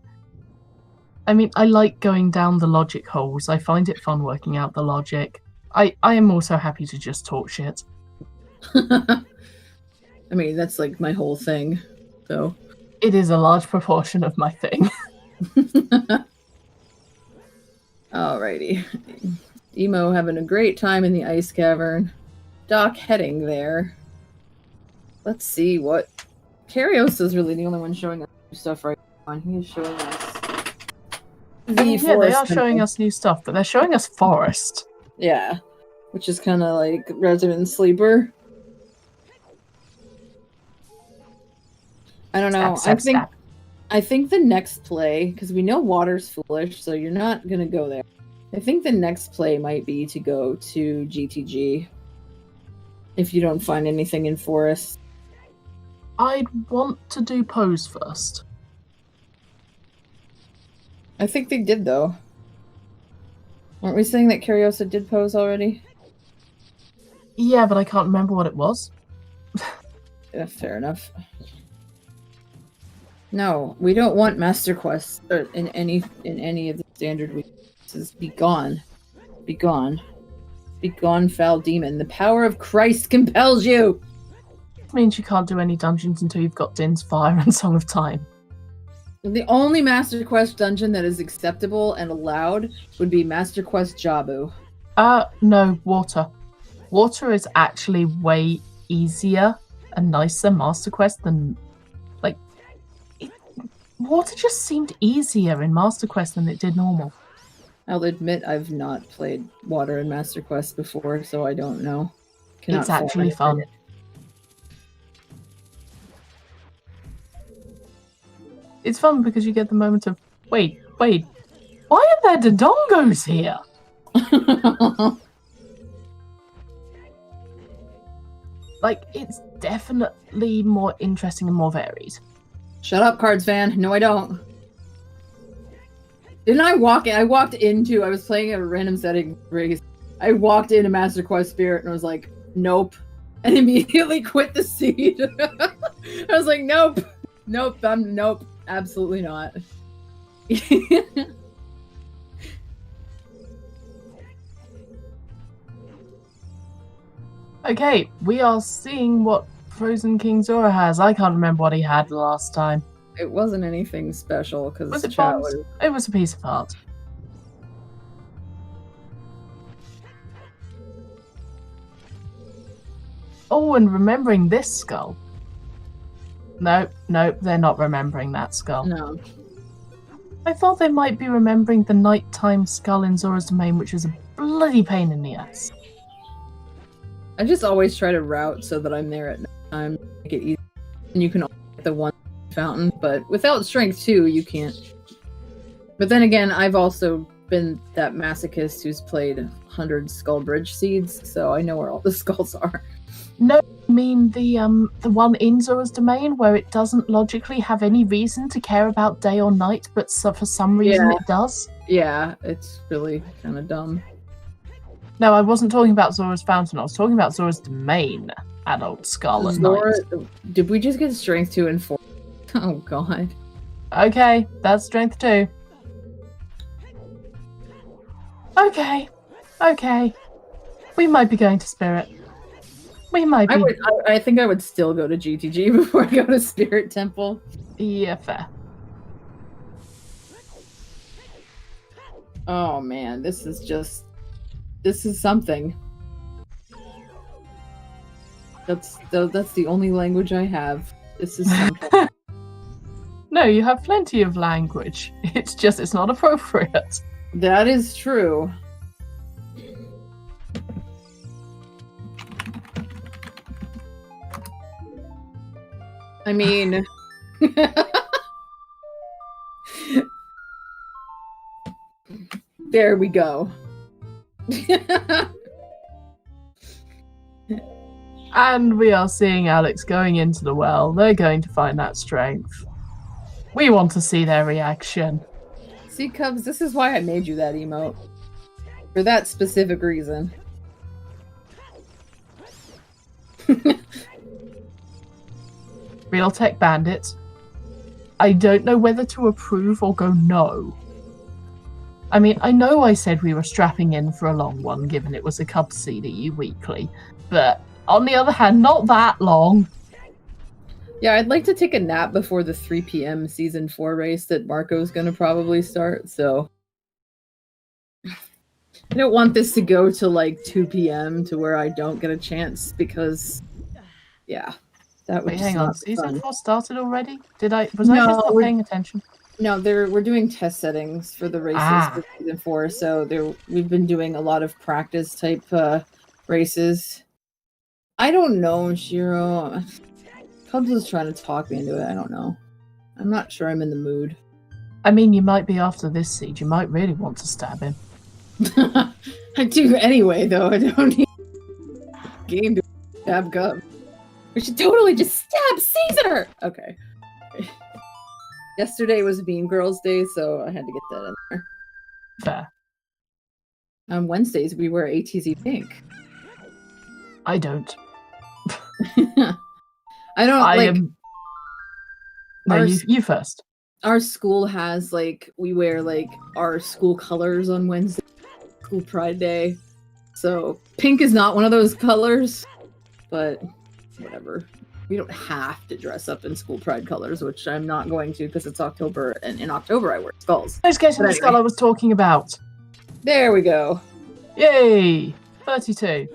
Speaker 2: I mean, I like going down the logic holes. I find it fun working out the logic. I am also happy to just talk shit.
Speaker 3: I mean, that's like my whole thing. So
Speaker 2: it is a large proportion of my thing.
Speaker 3: Alrighty. Emo having a great time in the ice cavern. Doc heading there. Let's see what... Karios is really the only one showing us new stuff right now. He's showing us...
Speaker 2: Yeah, they are showing us new stuff, but they're showing us Forest.
Speaker 3: Yeah. Which is kind of like Resident Sleeper. I don't know. I think the next play, because we know water's foolish, so you're not going to go there. I think the next play might be to go to GTG. If you don't find anything in Forest.
Speaker 2: I'd want to do Pose first.
Speaker 3: I think they did, though. Aren't we saying that Cariosa did Pose already?
Speaker 2: Yeah, but I can't remember what it was.
Speaker 3: Yeah, fair enough. No, we don't want Master Quests in any of the standard weeks. says, "Be gone. Be gone. Be gone, foul demon. The power of Christ compels you."
Speaker 2: Means you can't do any dungeons until you've got Din's Fire and Song of Time.
Speaker 3: The only Master Quest dungeon that is acceptable and allowed would be Master Quest Jabu.
Speaker 2: No, Water. Water is actually way easier and nicer Master Quest than, like, Water just seemed easier in Master Quest than it did normal.
Speaker 3: I'll admit I've not played Water in Master Quest before, so I don't know.
Speaker 2: It's actually fun. It's fun because you get the moment of, wait, why are there Dodongos here? Like, it's definitely more interesting and more varied.
Speaker 3: Shut up, Cards fan. No, I don't. Didn't I walk in? I was playing a random setting race. I walked into Master Quest Spirit and I was like, nope. And immediately quit the seed. I was like, nope. Nope, nope. Absolutely not.
Speaker 2: Okay, we are seeing what Frozen King Zora has. I can't remember what he had last time.
Speaker 3: It wasn't anything special because
Speaker 2: Was
Speaker 3: the
Speaker 2: it
Speaker 3: chat
Speaker 2: bombs?
Speaker 3: was...
Speaker 2: It was a piece of art. Oh, and remembering this skull. No, they're not remembering that skull.
Speaker 3: No.
Speaker 2: I thought they might be remembering the nighttime skull in Zora's Domain, which was a bloody pain in the ass.
Speaker 3: I just always try to route so that I'm there at nighttime, make it easy. And you can only get the one fountain, but without strength 2, you can't. But then again, I've also been that masochist who's played 100 Skull Bridge seeds, so I know where all the skulls are.
Speaker 2: No, I mean the one in Zora's Domain where it doesn't logically have any reason to care about day or night, but for some reason it does.
Speaker 3: Yeah, it's really kind of dumb.
Speaker 2: No, I wasn't talking about Zora's Fountain. I was talking about Zora's Domain adult skull at night.
Speaker 3: Did we just get strength 2 and 4? Oh god.
Speaker 2: Okay, that's strength 2. Okay. We might be going to Spirit. We might be.
Speaker 3: I think I would still go to GTG before I go to Spirit Temple.
Speaker 2: Yeah, fair.
Speaker 3: Oh man, this is something. That's the only language I have. This is something.
Speaker 2: No, you have plenty of language. It's not appropriate.
Speaker 3: That is true. I mean, there we go.
Speaker 2: And we are seeing Alex going into the well. They're going to find that strength. We want to see their reaction.
Speaker 3: See, Cubs, this is why I made you that emote. For that specific reason.
Speaker 2: Real Tech Bandits. I don't know whether to approve or go no. I mean, I know I said we were strapping in for a long one, given it was a Cub CDU weekly, but on the other hand, not that long.
Speaker 3: Yeah, I'd like to take a nap before the 3 p.m. Season 4 race that Marco's going to probably start, so... I don't want this to go to like 2 p.m. to where I don't get a chance, because... Yeah. That would
Speaker 2: Wait, hang on. Season
Speaker 3: fun.
Speaker 2: 4 started already? Was I just not paying attention?
Speaker 3: No, we're doing test settings for the races for Season 4, so we've been doing a lot of practice type races. I don't know, Shiro. Cubs was trying to talk me into it. I don't know. I'm not sure I'm in the mood.
Speaker 2: I mean, you might be after this siege. You might really want to stab him.
Speaker 3: I do anyway, though. I don't need game to stab Cubs. We should totally just stab Caesar! Okay. Yesterday was Bean Girls Day, so I had to get that in there.
Speaker 2: Fair.
Speaker 3: On Wednesdays, we wear ATZ pink.
Speaker 2: I don't.
Speaker 3: I don't
Speaker 2: No, you first.
Speaker 3: our school has like we wear like our school colors on Wednesday, school Pride Day. So pink is not one of those colors, but whatever. We don't have to dress up in school pride colors, which I'm not going to because it's October, and in October I wear skulls.
Speaker 2: Who's getting the skull I was talking about?
Speaker 3: There we go.
Speaker 2: Yay! 32.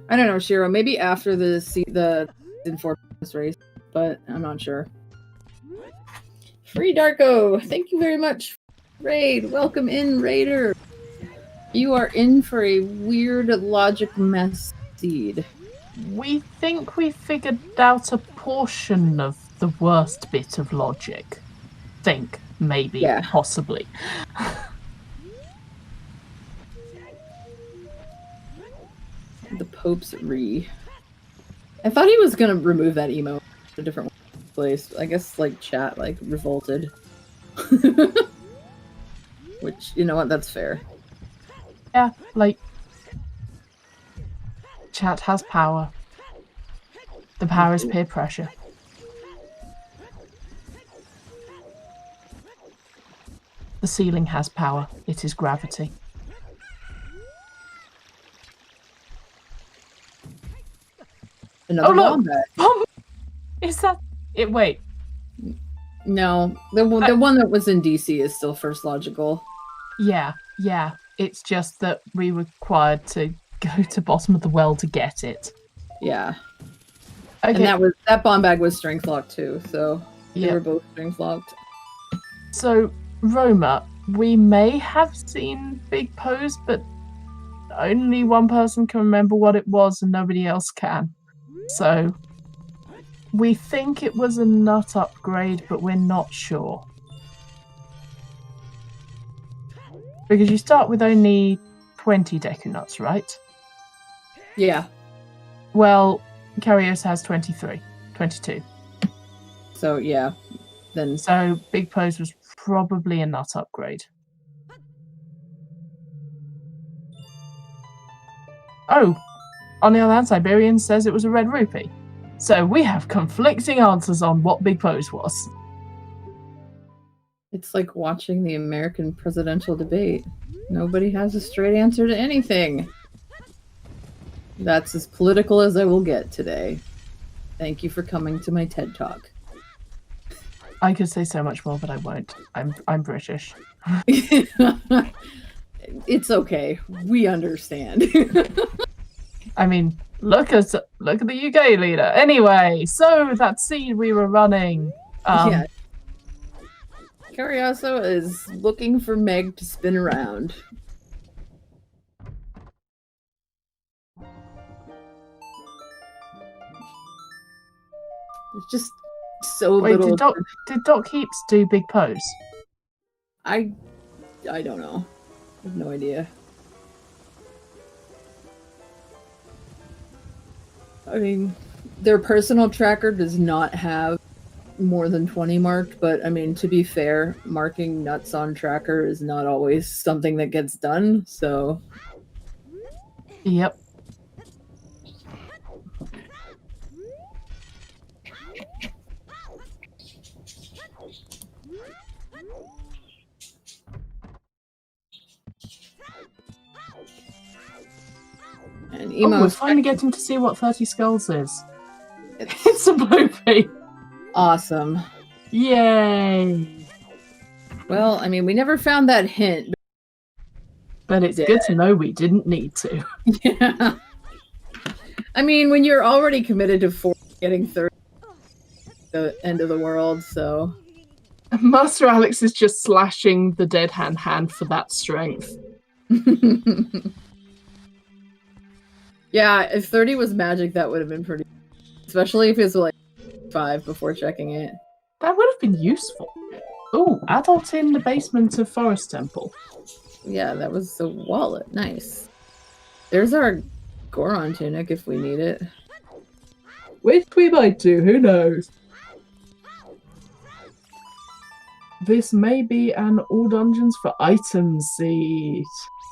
Speaker 3: I don't know, Shiro. Maybe after the Informers race, but I'm not sure. Free Darko, thank you very much. Raid, welcome in, Raider. You are in for a weird logic mess seed.
Speaker 2: We think we figured out a portion of the worst bit of logic. Think, maybe,
Speaker 3: Yeah.
Speaker 2: possibly.
Speaker 3: The Pope's Re. I thought he was gonna remove that emo in a different place. I guess like chat like revolted. Which, you know what, that's fair.
Speaker 2: Yeah, like, chat has power. The power is peer pressure. The ceiling has power. It is gravity.
Speaker 3: Another
Speaker 2: look!
Speaker 3: wombat.
Speaker 2: Is that it? Wait.
Speaker 3: No, the one that was in DC is still first logical.
Speaker 2: Yeah. It's just that we were required to go to bottom of the well to get it.
Speaker 3: Yeah.
Speaker 2: Okay.
Speaker 3: And that bomb bag was strength locked too, so they
Speaker 2: Yeah.
Speaker 3: were both strength locked.
Speaker 2: So, Roma, we may have seen Big Pose, but only one person can remember what it was and nobody else can. So, we think it was a nut upgrade, but we're not sure. Because you start with only 20 Deku Nuts, right?
Speaker 3: Yeah.
Speaker 2: Well, Karios has 22.
Speaker 3: So yeah. Then
Speaker 2: So, Big Pose was probably a nut upgrade. Oh, on the other hand, Siberian says it was a red rupee. So we have conflicting answers on what Big Pose was.
Speaker 3: it's like watching the American presidential debate. Nobody has a straight answer to anything. That's as political as I will get today. Thank you for coming to my TED Talk.
Speaker 2: I could say so much more, but I won't. I'm British.
Speaker 3: It's okay. We understand.
Speaker 2: I mean, look at the UK leader. Anyway, so that seed we were running.
Speaker 3: Yeah. Carioso is looking for Meg to spin around. There's just so
Speaker 2: Wait,
Speaker 3: little.
Speaker 2: did Doc Heaps do Big Pose?
Speaker 3: I don't know. I have no idea. I mean, their personal tracker does not have more than 20 marked, but I mean, to be fair, marking nuts on tracker is not always something that gets done, so...
Speaker 2: Yep.
Speaker 3: And
Speaker 2: Oh,
Speaker 3: Emo
Speaker 2: we're finally getting to see what 30 Skulls is. It's a movie.
Speaker 3: awesome.
Speaker 2: Yay!
Speaker 3: Well, I mean, we never found that hint.
Speaker 2: But it's good to know we didn't need to.
Speaker 3: Yeah. I mean, when you're already committed to getting 30 the end of the world, so...
Speaker 2: Master Alex is just slashing the dead hand for that strength.
Speaker 3: Yeah, if 30 was magic, that would have been pretty... Especially if it was like 5 before checking it.
Speaker 2: That would have been useful. Ooh, adult in the basement of Forest Temple.
Speaker 3: Yeah, that was the wallet. Nice. There's our Goron tunic if we need it.
Speaker 2: Which we might do, who knows? This may be an all dungeons for items seat.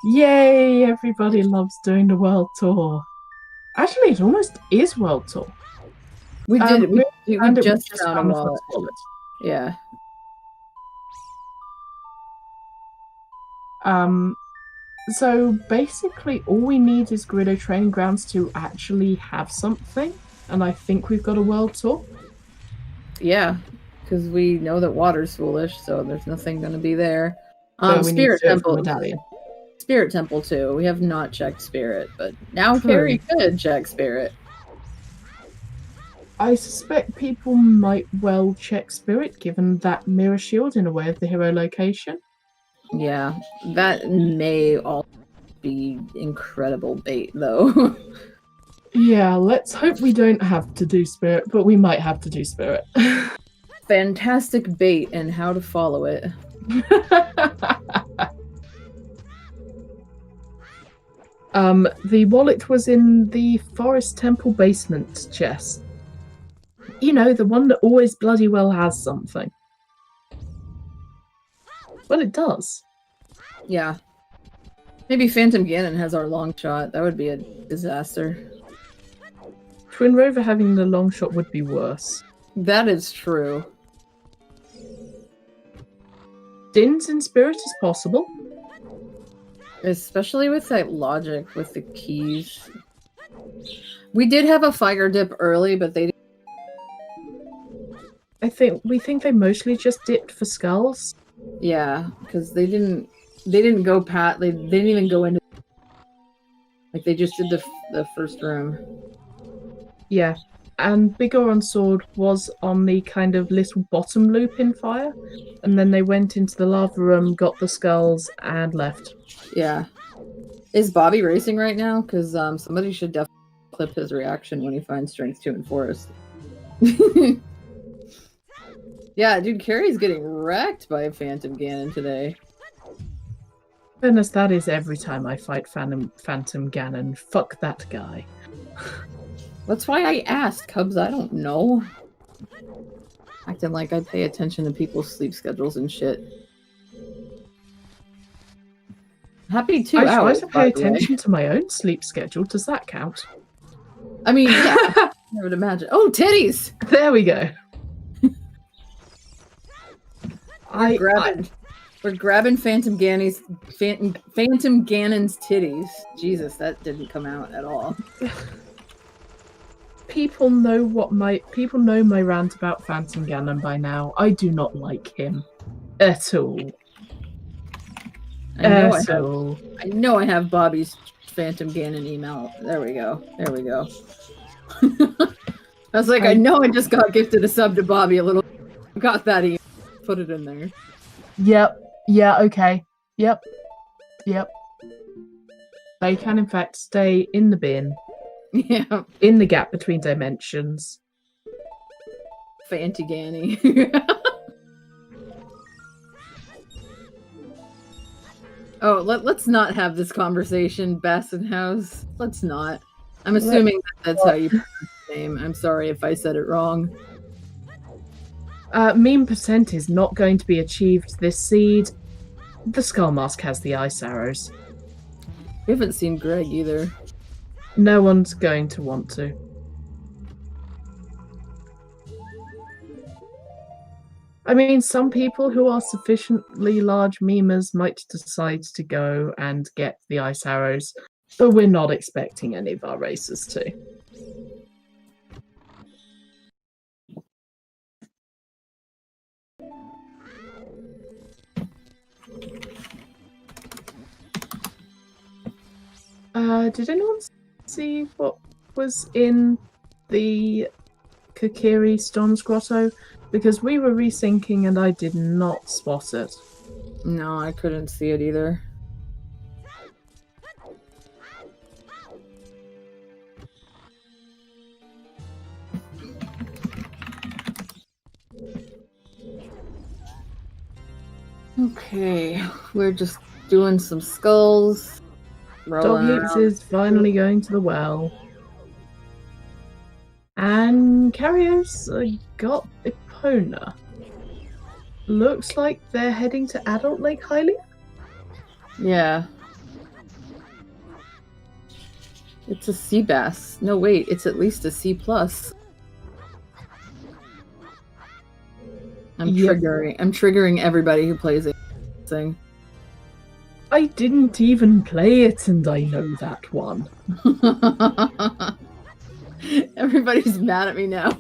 Speaker 2: Yay! Everybody loves doing the world tour. Actually, it almost is world tour.
Speaker 3: We did. We
Speaker 2: And it was
Speaker 3: just found a
Speaker 2: the
Speaker 3: wallet.
Speaker 2: first wallet.
Speaker 3: Yeah.
Speaker 2: So basically, all we need is Gerudo Training Grounds to actually have something, and I think we've got a world tour.
Speaker 3: Yeah, because we know that water's foolish, so there's nothing going to be there.
Speaker 2: So we
Speaker 3: Spirit
Speaker 2: need to
Speaker 3: Temple.
Speaker 2: medallion.
Speaker 3: Spirit Temple too. We have not checked Spirit, but now
Speaker 2: True.
Speaker 3: Carrie could check Spirit.
Speaker 2: I suspect people might well check Spirit, given that mirror shield in a way of the hero location.
Speaker 3: Yeah, that may all be incredible bait, though.
Speaker 2: Yeah, let's hope we don't have to do Spirit, but we might have to do Spirit.
Speaker 3: Fantastic bait and how to follow it.
Speaker 2: The wallet was in the Forest Temple basement chest. You know, the one that always bloody well has something. Well, it does.
Speaker 3: Yeah. Maybe Phantom Ganon has our long shot. That would be a disaster.
Speaker 2: Twin Rover having the long shot would be worse.
Speaker 3: That is true.
Speaker 2: Dins in Spirit is possible.
Speaker 3: Especially with that logic with the keys. We did have a fire dip early, but they
Speaker 2: We think they mostly just dipped for skulls.
Speaker 3: yeah, because they didn't go they didn't even go into like they just did the first room.
Speaker 2: Yeah. And Bigoron's sword was on the kind of little bottom loop in fire, and then they went into the lava room, got the skulls, and left.
Speaker 3: Yeah. Is Bobby racing right now? Because somebody should definitely clip his reaction when he finds Strength 2 in Forest. Yeah, dude, Carrie's getting wrecked by Phantom Ganon today.
Speaker 2: Goodness, that is every time I fight Phantom Ganon. Fuck that guy.
Speaker 3: That's why I asked, Cubs. I don't know. Acting like I pay attention to people's sleep schedules and shit. Happy 2
Speaker 2: I
Speaker 3: hours.
Speaker 2: try to pay attention to my own sleep schedule. Does that count?
Speaker 3: I mean, yeah, I would imagine. Oh, titties!
Speaker 2: There we go.
Speaker 3: We're grabbing Phantom Ganon's titties. Jesus, that didn't come out at all.
Speaker 2: People know my rant about Phantom Ganon by now. I do not like him at all.
Speaker 3: I know I have Bobby's Phantom Ganon email. There we go. I was like, I know I just got gifted a sub to Bobby a little. Got that email. Put it in there.
Speaker 2: Yep. Yeah, okay. Yep. They can, in fact, stay in the bin.
Speaker 3: Yeah.
Speaker 2: In the gap between dimensions.
Speaker 3: Fantigani. Oh, let's not have this conversation, Bassin House. Let's not. I'm assuming that's how you pronounce the name. I'm sorry if I said it wrong.
Speaker 2: Meme percent is not going to be achieved this seed. The Skull Mask has the ice arrows.
Speaker 3: We haven't seen Greg either.
Speaker 2: No one's going to want to. I mean, some people who are sufficiently large memers might decide to go and get the ice arrows, but we're not expecting any of our racers to. Did anyone see what was in the Kokiri Storm's Grotto? Because we were resyncing and I did not spot it.
Speaker 3: No, I couldn't see it either. Okay, we're just doing some skulls.
Speaker 2: Dog is finally going to the well. And Carrier's got Epona. Looks like they're heading to Adult Lake Hylia?
Speaker 3: Yeah. It's a sea bass. No, wait, it's at least a C+.
Speaker 2: Yep.
Speaker 3: I'm triggering everybody who plays it. Thing.
Speaker 2: I didn't even play it, and I know that one.
Speaker 3: Everybody's mad at me now.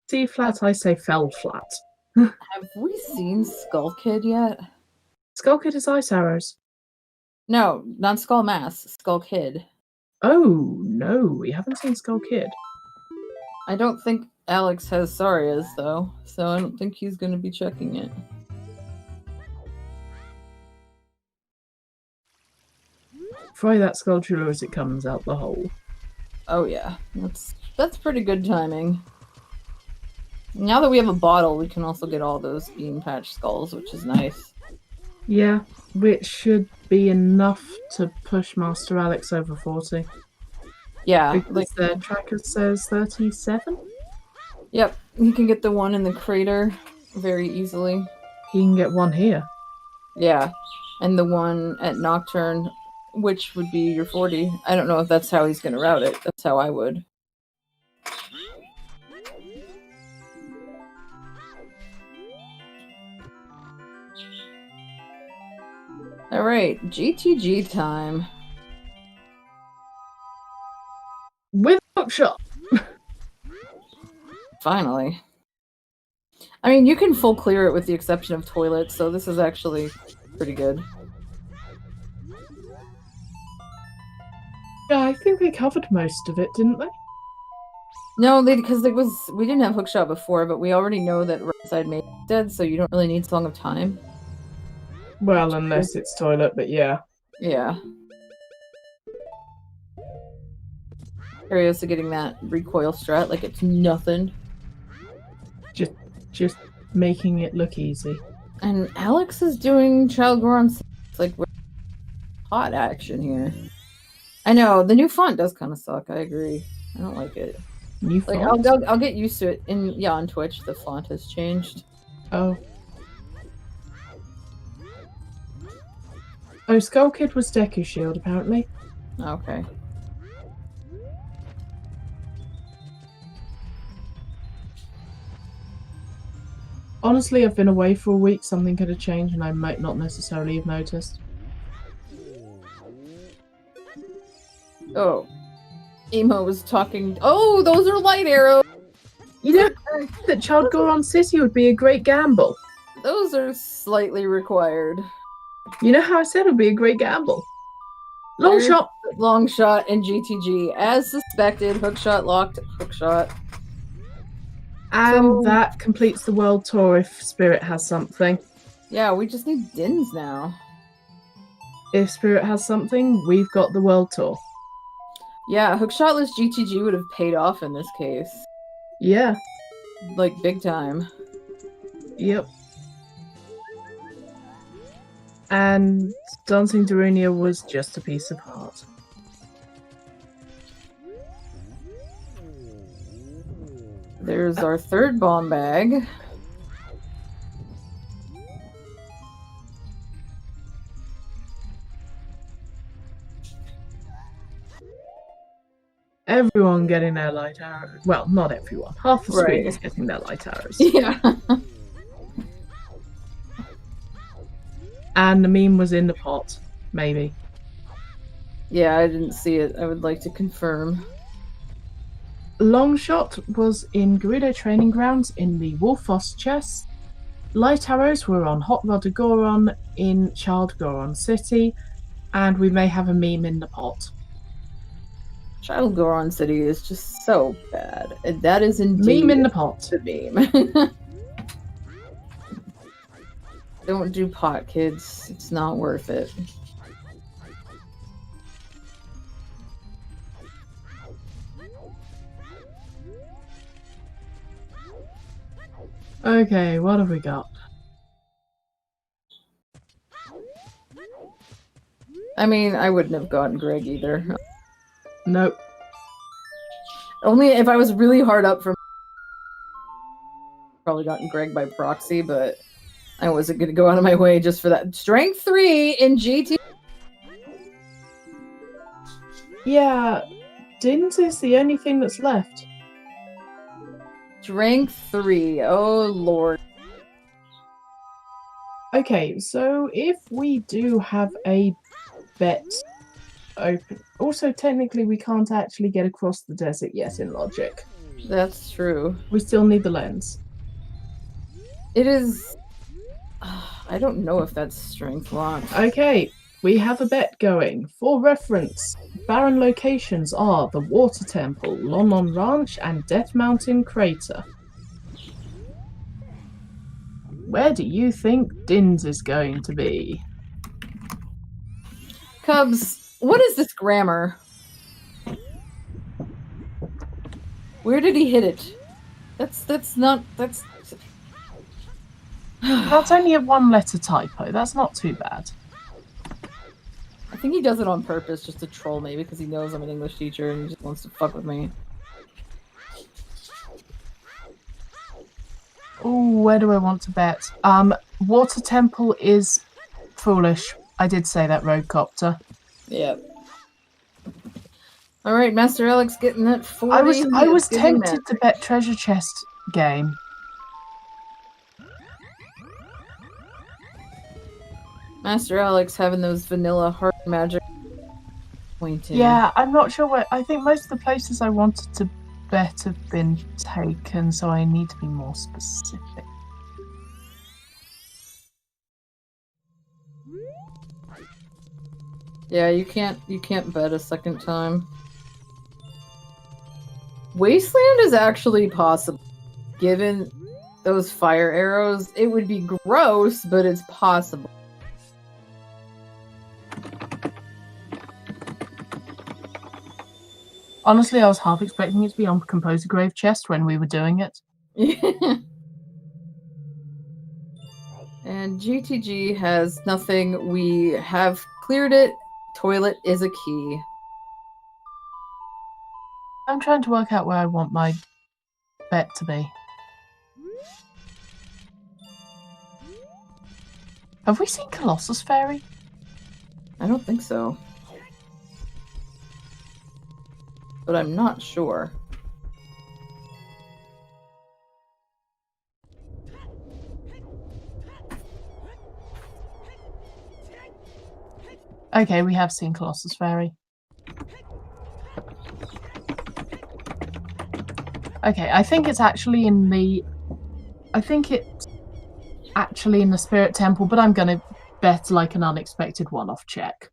Speaker 2: C flat, I say fell flat.
Speaker 3: Have we seen Skull Kid yet?
Speaker 2: Skull Kid is ice arrows.
Speaker 3: No, not Skull Mass. Skull Kid.
Speaker 2: Oh, no, we haven't seen Skull Kid.
Speaker 3: I don't think Alex has Saria's, though, so I don't think he's going to be checking it.
Speaker 2: Fry that Skulltula as it comes out the hole.
Speaker 3: Oh yeah, that's pretty good timing. Now that we have a bottle, we can also get all those bean patch skulls, which is nice.
Speaker 2: Yeah, which should be enough to push Master Alex over 40.
Speaker 3: Yeah,
Speaker 2: Because
Speaker 3: like
Speaker 2: their tracker says 37?
Speaker 3: Yep, you can get the one in the crater very easily.
Speaker 2: He can get one here.
Speaker 3: Yeah, and the one at Nocturne, which would be your 40. I don't know if that's how he's going to route it. That's how I would. Alright, GTG time.
Speaker 2: With hookshot!
Speaker 3: Finally. I mean, you can full clear it with the exception of toilets, so this is actually pretty good.
Speaker 2: Yeah, I think they covered most of it, didn't they?
Speaker 3: No, because we didn't have hookshot before, but we already know that right side main is dead, so you don't really need Song of Time.
Speaker 2: Well, unless it's toilet, but yeah.
Speaker 3: Yeah. Curious to getting that recoil strat like it's nothing.
Speaker 2: Just making it look easy.
Speaker 3: And Alex is doing Child Goron like hot action here. I know, the new font does kind of suck, I agree. I don't like it.
Speaker 2: New
Speaker 3: Like
Speaker 2: font?
Speaker 3: I'll get used to it. On Twitch the font has changed.
Speaker 2: Oh. Oh, Skull Kid was Deku Shield, apparently.
Speaker 3: Okay.
Speaker 2: Honestly, I've been away for a week, something could have changed and I might not necessarily have noticed.
Speaker 3: Oh. Emo was talking. Oh, those are light arrows!
Speaker 2: You know that Child Goron City would be a great gamble.
Speaker 3: Those are slightly required.
Speaker 2: You know how I said it would be a great gamble? Long
Speaker 3: There's
Speaker 2: shot!
Speaker 3: Long shot and GTG. As suspected, hookshot locked, hookshot.
Speaker 2: And
Speaker 3: So-
Speaker 2: that completes the world tour if Spirit has something.
Speaker 3: Yeah, we just need Dins now.
Speaker 2: If Spirit has something, we've got the world tour.
Speaker 3: Yeah, hookshotless GTG would have paid off in this case.
Speaker 2: Yeah,
Speaker 3: Like, big time.
Speaker 2: yep. And Dancing Darunia was just a piece of heart.
Speaker 3: There's our third bomb bag.
Speaker 2: Everyone getting their light arrows. Well, not everyone. Half the screen
Speaker 3: Right.
Speaker 2: is getting their light arrows.
Speaker 3: Yeah.
Speaker 2: And the meme was in the pot. Maybe.
Speaker 3: Yeah, I didn't see it. I would like to confirm.
Speaker 2: Longshot was in Gerudo Training Grounds in the Wolfos chest. Light arrows were on Hot Rod of Goron in Child Goron City. And we may have a meme in the pot.
Speaker 3: Child Goron City is just so bad. And that is indeed
Speaker 2: Meme in the pot.
Speaker 3: the meme. Don't do pot, kids. It's not worth it.
Speaker 2: Okay, what have we got?
Speaker 3: I mean, I wouldn't have gotten Greg either.
Speaker 2: Nope.
Speaker 3: Only if I was really hard up from probably gotten Greg by proxy, but I wasn't gonna go out of my way just for that. Strength 3 in GT.
Speaker 2: Yeah, Dins is the only thing that's left.
Speaker 3: Strength 3. Oh lord.
Speaker 2: Okay, so if we do have a bet open... Also, technically, we can't actually get across the desert yet in logic.
Speaker 3: That's true.
Speaker 2: We still need the lens.
Speaker 3: It is... I don't know if that's strength locked.
Speaker 2: Okay, we have a bet going. For reference, barren locations are the Water Temple, Lon Ranch, and Death Mountain Crater. Where do you think Dins is going to be?
Speaker 3: Cubs, what is this grammar? Where did he hit it? That's not... That's
Speaker 2: only a one-letter typo. That's not too bad.
Speaker 3: I think he does it on purpose just to troll me because he knows I'm an English teacher and he just wants to fuck with me.
Speaker 2: Ooh, where do I want to bet? Water Temple is foolish. I did say that, Roadcopter.
Speaker 3: Yep. Alright, Master Alex getting that 40.
Speaker 2: I was tempted to bet Treasure Chest game.
Speaker 3: Master Alex having those vanilla heart magic pointing.
Speaker 2: Yeah, I'm not sure where... I think most of the places I wanted to bet have been taken, so I need to be more specific.
Speaker 3: Yeah, you can't bet a second time. Wasteland is actually possible. Given those fire arrows, it would be gross, but it's possible.
Speaker 2: Honestly, I was half expecting it to be on Composer Grave Chest when we were doing it.
Speaker 3: And GTG has nothing. We have cleared it. Toilet is a key.
Speaker 2: I'm trying to work out where I want my bet to be. Have we seen Colossus Fairy?
Speaker 3: I don't think so. But I'm not sure.
Speaker 2: Okay, we have seen Colossus Fairy. Okay, I think it's actually in the... I think it's actually in the Spirit Temple, but I'm gonna bet like an unexpected one-off check.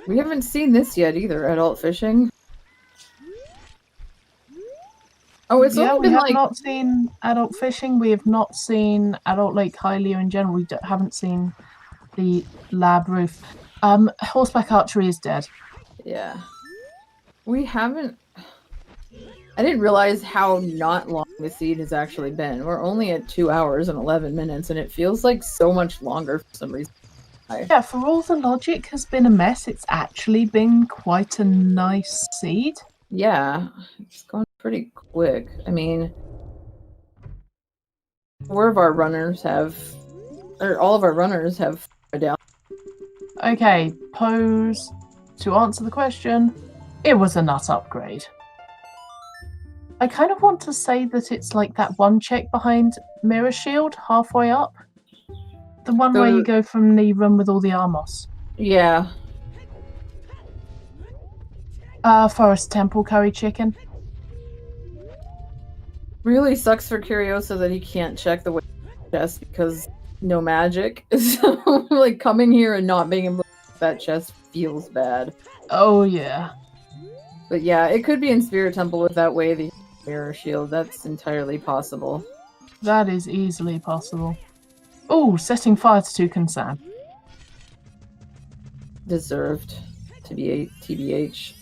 Speaker 3: We haven't seen this yet either, adult fishing. Oh, it's
Speaker 2: yeah,
Speaker 3: only
Speaker 2: we
Speaker 3: been
Speaker 2: have not seen adult fishing. We have not seen adult Lake Hylia in general. We haven't seen the lab roof. Horseback archery is dead.
Speaker 3: Yeah. We haven't... I didn't realize how not long the seed has actually been. We're only at 2 hours and 11 minutes, and it feels like so much longer for some reason.
Speaker 2: Yeah, for all the logic has been a mess, it's actually been quite a nice seed.
Speaker 3: Yeah, it's gone pretty quick. I mean, 4 of our runners have... Or all of our runners have down.
Speaker 2: Okay, pose. To answer the question, it was a nut upgrade. I kind of want to say that it's like that one check behind Mirror Shield, halfway up. The one where you go from the room with all the Armos.
Speaker 3: Yeah.
Speaker 2: Forest Temple curry chicken.
Speaker 3: Really sucks for Curioso that he can't check the chest because no magic. So, like, coming here and not being able to check that chest feels bad.
Speaker 2: Oh, yeah.
Speaker 3: But yeah, it could be in Spirit Temple with that wavy mirror shield. That's entirely possible.
Speaker 2: That is easily possible. Oh, setting fire to Toucan Sam.
Speaker 3: Deserved. TBH.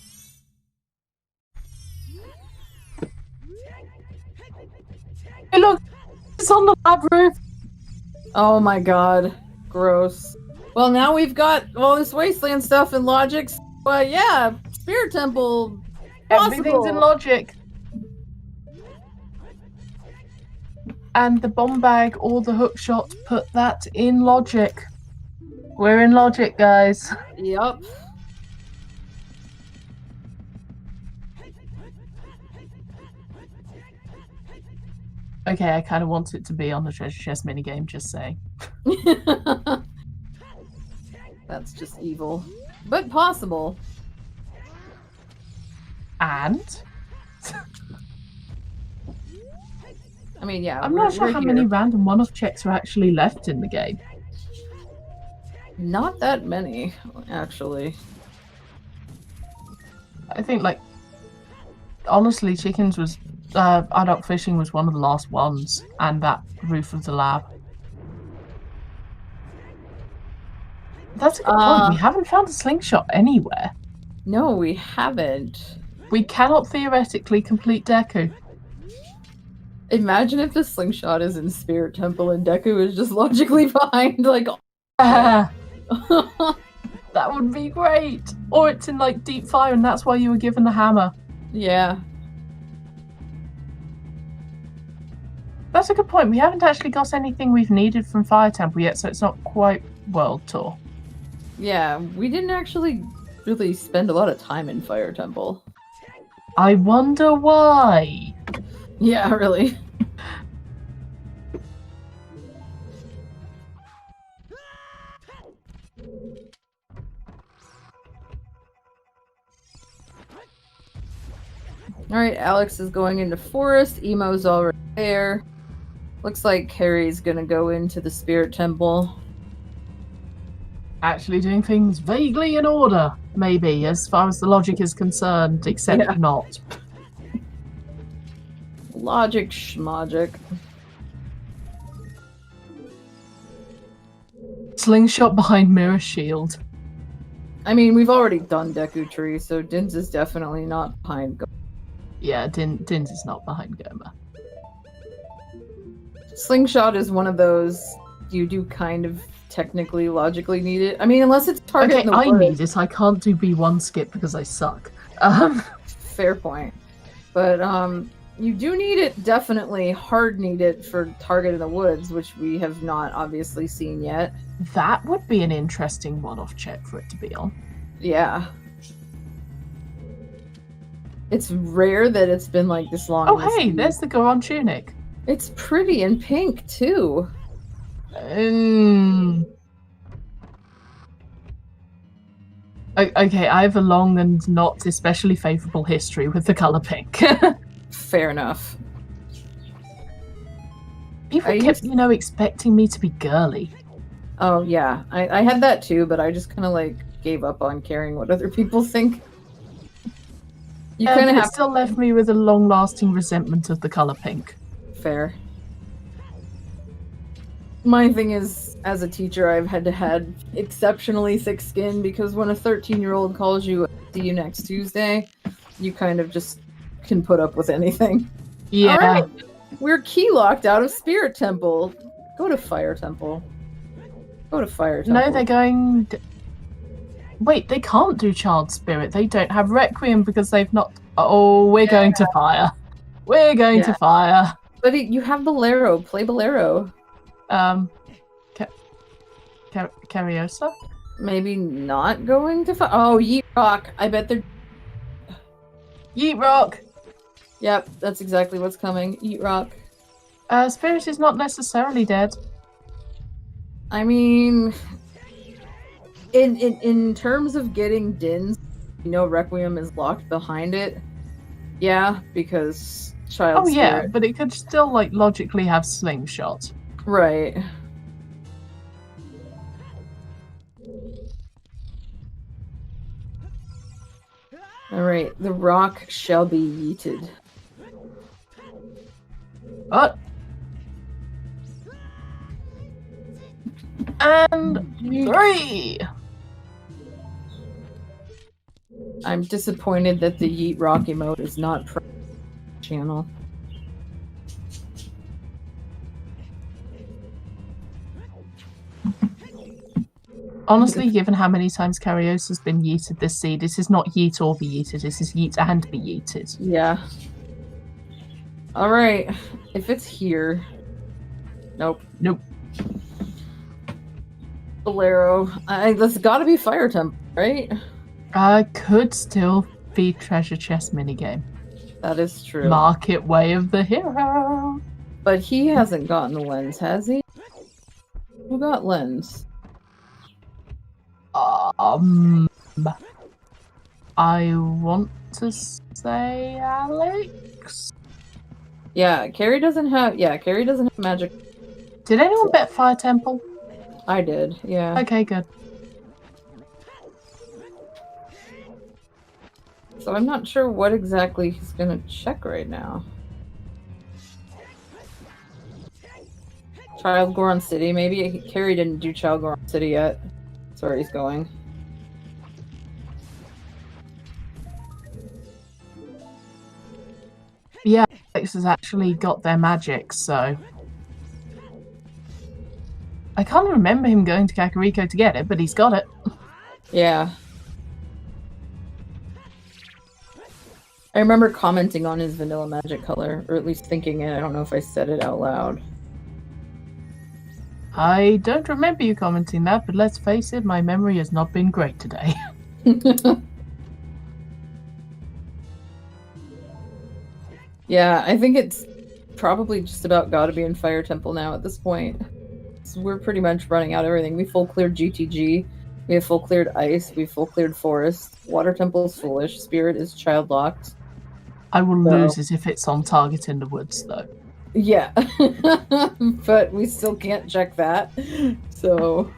Speaker 2: Hey, look! It's on the lab roof!
Speaker 3: Oh my god. Gross. Well, now we've got all this wasteland stuff and logics. But yeah, Spirit Temple.
Speaker 2: Everything's in
Speaker 3: Possible.
Speaker 2: logic. And the bomb bag or the hook shot, put that in logic. We're in logic, guys.
Speaker 3: Yep.
Speaker 2: Okay, I kind of want it to be on the treasure chest minigame, just saying.
Speaker 3: That's just evil. But possible.
Speaker 2: And?
Speaker 3: I mean, yeah.
Speaker 2: I'm not sure how many random one-off checks are actually left in the game.
Speaker 3: Not that many, actually.
Speaker 2: I think, like, honestly, chickens was... adult fishing was one of the last ones, and that roof of the lab. That's a good point. We haven't found a slingshot anywhere.
Speaker 3: No, we haven't.
Speaker 2: We cannot theoretically complete Deku.
Speaker 3: Imagine if the slingshot is in Spirit Temple and Deku is just logically behind, like...
Speaker 2: That would be great! Or it's in, like, deep fire and that's why you were given the hammer.
Speaker 3: Yeah.
Speaker 2: That's a good point. We haven't actually got anything we've needed from Fire Temple yet, so it's not quite World Tour.
Speaker 3: Yeah, we didn't actually really spend a lot of time in Fire Temple.
Speaker 2: I wonder why.
Speaker 3: Yeah, really. Alright, Alex is going into forest. Emo's already there. Looks like Carrie's gonna go into the Spirit Temple.
Speaker 2: Actually doing things vaguely in order, maybe, as far as the logic is concerned, except not.
Speaker 3: Logic schmogic.
Speaker 2: Slingshot behind mirror shield.
Speaker 3: I mean, we've already done Deku Tree, so Dins is definitely not behind.
Speaker 2: Yeah, Dins is not behind Goma.
Speaker 3: Slingshot is one of those you do kind of technically logically need it. I mean, unless it's target.
Speaker 2: Okay, I need it. I can't do B1 skip because I suck.
Speaker 3: Fair point. But you do need it, definitely hard need it for target in the woods, which we have not obviously seen yet.
Speaker 2: That would be an interesting one-off check for it to be on.
Speaker 3: Yeah. It's rare that it's been like this long.
Speaker 2: Oh hey, there's the Goron tunic.
Speaker 3: It's pretty and pink too.
Speaker 2: Okay, I have a long and not especially favourable history with the colour pink.
Speaker 3: Fair enough.
Speaker 2: People kept, expecting me to be girly.
Speaker 3: Oh yeah, I had that too, but I just kind of like gave up on caring what other people think. You kind of have
Speaker 2: still left me with a long-lasting resentment of the colour pink.
Speaker 3: Fair. My thing is, as a teacher, I've had to have exceptionally thick skin because when a 13-year-old calls you, see you next Tuesday, you kind of just can put up with anything.
Speaker 2: Yeah.
Speaker 3: All right. We're key locked out of Spirit Temple. Go to Fire Temple. Go to Fire Temple.
Speaker 2: No, they're going... Wait, they can't do Child Spirit. They don't have Requiem because they've not... Oh, we're going to Fire. We're going to Fire.
Speaker 3: But you have Bolero. Play Bolero.
Speaker 2: Cariosa?
Speaker 3: Maybe not going to Fire. Oh, Yeet Rock. I bet they're...
Speaker 2: Yeet Rock!
Speaker 3: Yep, that's exactly what's coming. Yeet Rock.
Speaker 2: Spirit is not necessarily dead.
Speaker 3: I mean... In terms of getting Dins, Requiem is locked behind it. Yeah, because Child Spirit.
Speaker 2: Yeah, but it could still, logically have Slingshot.
Speaker 3: Right. Alright, the rock shall be yeeted.
Speaker 2: What? And 3!
Speaker 3: I'm disappointed that the Yeet Rock emote is not channel.
Speaker 2: Honestly, given how many times Karios has been yeeted this seed, this is not yeet or be yeeted, this is yeet and be yeeted.
Speaker 3: Yeah. Alright. If it's here. Nope.
Speaker 2: Nope.
Speaker 3: Bolero. That's gotta be Fire Temple, right?
Speaker 2: Could still be treasure chest minigame.
Speaker 3: That is true.
Speaker 2: Market way of the hero.
Speaker 3: But he hasn't gotten the lens, has he? Who got lens?
Speaker 2: I want to say Alex.
Speaker 3: Yeah, Carrie doesn't have magic.
Speaker 2: Did anyone bet Fire Temple?
Speaker 3: I did, yeah.
Speaker 2: Okay, good.
Speaker 3: So I'm not sure what exactly he's gonna check right now. Child Goron City, maybe? Carrie didn't do Child Goron City yet. That's where he's going.
Speaker 2: Yeah, Alex has actually got their magic, so... I can't remember him going to Kakariko to get it, but he's got it.
Speaker 3: Yeah. I remember commenting on his vanilla magic color, or at least thinking it. I don't know if I said it out loud.
Speaker 2: I don't remember you commenting that, but let's face it, my memory has not been great today.
Speaker 3: Yeah, I think it's probably just about gotta be in Fire Temple now at this point. So we're pretty much running out of everything. We full cleared GTG, we have full cleared Ice, we full cleared Forest, Water Temple is foolish, Spirit is child locked.
Speaker 2: I will lose it if it's on target in the woods, though.
Speaker 3: Yeah, but we still can't check that, so...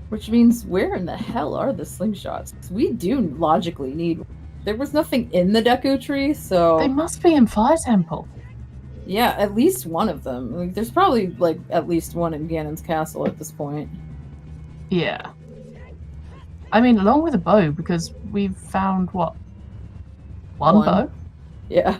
Speaker 3: Which means, where in the hell are the slingshots? We do logically need... There was nothing in the Deku tree, so...
Speaker 2: They must be in Fire Temple.
Speaker 3: Yeah, at least one of them. Like, there's probably, like, at least one in Ganon's castle at this point.
Speaker 2: Yeah. I mean, along with a bow, because we've found, what? One bow?
Speaker 3: Yeah.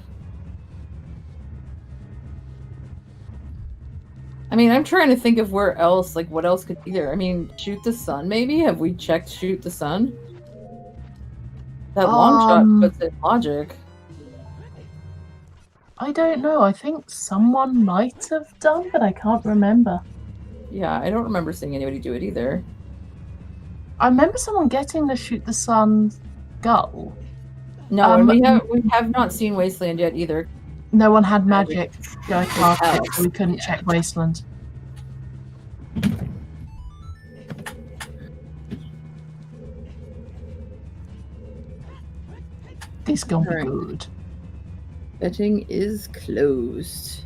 Speaker 3: I mean, I'm trying to think of where else, like, what else could be there. I mean, Shoot the Sun, maybe? Have we checked Shoot the Sun? That long shot puts in logic.
Speaker 2: I don't know. I think someone might have done, but I can't remember.
Speaker 3: Yeah, I don't remember seeing anybody do it either.
Speaker 2: I remember someone getting the Shoot the Sun gull.
Speaker 3: No, and we have not seen Wasteland yet either.
Speaker 2: No one had magic going past it, so we couldn't check Wasteland. This gonna be good.
Speaker 3: Betting is closed.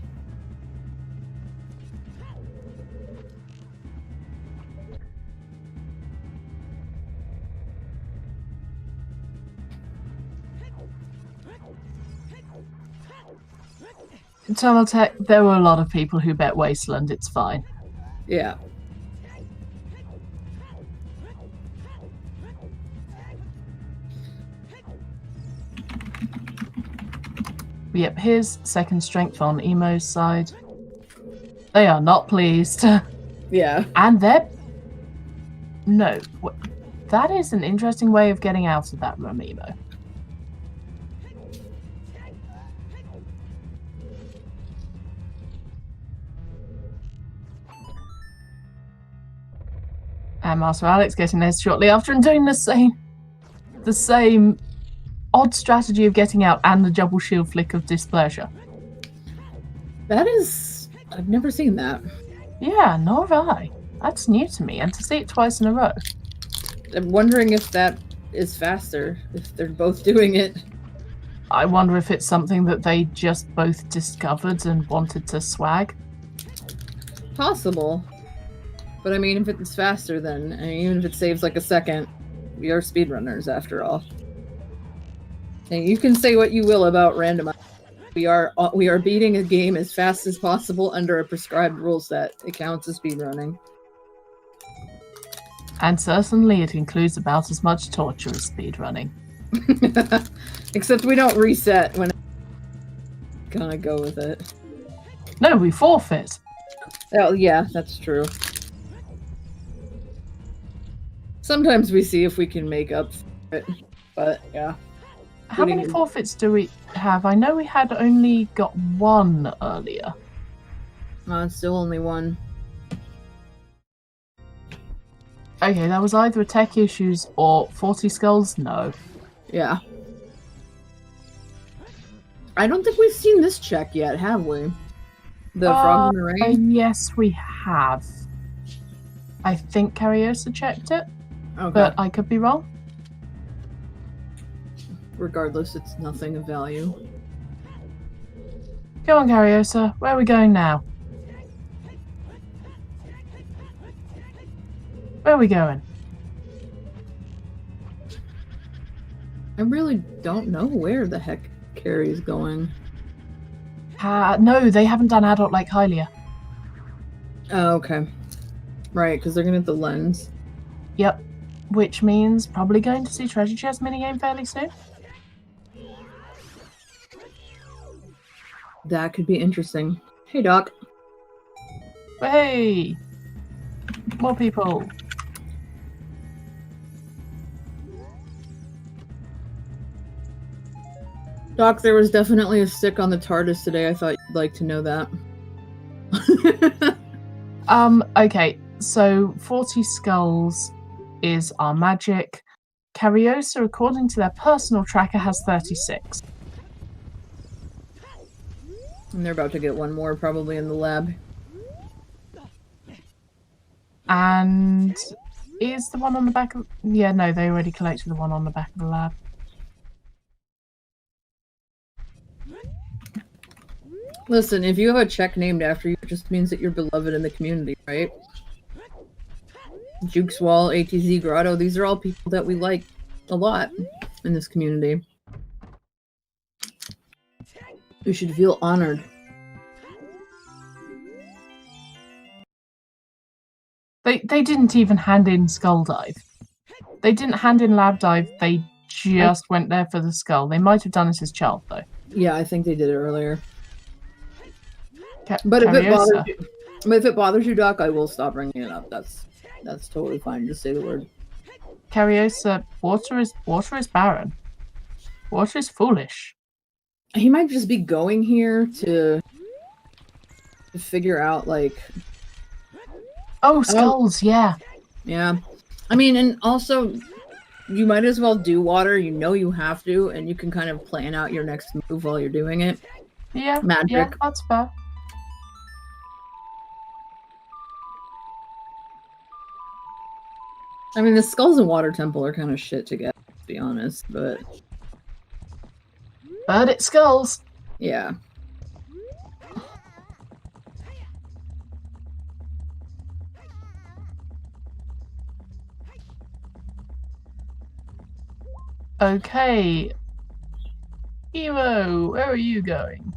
Speaker 2: Tech, there were a lot of people who bet Wasteland, it's fine.
Speaker 3: Yeah.
Speaker 2: Yep, here's second strength on Emo's side. They are not pleased.
Speaker 3: Yeah.
Speaker 2: And they're... No. That is an interesting way of getting out of that room, Emo. And Master Alex getting there shortly after and doing the same odd strategy of getting out and the double shield flick of displeasure.
Speaker 3: That is... I've never seen that.
Speaker 2: Yeah, nor have I. That's new to me, and to see it twice in a row.
Speaker 3: I'm wondering if that is faster, if they're both doing it.
Speaker 2: I wonder if it's something that they just both discovered and wanted to swag.
Speaker 3: Possible. But I mean, if it's faster, then, I mean, even if it saves like a second, we are speedrunners after all. And you can say what you will about Randomizer. We are beating a game as fast as possible under a prescribed rule set. It counts as speedrunning.
Speaker 2: And certainly it includes about as much torture as speedrunning.
Speaker 3: Except we don't reset when gonna go with it.
Speaker 2: No, we forfeit.
Speaker 3: Oh, yeah, that's true. Sometimes we see if we can make up for it, but yeah.
Speaker 2: How many forfeits do we have? I know we had only got one earlier.
Speaker 3: It's still only one.
Speaker 2: Okay, that was either a tech issues or 40 skulls? No.
Speaker 3: Yeah. I don't think we've seen this check yet, have we? The Frogs in the Rain?
Speaker 2: Yes, we have. I think Cariosa checked it,
Speaker 3: Okay.
Speaker 2: but I could be wrong.
Speaker 3: Regardless, it's nothing of value.
Speaker 2: Go on, Cariosa. Where are we going now? Where are we going?
Speaker 3: I really don't know where the heck Carrie's going.
Speaker 2: No, they haven't done Adult like Hylia.
Speaker 3: Oh, okay. Right, because they're gonna have the lens.
Speaker 2: Yep. Which means probably going to see Treasure Chest minigame fairly soon.
Speaker 3: That could be interesting. Hey, Doc.
Speaker 2: Hey! More people.
Speaker 3: Doc, there was definitely a stick on the TARDIS today. I thought you'd like to know that.
Speaker 2: Okay, so 40 skulls is our magic. Cariosa, according to their personal tracker, has 36.
Speaker 3: And they're about to get one more, probably in the lab.
Speaker 2: And is the one on the back of... Yeah, no, they already collected the one on the back of the lab.
Speaker 3: Listen, if you have a check named after you, it just means that you're beloved in the community, right? Jukes Wall, ATZ Grotto, these are all people that we like a lot in this community. You should feel honored.
Speaker 2: They didn't even hand in Skull Dive. They didn't hand in Lab Dive, they just went there for the skull. They might have done it as child, though.
Speaker 3: Yeah, I think they did it earlier.
Speaker 2: But
Speaker 3: if it bothers you, Doc, I will stop bringing it up. That's totally fine. Just say the word.
Speaker 2: Cariosa, water is barren. Water is foolish.
Speaker 3: He might just be going here to figure out, like...
Speaker 2: Oh, skulls, yeah.
Speaker 3: Yeah. I mean, and also, you might as well do water. You know you have to, and you can kind of plan out your next move while you're doing it.
Speaker 2: Yeah,
Speaker 3: Magic.
Speaker 2: Yeah, that's fair.
Speaker 3: I mean, the skulls and water temple are kind of shit to get, to be honest, but...
Speaker 2: But it's skulls.
Speaker 3: Yeah.
Speaker 2: Okay. Emo, where are you going?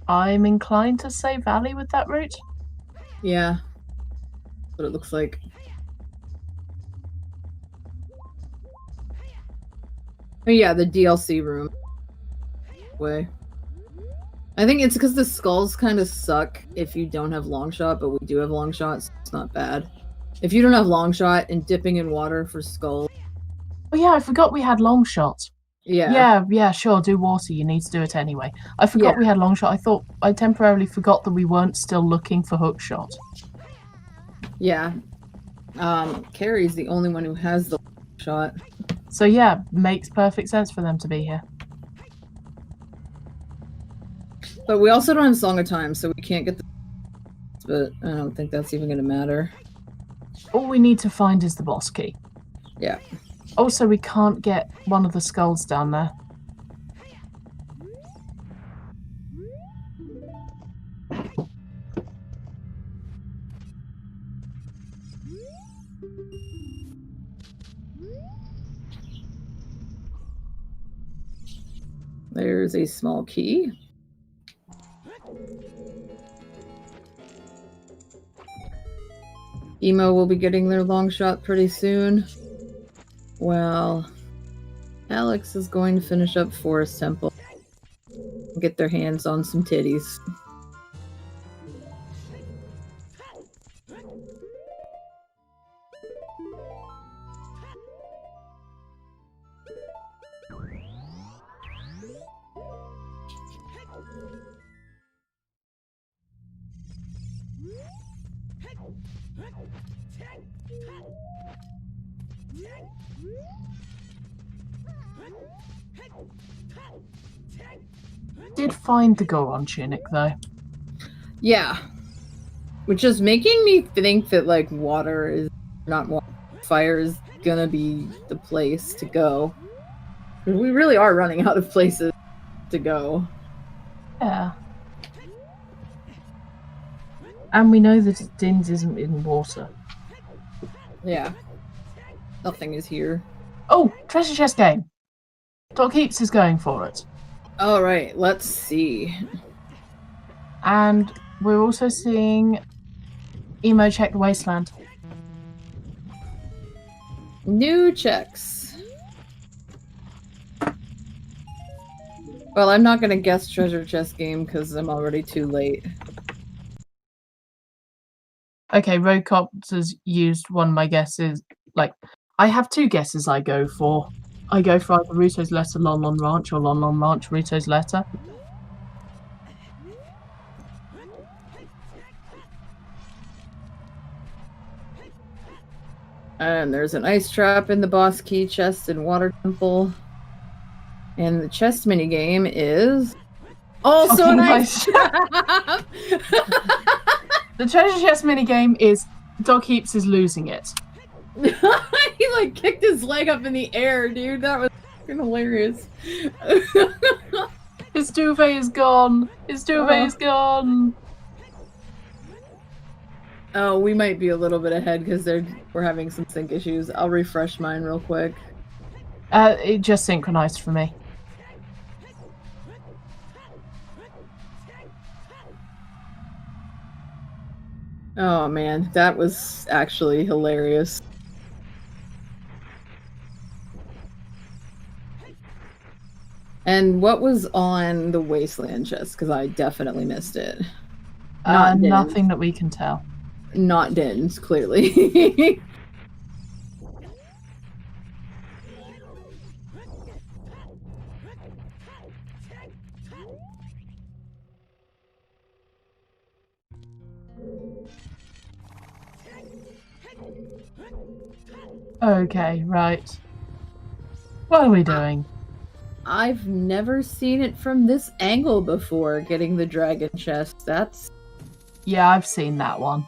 Speaker 2: I'm inclined to say Valley with that route.
Speaker 3: Yeah. That's what it looks like. Oh yeah, the DLC room. Way. I think it's because the skulls kind of suck if you don't have long shot, but we do have long shot, so it's not bad. If you don't have long shot and dipping in water for skull.
Speaker 2: Oh yeah, I forgot we had long shot.
Speaker 3: Yeah.
Speaker 2: Yeah, sure, do water, you need to do it anyway. I forgot we had long shot. I temporarily forgot that we weren't still looking for hook shot.
Speaker 3: Yeah. Carrie's the only one who has the long shot.
Speaker 2: So yeah, makes perfect sense for them to be here.
Speaker 3: But we also don't have Song of Time, so we can't get the... But I don't think that's even going to matter.
Speaker 2: All we need to find is the boss key.
Speaker 3: Yeah.
Speaker 2: Also, we can't get one of the skulls down there.
Speaker 3: There's a small key. Emo will be getting their long shot pretty soon. Well, Alex is going to finish up Forest Temple. Get their hands on some titties.
Speaker 2: Did find the Goron tunic though.
Speaker 3: Yeah. Which is making me think that like water is not water. Fire is gonna be the place to go. We really are running out of places to go.
Speaker 2: Yeah. And we know that Dins isn't in water.
Speaker 3: Yeah. Nothing is here.
Speaker 2: Oh, treasure chest game. Doc Heaps is going for it.
Speaker 3: Alright, let's see.
Speaker 2: And we're also seeing Emo check the wasteland.
Speaker 3: New checks. Well, I'm not gonna guess treasure chest game because I'm already too late.
Speaker 2: Okay, Roadcopter's used one of my guesses. Like, I have two guesses I go for. I go for either Ruto's Letter, Lon Lon Ranch, or Lon Lon Ranch, Ruto's Letter.
Speaker 3: And there's an ice trap in the boss key chest in Water Temple. And the chest minigame is also an ice trap!
Speaker 2: The treasure chest minigame is Doc Heaps is losing it.
Speaker 3: He like kicked his leg up in the air, dude. That was fucking hilarious.
Speaker 2: His duvet is gone. His duvet is gone.
Speaker 3: Oh, we might be a little bit ahead because we're having some sync issues. I'll refresh mine real quick.
Speaker 2: It just synchronized for me.
Speaker 3: Oh man, that was actually hilarious. And what was on the Wasteland chest? Because I definitely missed it.
Speaker 2: Nothing that we can tell.
Speaker 3: Not Din's, clearly.
Speaker 2: Okay, right. What are we doing?
Speaker 3: I've never seen it from this angle before, getting the dragon chest. That's...
Speaker 2: Yeah, I've seen that one.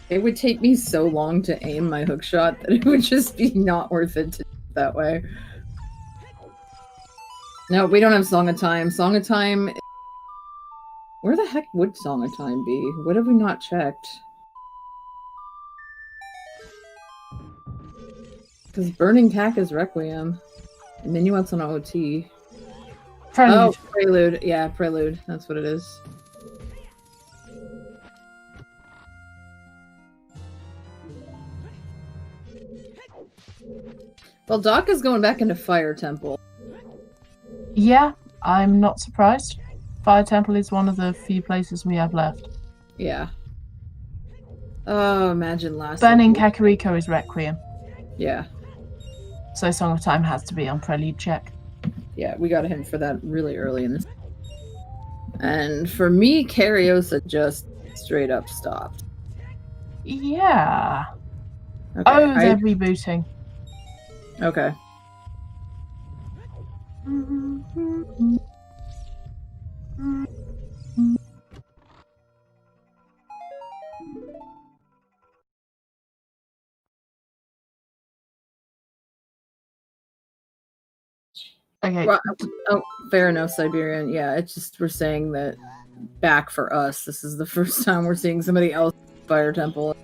Speaker 3: It would take me so long to aim my hook shot that it would just be not worth it to do it that way. No, we don't have Song of Time. Song of Time... Where the heck would Song of Time be? What have we not checked? Because Burning Pack is Requiem. And Minuet's on OT.
Speaker 2: Prelude.
Speaker 3: Oh, Prelude. Yeah, Prelude. That's what it is. Well, Doc is going back into Fire Temple.
Speaker 2: Yeah, I'm not surprised. Fire Temple is one of the few places we have left.
Speaker 3: Yeah. Oh, imagine last...
Speaker 2: Burning Kakariko is Requiem.
Speaker 3: Yeah.
Speaker 2: So Song of Time has to be on Prelude check.
Speaker 3: Yeah, we got a hint for that really early in this. And for me, Cariosa just straight up stopped.
Speaker 2: Yeah.
Speaker 3: Okay,
Speaker 2: Oh, they're rebooting.
Speaker 3: Okay.
Speaker 2: Okay.
Speaker 3: Well, oh, fair enough, Siberian. Yeah, it's just we're saying that back for us. This is the first time we're seeing somebody else Fire Temple.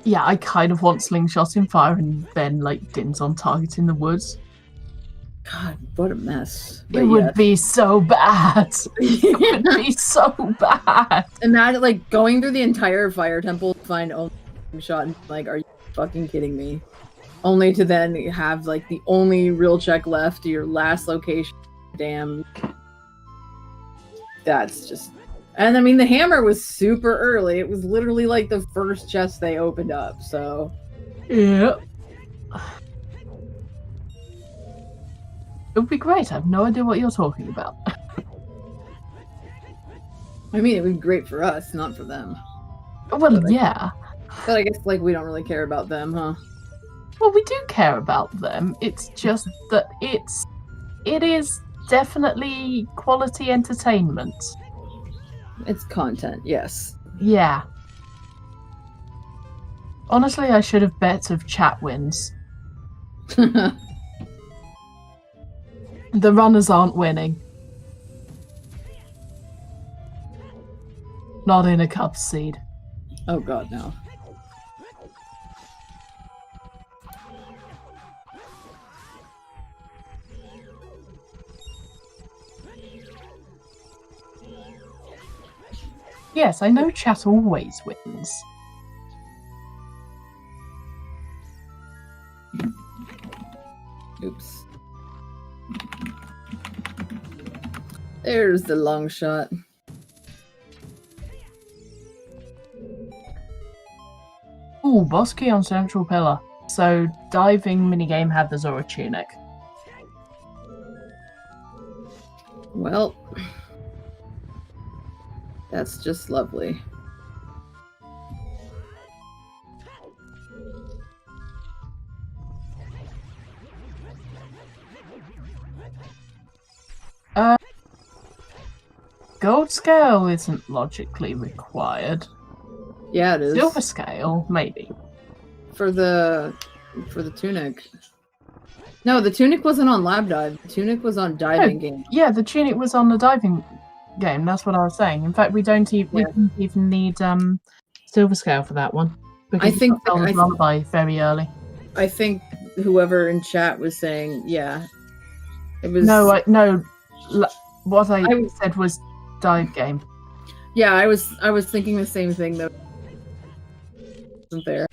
Speaker 2: Yeah, I kind of want Slingshot in Fire and then, like, Din's on target in the woods.
Speaker 3: God, what a mess.
Speaker 2: It would be so bad. It would be so bad.
Speaker 3: Imagine, like, going through the entire fire temple to find only shot and like, are you fucking kidding me? Only to then have, like, the only real check left to your last location. Damn. That's just... And, I mean, the hammer was super early. It was literally, like, the first chest they opened up, so...
Speaker 2: Yeah. It would be great. I have no idea what you're talking about.
Speaker 3: I mean, it would be great for us, not for them.
Speaker 2: Well, yeah.
Speaker 3: But I guess, like, we don't really care about them, huh?
Speaker 2: Well, we do care about them. It's just that it is definitely quality entertainment.
Speaker 3: It's content, yes.
Speaker 2: Yeah. Honestly, I should have bet if chat wins. The runners aren't winning. Not in a cup seed.
Speaker 3: Oh god, no.
Speaker 2: Yes, I know chat always wins.
Speaker 3: Oops. There's the long shot.
Speaker 2: Ooh, boss key on central pillar. So, diving minigame had the Zora tunic.
Speaker 3: Well, that's just lovely.
Speaker 2: Gold scale isn't logically required.
Speaker 3: Yeah, it is.
Speaker 2: Silver scale, maybe.
Speaker 3: For the tunic. No, the tunic wasn't on lab dive. The tunic was on diving game.
Speaker 2: Yeah, the tunic was on the diving game. That's what I was saying. In fact, we don't even need silver scale for that one. Because
Speaker 3: I think
Speaker 2: by very early.
Speaker 3: I think whoever in chat was saying, yeah, it was.
Speaker 2: No. What I said was dive game.
Speaker 3: Yeah, I was thinking the same thing though. Wasn't there?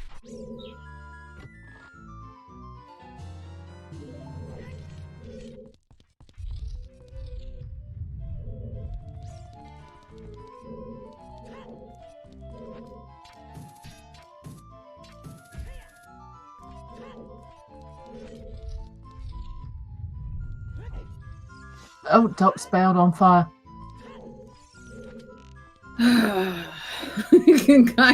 Speaker 2: Oh, Doc's bailed on fire.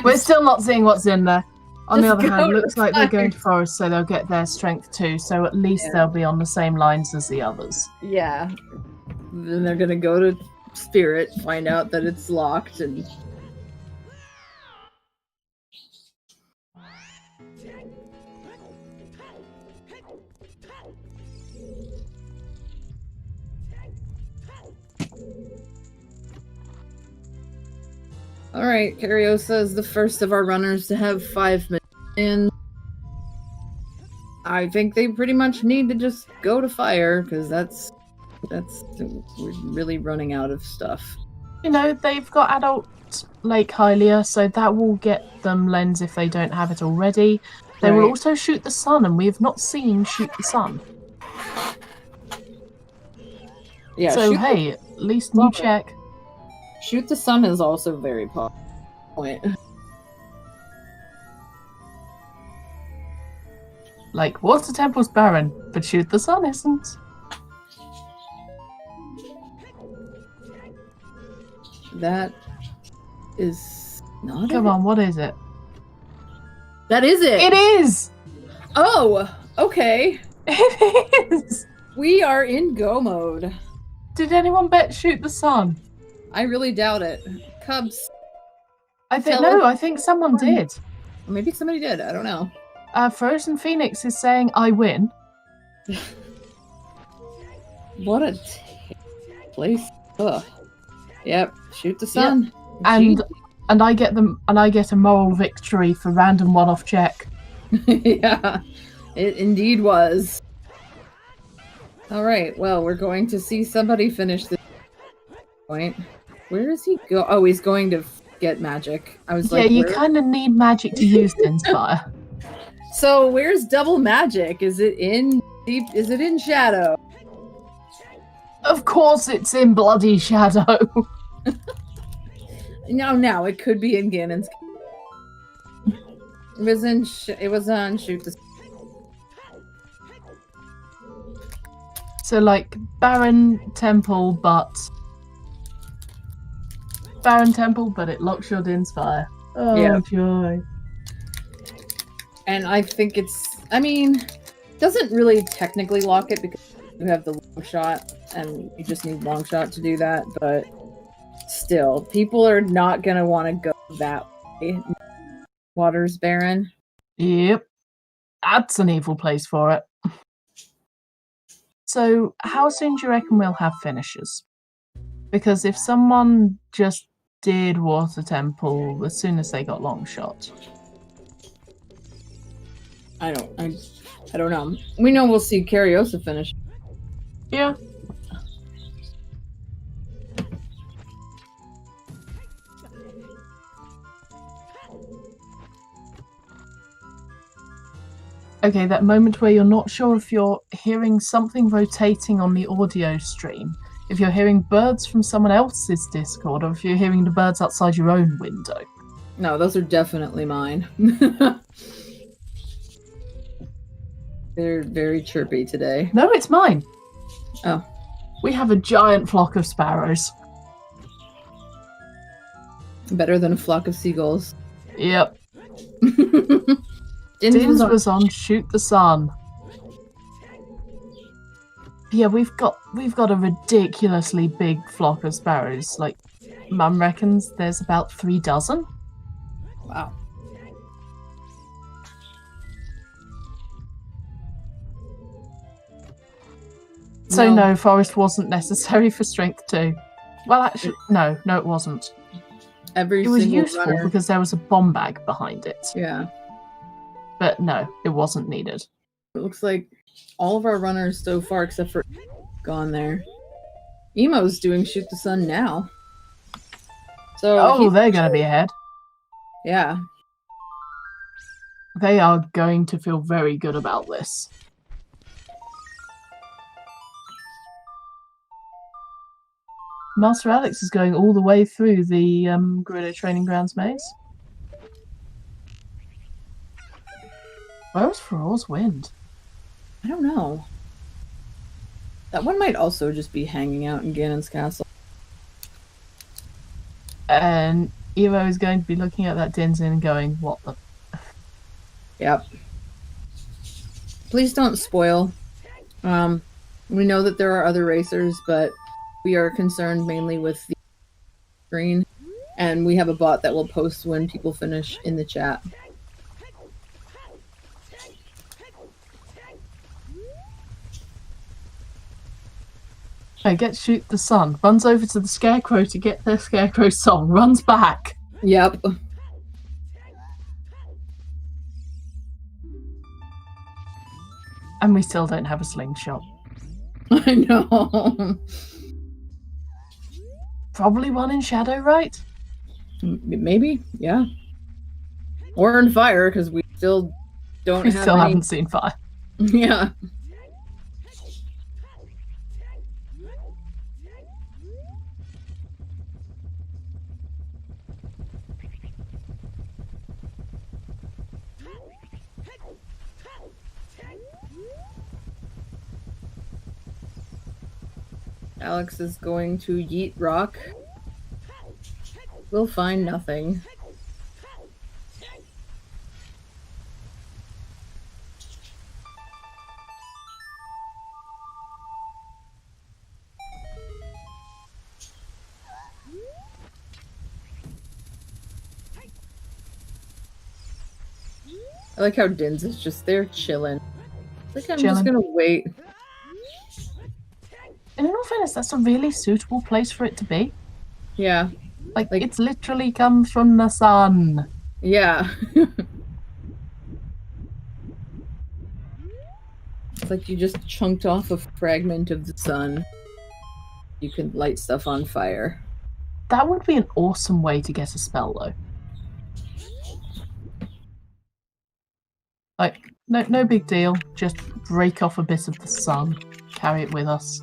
Speaker 2: We're still not seeing what's in there. On the other hand, looks like they're going to forest, so they'll get their strength too. So at least they'll be on the same lines as the others.
Speaker 3: Yeah. Then they're gonna go to Spirit, find out that it's locked, and Alright, Cariosa is the first of our runners to have 5 million. I think they pretty much need to just go to fire, because we're really running out of stuff.
Speaker 2: You know, they've got adult Lake Hylia, so that will get them lens if they don't have it already. They will also shoot the sun, and we have not seen shoot the sun.
Speaker 3: Yeah.
Speaker 2: So hey, at least new check.
Speaker 3: Shoot the sun is also very point.
Speaker 2: Like, Water Temple's barren, but shoot the sun isn't.
Speaker 3: That is not
Speaker 2: Come on, what is it?
Speaker 3: That is it!
Speaker 2: It is!
Speaker 3: Oh! Okay.
Speaker 2: It is!
Speaker 3: We are in go mode.
Speaker 2: Did anyone bet shoot the sun?
Speaker 3: I really doubt it. Cubs.
Speaker 2: I think someone did.
Speaker 3: Maybe somebody did. I don't know.
Speaker 2: Frozen Phoenix is saying I win.
Speaker 3: What a place. Ugh. Yep. Shoot the sun.
Speaker 2: Yep. And I get a moral victory for random one-off check.
Speaker 3: Yeah. It indeed was. All right. Well, we're going to see somebody finish this point. Where does he go? Oh, he's going to get magic. I was
Speaker 2: Yeah,
Speaker 3: like,
Speaker 2: you
Speaker 3: where?
Speaker 2: kind of need magic to use to inspire.
Speaker 3: So where's double magic? Is it in deep? Is it in shadow?
Speaker 2: Of course, it's in bloody shadow.
Speaker 3: No, it could be in Ganon's. It was in. It was on shoot the.
Speaker 2: So, like, Barren Temple, but it locks your Dinspire. Oh,
Speaker 3: Yeah.
Speaker 2: joy.
Speaker 3: And I think it's. I mean, doesn't really technically lock it because you have the long shot, and you just need long shot to do that. But still, people are not gonna want to go that way. Water's barren.
Speaker 2: Yep. That's an evil place for it. So, how soon do you reckon we'll have finishers? Because if someone just did Water Temple as soon as they got long shot.
Speaker 3: I don't know. We know we'll see Cariosa finish.
Speaker 2: Yeah. Okay, that moment where you're not sure if you're hearing something rotating on the audio stream, if you're hearing birds from someone else's Discord, or if you're hearing the birds outside your own window.
Speaker 3: No, those are definitely mine. They're very chirpy today.
Speaker 2: No, it's mine.
Speaker 3: Oh.
Speaker 2: We have a giant flock of sparrows.
Speaker 3: Better than a flock of seagulls.
Speaker 2: Yep.
Speaker 3: Dins
Speaker 2: was on Shoot the Sun. Yeah, we've got a ridiculously big flock of sparrows. Like, Mum reckons there's about 3 dozen.
Speaker 3: Wow.
Speaker 2: So no, Forest wasn't necessary for Strength 2. Well, actually, no, it wasn't.
Speaker 3: It
Speaker 2: was useful because there was a bomb bag behind it.
Speaker 3: Yeah.
Speaker 2: But no, it wasn't needed.
Speaker 3: It looks like all of our runners so far, except for gone there. Emo's doing Shoot the Sun now. So
Speaker 2: they're going to be ahead.
Speaker 3: Yeah.
Speaker 2: They are going to feel very good about this. Master Alex is going all the way through the Guerrilla Training Grounds maze. Where was Feroz Wind?
Speaker 3: I don't know. That one might also just be hanging out in Ganon's castle.
Speaker 2: And Evo is going to be looking at that Dinsin and going, what the...
Speaker 3: Yep. Please don't spoil. We know that there are other racers, but we are concerned mainly with the screen. And we have a bot that will post when people finish in the chat.
Speaker 2: Okay, get Shoot the Sun. Runs over to the Scarecrow to get their Scarecrow song. Runs back.
Speaker 3: Yep.
Speaker 2: And we still don't have a slingshot.
Speaker 3: I know.
Speaker 2: Probably one in Shadow, right?
Speaker 3: Maybe, yeah. Or in Fire, because we still don't have any...
Speaker 2: haven't seen Fire.
Speaker 3: Yeah. Alex is going to yeet rock. We'll find nothing. I like how Dins is just there chilling. Like, I'm just gonna wait.
Speaker 2: And in all fairness, that's a really suitable place for it to be.
Speaker 3: Yeah.
Speaker 2: Like it's literally comes from the sun.
Speaker 3: Yeah. It's like you just chunked off a fragment of the sun. You can light stuff on fire.
Speaker 2: That would be an awesome way to get a spell, though. Like, no big deal. Just break off a bit of the sun, carry it with us.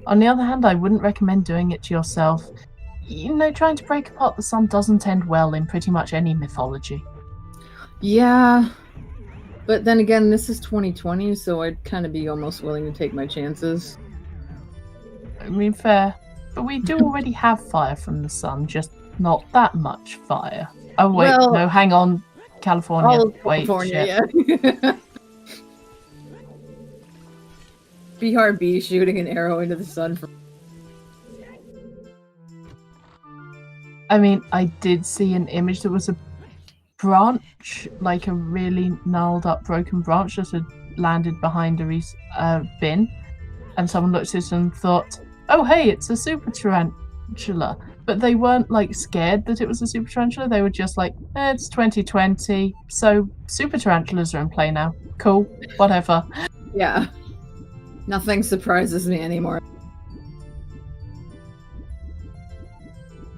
Speaker 2: On the other hand, I wouldn't recommend doing it to yourself. You know, trying to break apart the sun doesn't end well in pretty much any mythology.
Speaker 3: Yeah. But then again, this is 2020, so I'd kind of be almost willing to take my chances.
Speaker 2: I mean, fair. But we do already have fire from the sun, just not that much fire. Oh, wait,
Speaker 3: Well,
Speaker 2: no, hang on. California.
Speaker 3: All of
Speaker 2: Wait,
Speaker 3: California, yeah. BRB shooting an arrow into the sun from...
Speaker 2: I mean, I did see an image that was a branch, like a really gnarled up broken branch that had landed behind a bin, and someone looked at it and thought, oh hey, it's a super tarantula. But they weren't like scared that it was a super tarantula, they were just like, it's 2020, so super tarantulas are in play now. Cool, whatever.
Speaker 3: Yeah. Nothing surprises me anymore.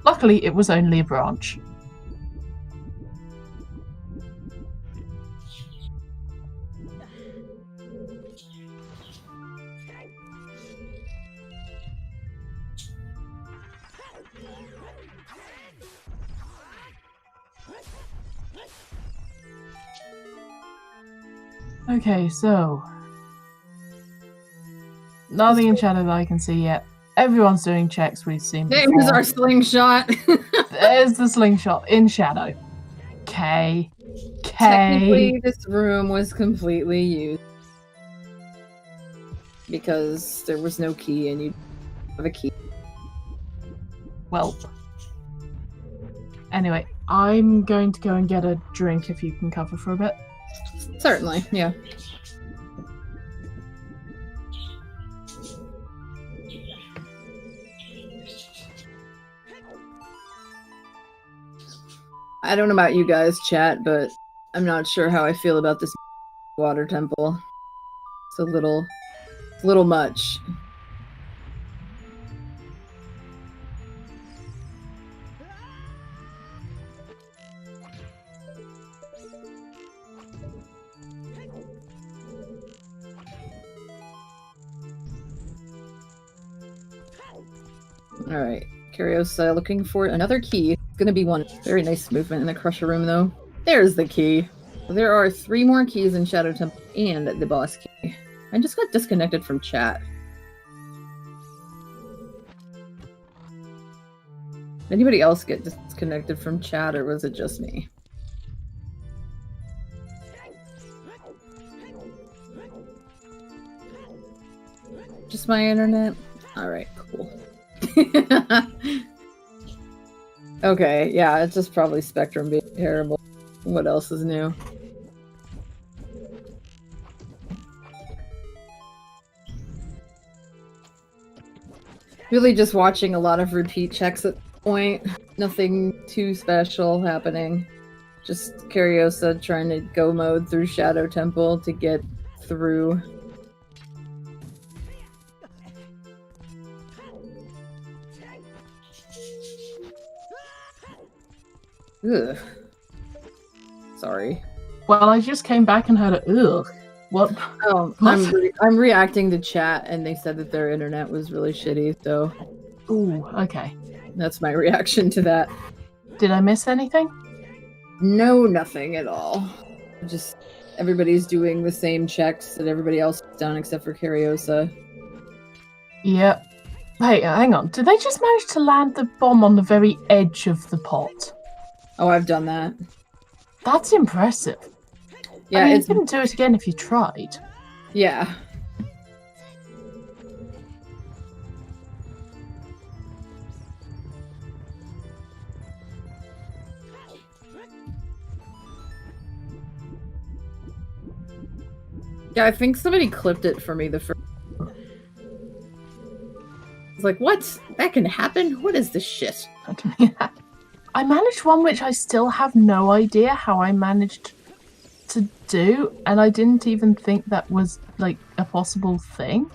Speaker 2: Luckily, it was only a branch. Okay, so nothing in shadow that I can see yet. Everyone's doing checks we've seen before.
Speaker 3: There's our slingshot.
Speaker 2: There's the slingshot in shadow. K.
Speaker 3: Technically, this room was completely used because there was no key, and you have a key.
Speaker 2: Well. Anyway, I'm going to go and get a drink if you can cover for a bit.
Speaker 3: Certainly, yeah. I don't know about you guys, chat, but I'm not sure how I feel about this water temple. It's a little much. Alright, Curious looking for another key. It's gonna be one. Very nice movement in the Crusher room, though. There's the key. There are 3 more keys in Shadow Temple and the boss key. I just got disconnected from chat. Anybody else get disconnected from chat, or was it just me? Just my internet? Alright, cool. Okay, yeah, it's just probably Spectrum being terrible. What else is new? Really just watching a lot of repeat checks at this point. Nothing too special happening. Just Cariosa trying to go mode through Shadow Temple to get through. Ugh. Sorry.
Speaker 2: Well, I just came back and heard a ugh. What?
Speaker 3: Oh, I'm reacting to chat, and they said that their internet was really shitty, so...
Speaker 2: Ooh, okay.
Speaker 3: That's my reaction to that.
Speaker 2: Did I miss anything?
Speaker 3: No, nothing at all. Just everybody's doing the same checks that everybody else has done except for Cariosa.
Speaker 2: Yep. Hey, hang on. Did they just manage to land the bomb on the very edge of the pot?
Speaker 3: Oh, I've done that.
Speaker 2: That's impressive.
Speaker 3: Yeah,
Speaker 2: I mean,
Speaker 3: it's...
Speaker 2: you couldn't do it again if you tried.
Speaker 3: Yeah. Yeah, I think somebody clipped it for me the first... It's like, what? That can happen? What is this shit?
Speaker 2: I managed one which I still have no idea how I managed to do, and I didn't even think that was like a possible thing.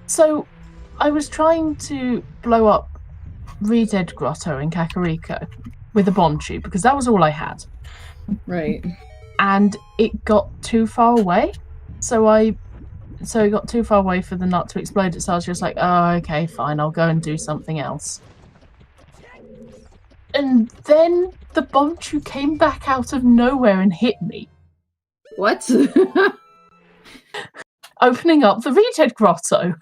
Speaker 2: So I was trying to blow up Reed Grotto in Kakariko with a bomb tube because that was all I had.
Speaker 3: Right.
Speaker 2: And it got too far away. So it got too far away for the nut to explode. So I was just like, oh, okay, fine, I'll go and do something else. And then the bomb tube came back out of nowhere and hit me.
Speaker 3: What?
Speaker 2: Opening up the Reed Grotto.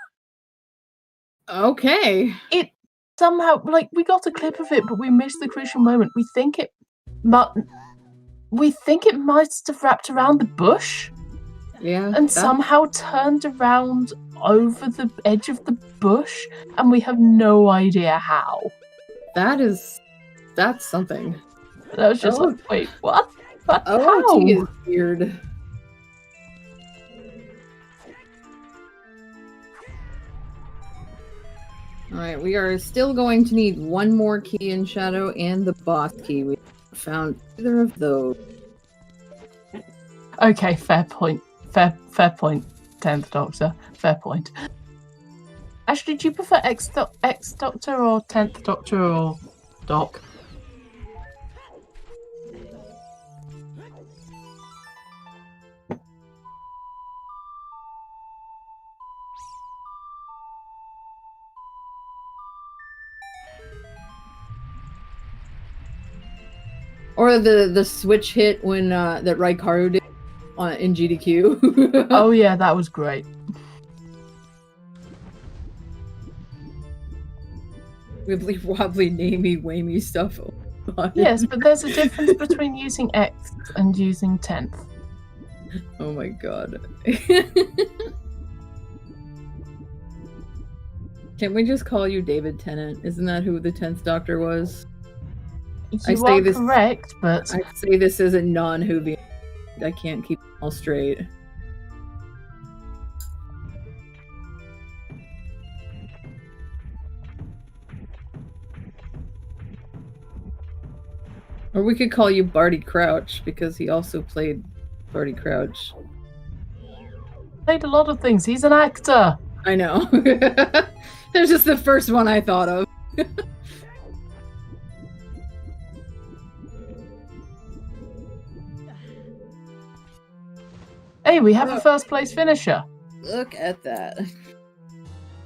Speaker 3: Okay.
Speaker 2: It somehow, like, we got a clip of it, but we missed the crucial moment. We think it might have wrapped around the bush.
Speaker 3: Yeah.
Speaker 2: And somehow turned around over the edge of the bush, and we have no idea how.
Speaker 3: That's something.
Speaker 2: And I was just like, wait, what? How?
Speaker 3: OoT is weird. Alright, we are still going to need one more key in Shadow and the boss key. We haven't found either of those.
Speaker 2: Okay, fair point. Fair point, 10th Doctor. Fair point. Actually, do you prefer X-Doctor or 10th Doctor or Doc?
Speaker 3: Or the switch hit when that Raikaru did in GDQ.
Speaker 2: Oh yeah, that was great.
Speaker 3: Wibbly wobbly namey wamey stuff.
Speaker 2: Yes, but there's a difference between using X and using 10th.
Speaker 3: Oh my god. Can't we just call you David Tennant? Isn't that who the 10th Doctor was?
Speaker 2: You are correct, but
Speaker 3: I say this as a non-Whovian. I can't keep them all straight. Or we could call you Barty Crouch, because he also played Barty Crouch.
Speaker 2: played a lot of things. He's an actor.
Speaker 3: I know. There's just the first one I thought of.
Speaker 2: Hey, we have a first place finisher.
Speaker 3: Look at that.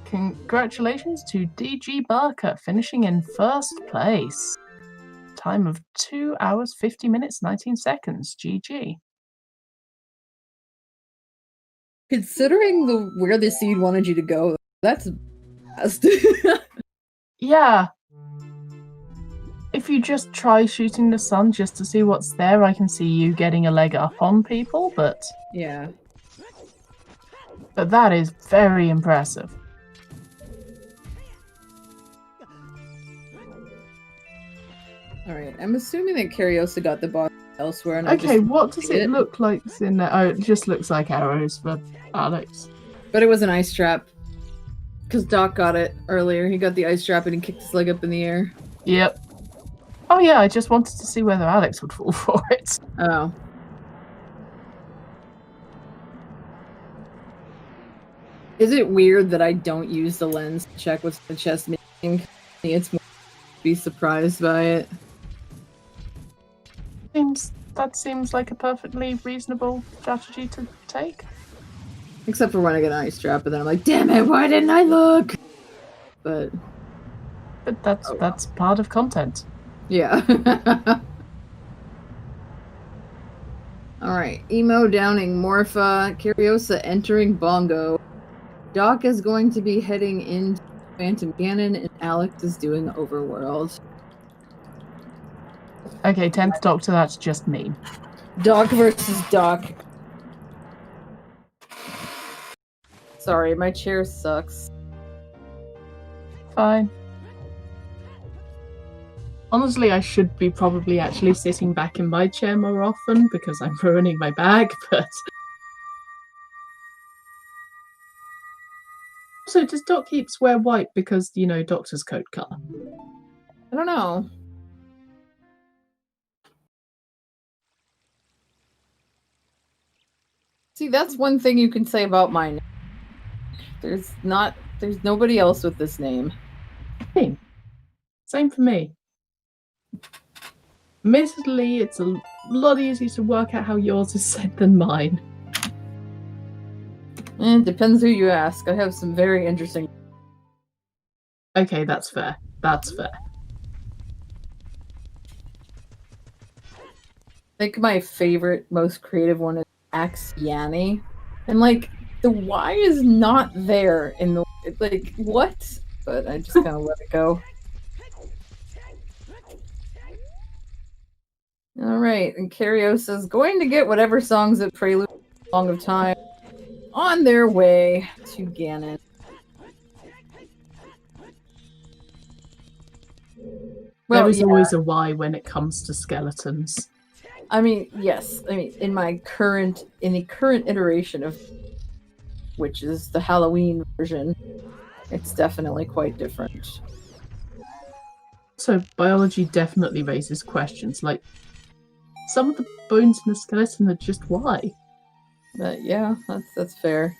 Speaker 2: Congratulations to DG Barker finishing in first place. Time of 2 hours, 50 minutes, 19 seconds. GG.
Speaker 3: Considering where the seed wanted you to go, that's fast.
Speaker 2: Yeah. If you just try shooting the sun just to see what's there, I can see you getting a leg up on people, but
Speaker 3: yeah.
Speaker 2: But that is very impressive.
Speaker 3: Alright, I'm assuming that Cariosa got the boss elsewhere. And
Speaker 2: okay, what does it look like in there? Oh, it just looks like arrows for Alex.
Speaker 3: But it was an ice trap. Because Doc got it earlier. He got the ice trap and he kicked his leg up in the air.
Speaker 2: Yep. Oh yeah, I just wanted to see whether Alex would fall for it.
Speaker 3: Oh. Is it weird that I don't use the lens to check what's the chest making? It's more to be surprised by it.
Speaker 2: That seems like a perfectly reasonable strategy to take.
Speaker 3: Except for when I get an ice trap, and then I'm like, damn it, why didn't I look? But
Speaker 2: that's part of content.
Speaker 3: Yeah. Alright, Emo downing Morpha, Cariosa entering Bongo. Doc is going to be heading into Phantom Ganon, and Alex is doing Overworld.
Speaker 2: Okay, 10th Doctor, that's just me.
Speaker 3: Doc versus Doc. Sorry, my chair sucks.
Speaker 2: Fine. Honestly, I should be probably actually sitting back in my chair more often because I'm ruining my bag, but... So does Doc Heaps wear white because, Doctor's coat colour?
Speaker 3: I don't know. See, that's one thing you can say about my name. There's nobody else with this name.
Speaker 2: Same for me. Admittedly, it's a lot easier to work out how yours is said than mine.
Speaker 3: It depends who you ask. I have some very interesting...
Speaker 2: Okay, that's fair. That's fair.
Speaker 3: I think my favorite, most creative one is Axiani. And, like, the Y is not there in the... Like, what? But I just kind of let it go. Alright, and Cariosa's going to get whatever songs at Prelude Song of Time on their way to Ganon.
Speaker 2: Well, there is always a Y when it comes to skeletons.
Speaker 3: I mean, yes. I mean, in the current iteration of, which is the Halloween version, it's definitely quite different.
Speaker 2: So biology definitely raises questions. Like, some of the bones in the skeleton are just Y.
Speaker 3: But yeah, that's fair.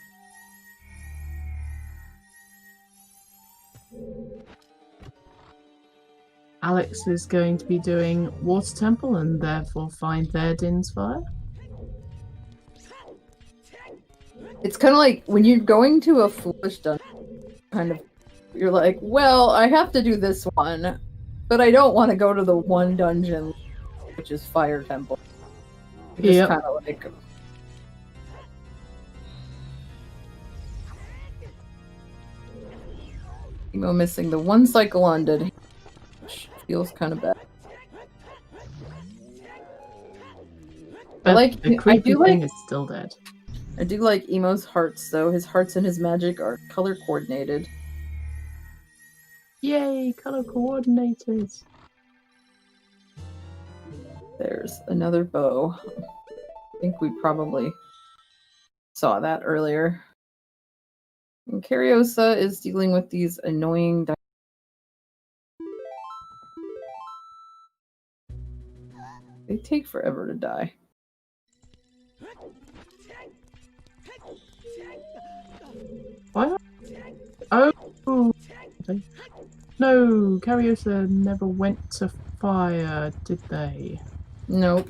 Speaker 2: Alex is going to be doing Water Temple and therefore find their Din's Fire.
Speaker 3: It's kind of like when you're going to a foolish dungeon, you're like, well, I have to do this one, but I don't want to go to the one dungeon, which is Fire Temple. Just kind of like... Emo missing the one cycle on Dead, which feels kind of bad.
Speaker 2: But the creepy thing is still dead.
Speaker 3: I do like Emo's hearts, though. His hearts and his magic are color coordinated.
Speaker 2: Yay, color coordinators.
Speaker 3: There's another bow. I think we probably saw that earlier. And Cariosa is dealing with these annoying... They take forever to die.
Speaker 2: What? Oh! No, Cariosa never went to fire, did they?
Speaker 3: Nope.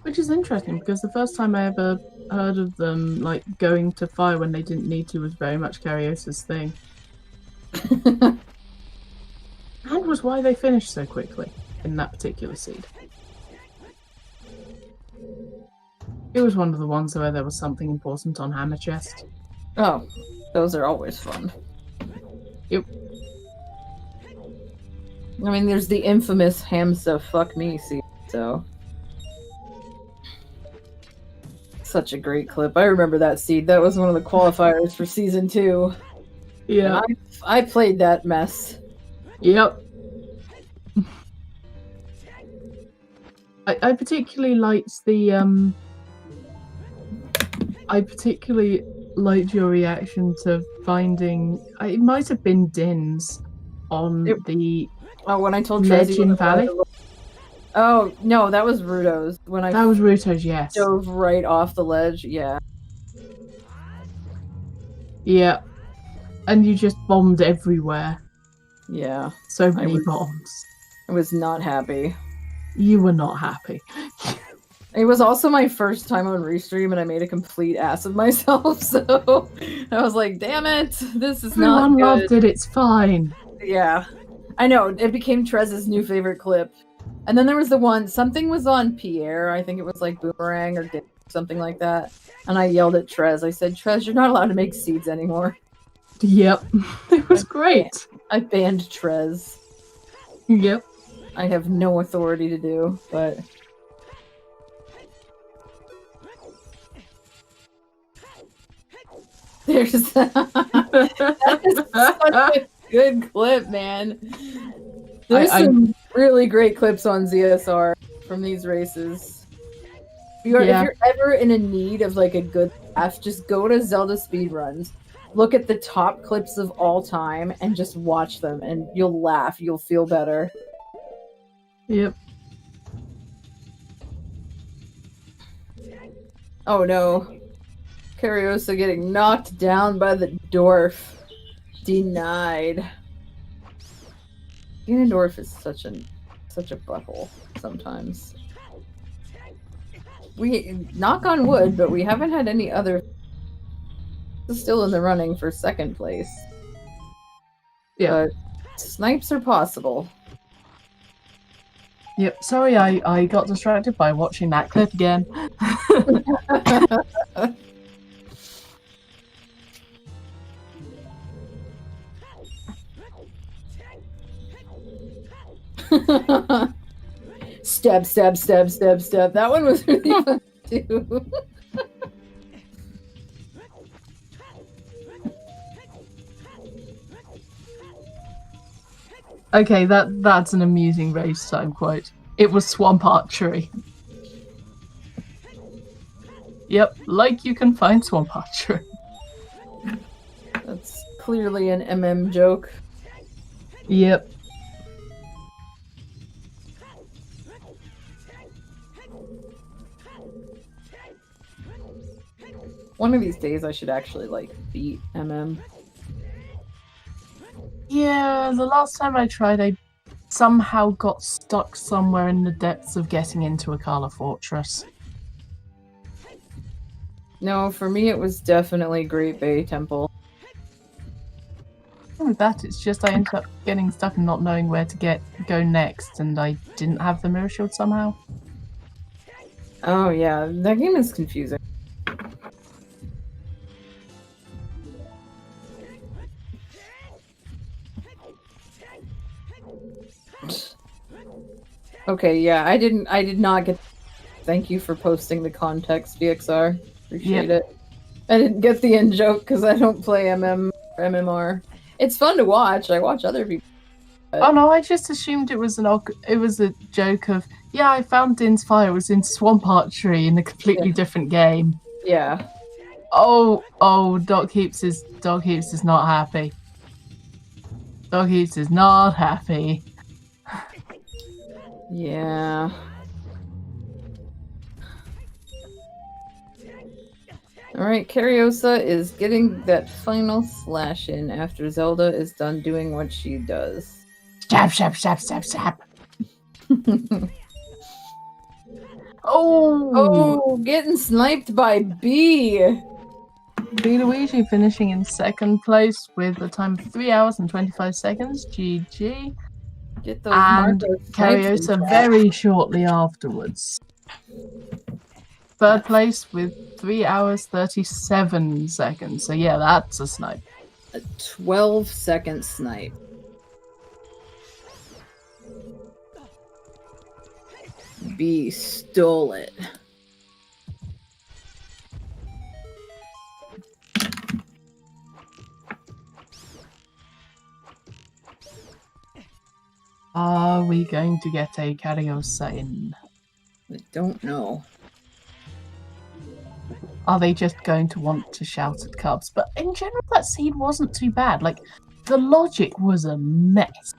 Speaker 2: Which is interesting, because the first time I ever heard of them, like, going to fire when they didn't need to was very much Cariosa's thing. And was why they finished so quickly in that particular seed. It was one of the ones where there was something important on Hammer Chest.
Speaker 3: Oh, those are always fun.
Speaker 2: Yep.
Speaker 3: I mean, there's the infamous ham stuff fuck me seed, so... Such a great clip. I remember that seed. That was one of the qualifiers for season 2.
Speaker 2: Yeah.
Speaker 3: I played that mess.
Speaker 2: Yep. I particularly liked the I particularly liked your reaction to finding... It might have been Din's on the...
Speaker 3: Oh, when I told
Speaker 2: Ledge in Valley?
Speaker 3: Oh, no, that was Ruto's.
Speaker 2: That was Ruto's, yes.
Speaker 3: Dove right off the ledge, yeah.
Speaker 2: Yeah. And you just bombed everywhere.
Speaker 3: Yeah.
Speaker 2: So many bombs.
Speaker 3: I was not happy.
Speaker 2: You were not happy.
Speaker 3: It was also my first time on Restream, and I made a complete ass of myself, so I was like, damn it, this is not good.
Speaker 2: Everyone loved it, it's fine.
Speaker 3: Yeah. I know, it became Trez's new favorite clip. And then there was the one, something was on Pierre, I think it was like Boomerang or something like that, and I yelled at Trez. I said, Trez, you're not allowed to make seeds anymore.
Speaker 2: Yep. It was great.
Speaker 3: I banned Trez.
Speaker 2: Yep.
Speaker 3: I have no authority to do, but... There's that is such a good clip, man. There's some really great clips on ZSR from these races. If you're ever in a need of like a good laugh, just go to Zelda Speedruns. Look at the top clips of all time and just watch them, and you'll laugh. You'll feel better.
Speaker 2: Yep.
Speaker 3: Oh no. Cariosa getting knocked down by the dwarf. Denied. Ganondorf is such a butthole sometimes. We knock on wood, but we haven't had any other still in the running for second place.
Speaker 2: Yeah.
Speaker 3: But snipes are possible.
Speaker 2: Yep. Sorry, I got distracted by watching that clip again.
Speaker 3: Stab, stab, stab, stab, stab. That one was really fun too.
Speaker 2: Okay, that's an amusing race time quote. It was swamp archery. Yep, like you can find swamp archery.
Speaker 3: That's clearly an MM joke.
Speaker 2: Yep.
Speaker 3: One of these days I should actually like beat MM.
Speaker 2: Yeah, the last time I tried, I somehow got stuck somewhere in the depths of getting into Akala Fortress.
Speaker 3: No, for me it was definitely Great Bay Temple.
Speaker 2: With that, it's just I ended up getting stuck and not knowing where to go next, and I didn't have the mirror shield somehow.
Speaker 3: Oh yeah, that game is confusing. Okay, yeah, I did not get. Thank you for posting the context, VXR. Appreciate it. I didn't get the in joke because I don't play MM or MMR. It's fun to watch. I watch other people.
Speaker 2: Oh no, I just assumed it was a joke of, yeah, I found Din's Fire was in Swamp Archery in a completely different game.
Speaker 3: Yeah.
Speaker 2: Oh, Doc Heaps is not happy. Doc Heaps is not happy.
Speaker 3: Yeah. Alright, Cariosa is getting that final slash in after Zelda is done doing what she does.
Speaker 2: Stab, stab, stab, stab, stab. Oh,
Speaker 3: getting sniped by B.
Speaker 2: B Luigi finishing in second place with a time of 3 hours and 25 seconds. GG.
Speaker 3: Get those
Speaker 2: And Cariosa very shortly afterwards. Third place with 3 hours 37 seconds. So yeah, that's a snipe.
Speaker 3: A 12-second snipe. B stole it.
Speaker 2: Are we going to get a Cariosa in?
Speaker 3: I don't know.
Speaker 2: Are they just going to want to shout at Cubs? But in general, that seed wasn't too bad. Like, the logic was a mess.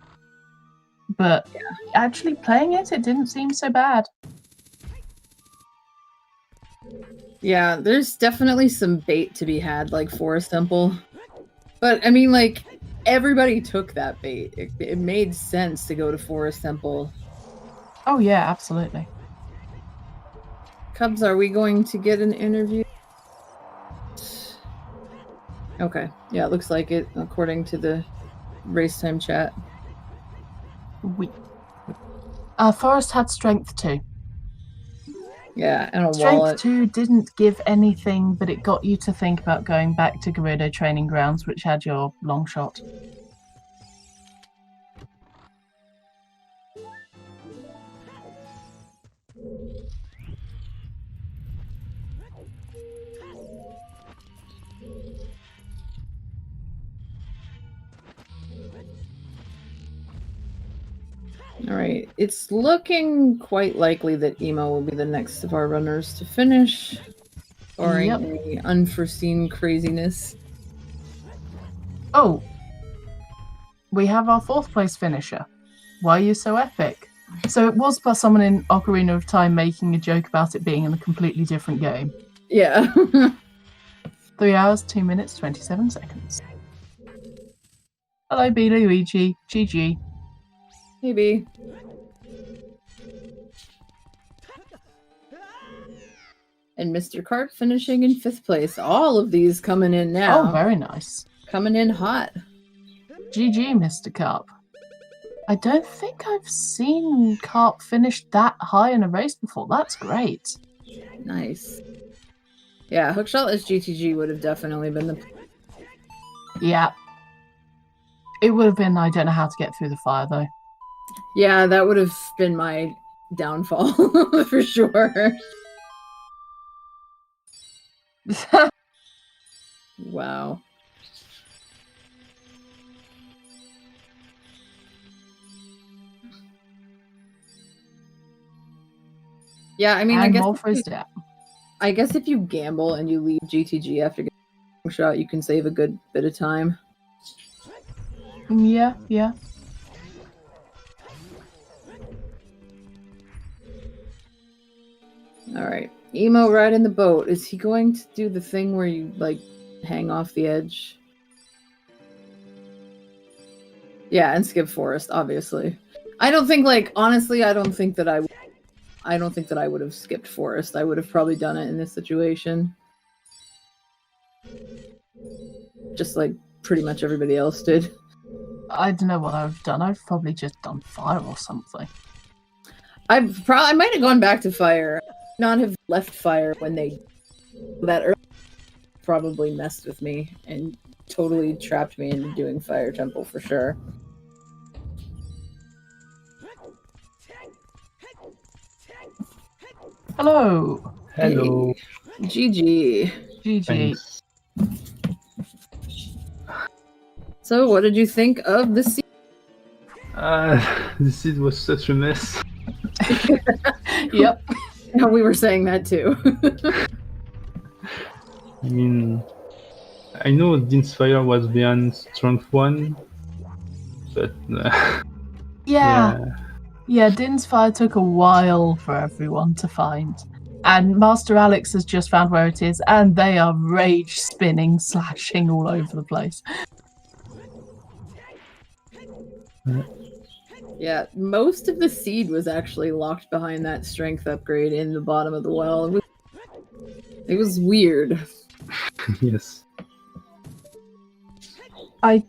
Speaker 2: But actually playing it didn't seem so bad.
Speaker 3: Yeah, there's definitely some bait to be had, like Forest Temple. But, I mean, like, everybody took that bait. It made sense to go to Forest Temple.
Speaker 2: Oh, yeah, absolutely.
Speaker 3: Cubs, are we going to get an interview? Okay. Yeah, it looks like it, according to the race time chat.
Speaker 2: Forest had strength 2.
Speaker 3: Yeah, and a
Speaker 2: Strength
Speaker 3: wallet.
Speaker 2: 2 didn't give anything, but it got you to think about going back to Gerudo Training Grounds, which had your long shot.
Speaker 3: Alright, it's looking quite likely that Emo will be the next of our runners to finish, barring any unforeseen craziness.
Speaker 2: Oh, we have our 4th place finisher. Why are you so epic? So it was by someone in Ocarina of Time making a joke about it being in a completely different game.
Speaker 3: Yeah.
Speaker 2: 3 hours, 2 minutes, 27 seconds. Hello, B. Luigi. GG.
Speaker 3: Maybe. And Mr. Cart finishing in 5th place. All of these coming in now.
Speaker 2: Oh, very nice.
Speaker 3: Coming in hot.
Speaker 2: GG, Mr. Carp. I don't think I've seen Carp finish that high in a race before. That's great.
Speaker 3: Nice. Yeah, Hookshotless GTG would have definitely been the...
Speaker 2: Yeah. It would have been, I don't know how to get through the fire, though.
Speaker 3: Yeah, that would have been my downfall, for sure. Wow. Yeah, I mean,
Speaker 2: and more for his dad.
Speaker 3: I guess if you gamble and you leave GTG after getting a shot, you can save a good bit of time.
Speaker 2: Yeah, yeah.
Speaker 3: Alright. Emo riding the boat. Is he going to do the thing where you, like, hang off the edge? Yeah, and skip forest, obviously. I don't think, like, honestly, I don't think that I would have skipped forest. I would have probably done it in this situation. Just like pretty much everybody else did.
Speaker 2: I don't know what I've done. I've probably just done fire or something.
Speaker 3: I might have gone back to fire. Not have left fire when they that early probably messed with me and totally trapped me into doing fire temple for sure.
Speaker 2: Hello.
Speaker 4: Hello.
Speaker 3: Hey. GG.
Speaker 2: GG.
Speaker 4: Thanks.
Speaker 3: So, what did you think of the seed?
Speaker 4: The seed was such a mess.
Speaker 2: Yep.
Speaker 3: No, we were saying that too.
Speaker 4: I mean, I know Din's Fire was beyond Strength 1, but
Speaker 2: Yeah, Din's Fire took a while for everyone to find. And Master Alex has just found where it is, and they are rage spinning, slashing all over the place.
Speaker 3: Yeah, most of the seed was actually locked behind that strength upgrade in the bottom of the well. It was weird.
Speaker 4: yes.
Speaker 2: I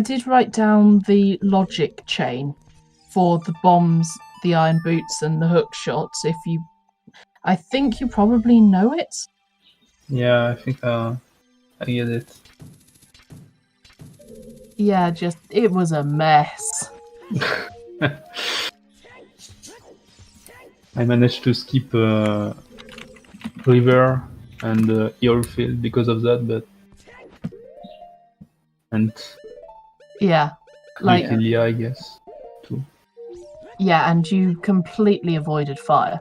Speaker 2: did write down the logic chain for the bombs, the iron boots, and the hook shots. I think you probably know it.
Speaker 4: Yeah, I think I get it.
Speaker 2: Yeah, it was a mess.
Speaker 4: I managed to skip River and Airfield because of that, and
Speaker 2: Yeah, like
Speaker 4: Ilia, I guess, too.
Speaker 2: yeah, and you completely avoided fire.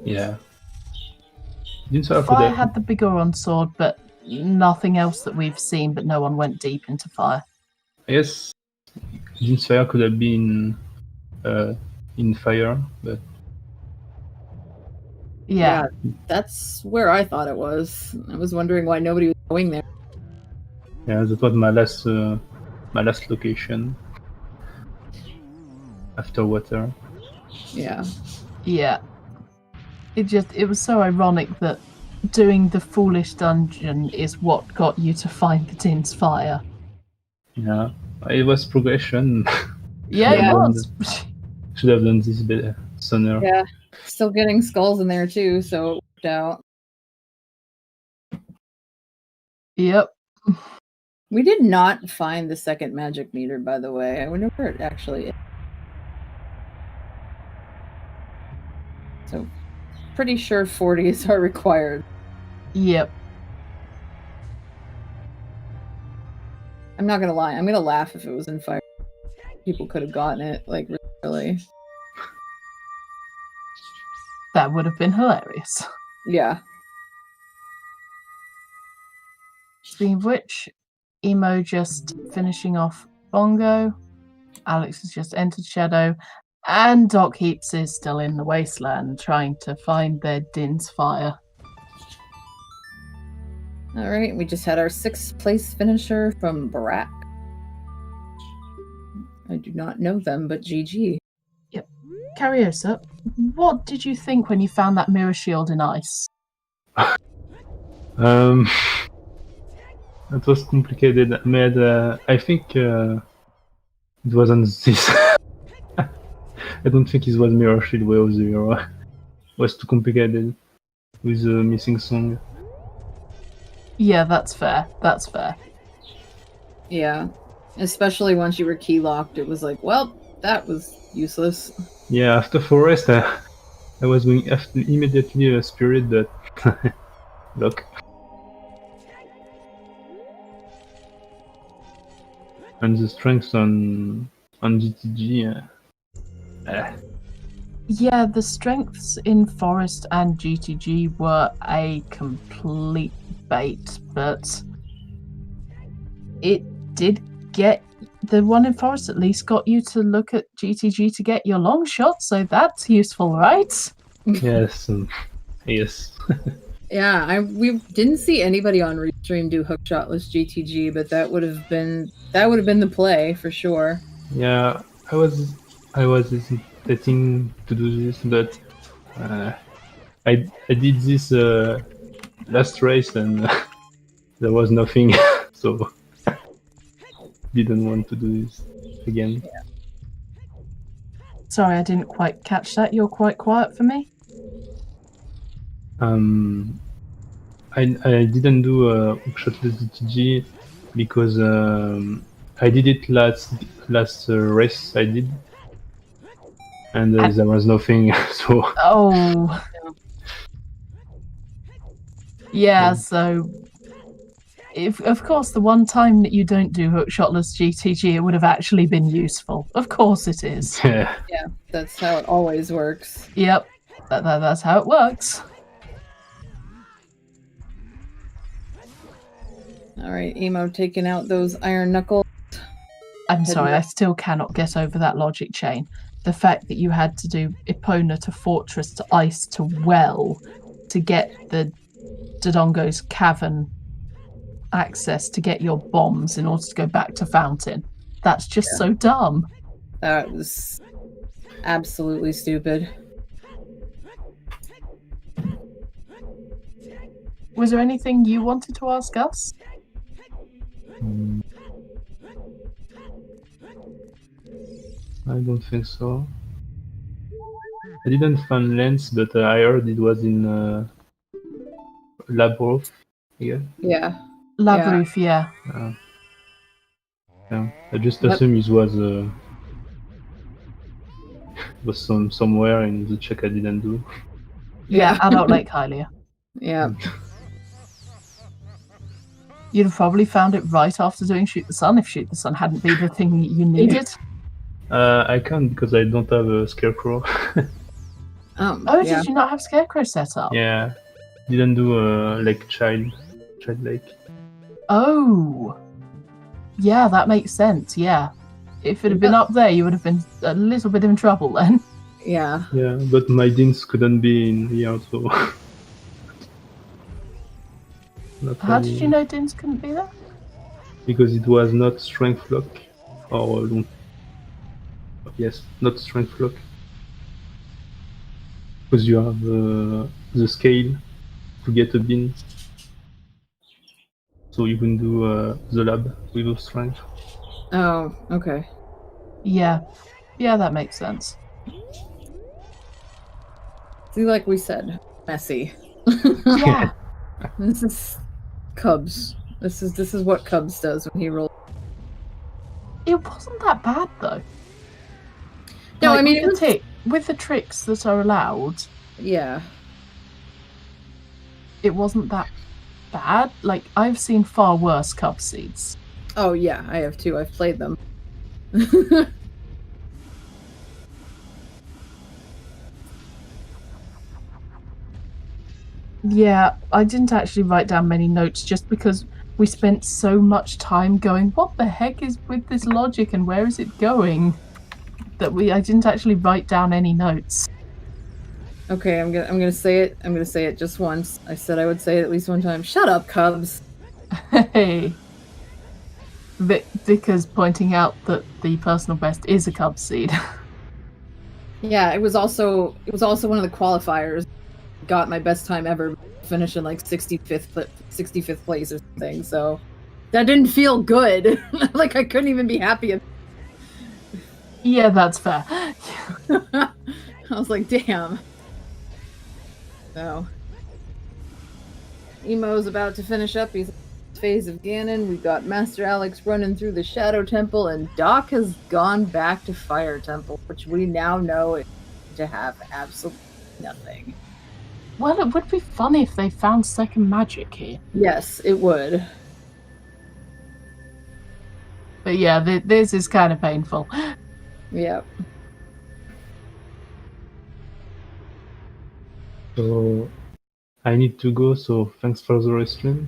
Speaker 4: Yeah. Din's Fire could
Speaker 2: Fire
Speaker 4: have,
Speaker 2: had the Bigoron sword, but nothing else that we've seen. But no one went deep into fire.
Speaker 4: I guess Din's Fire could have been in fire, but
Speaker 2: Yeah.
Speaker 3: That's where I thought it was. I was wondering why nobody was going there.
Speaker 4: yeah, that was my last location after water.
Speaker 3: Yeah.
Speaker 2: Yeah. It was so ironic that doing the foolish dungeon is what got you to find the Din's Fire.
Speaker 4: Yeah, it was progression.
Speaker 2: Yeah,
Speaker 3: Yeah.
Speaker 2: it was.
Speaker 4: Should have done this better sooner.
Speaker 3: Yeah. Still getting skulls in there too, so it worked out.
Speaker 2: Yep.
Speaker 3: We did not find the second magic meter, by the way. I wonder where it actually is. So, pretty sure 40s are required.
Speaker 2: Yep.
Speaker 3: I'm not gonna lie. I'm gonna laugh if it was in fire. People could have gotten it. Like, really.
Speaker 2: That would have been hilarious.
Speaker 3: Yeah.
Speaker 2: Speaking of which, Emo just finishing off Bongo. Alex has just entered Shadow. And Doc Heaps is still in the wasteland trying to find their Din's fire.
Speaker 3: All right, we just had our 6th place finisher from Barack. I do not know them, but GG.
Speaker 2: Cariosa, what did you think when you found that mirror shield in ice?
Speaker 4: It was complicated. I think it wasn't this. I don't think it was Mirror Shield Way of the Hero. It was too complicated with the missing song.
Speaker 2: Yeah, that's fair. That's fair.
Speaker 3: Yeah. Especially once you were key locked, it was like, well, that was useless.
Speaker 4: Yeah, after Forest, I was going after immediately a Spirit, but look. And the strength on GTG.
Speaker 2: Yeah, the strengths in Forest and GTG were a complete bait, but it did get the one in Forest at least got you to look at GTG to get your long shot, so that's useful, right?
Speaker 4: Yes, yes.
Speaker 3: Yeah, we didn't see anybody on Restream do hookshotless GTG, but that would have been the play for sure.
Speaker 4: Yeah, I was hesitating to do this, but I did this last race and there was nothing, so didn't want to do this again.
Speaker 3: Yeah.
Speaker 2: Sorry, I didn't quite catch that. You're quite quiet for me.
Speaker 4: I didn't do hookshot GTG because I did it last race I did, and there was nothing. So
Speaker 2: Oh, yeah. So, if of course the one time that you don't do hookshotless GTG, it would have actually been useful. Of course, it is.
Speaker 4: yeah.
Speaker 3: Yeah, that's how it always works.
Speaker 2: Yep, that's how it works.
Speaker 3: All right, Emo taking out those iron knuckles.
Speaker 2: I'm sorry, I still cannot get over that logic chain. The fact that you had to do Epona to Fortress to Ice to Well to get the Dodongo's cavern access to get your bombs in order to go back to Fountain. That's just so dumb.
Speaker 3: That was absolutely stupid.
Speaker 2: Was there anything you wanted to ask us?
Speaker 4: I don't think so. I didn't find Lens, but I heard it was in Labyrinth. Yeah.
Speaker 3: Yeah.
Speaker 2: Labyrinth, yeah.
Speaker 4: Yeah. I just assumed it was somewhere in the check I didn't do.
Speaker 2: Yeah, Adult Lake Hylia.
Speaker 3: Yeah.
Speaker 2: You'd have probably found it right after doing Shoot the Sun if Shoot the Sun hadn't been the thing you needed.
Speaker 4: I can't because I don't have a Scarecrow.
Speaker 2: Oh,
Speaker 3: yeah.
Speaker 2: did you not have Scarecrow set up?
Speaker 4: Yeah. Didn't do like Child Lake.
Speaker 2: Oh. Yeah, that makes sense, yeah. If it had been up there, you would have been a little bit in trouble then.
Speaker 3: Yeah.
Speaker 4: Yeah, but my Dins couldn't be in here, so...
Speaker 2: How did you know Dins couldn't be there?
Speaker 4: Because it was not Strength Lock, or... Yes, not Strength Lock. Because you have the scale to get a bin. So you can do the lab with the strength.
Speaker 3: Oh, okay.
Speaker 2: Yeah. Yeah, that makes sense.
Speaker 3: See, like we said, messy.
Speaker 2: Yeah.
Speaker 3: This is Cubs. This is what Cubs does when he rolls.
Speaker 2: It wasn't that bad though.
Speaker 3: No,
Speaker 2: Like,
Speaker 3: I mean,
Speaker 2: with the tricks that are allowed,
Speaker 3: yeah.
Speaker 2: it wasn't that bad. Like, I've seen far worse Cub seeds.
Speaker 3: Oh, yeah, I have too. I've played them.
Speaker 2: Yeah, I didn't actually write down many notes just because we spent so much time going, what the heck is with this logic and where is it going? That I didn't actually write down any notes.
Speaker 3: Okay, I'm gonna say it. I'm gonna say it just once. I said I would say it at least one time. Shut up, Cubs.
Speaker 2: Hey. Vickers pointing out that the personal best is a Cub seed.
Speaker 3: Yeah, it was also one of the qualifiers. Got my best time ever, finishing like 65th place or something. So that didn't feel good. Like I couldn't even be happy.
Speaker 2: Yeah, that's fair.
Speaker 3: I was like, damn. So Emo's about to finish up his phase of Ganon. We got Master Alex running through the Shadow Temple, and Doc has gone back to Fire Temple, which we now know is to have absolutely nothing.
Speaker 2: Well, it would be funny if they found second magic here.
Speaker 3: Yes, it would.
Speaker 2: But yeah, this is kind of painful.
Speaker 3: Yep.
Speaker 4: So I need to go, so thanks for the restaurant.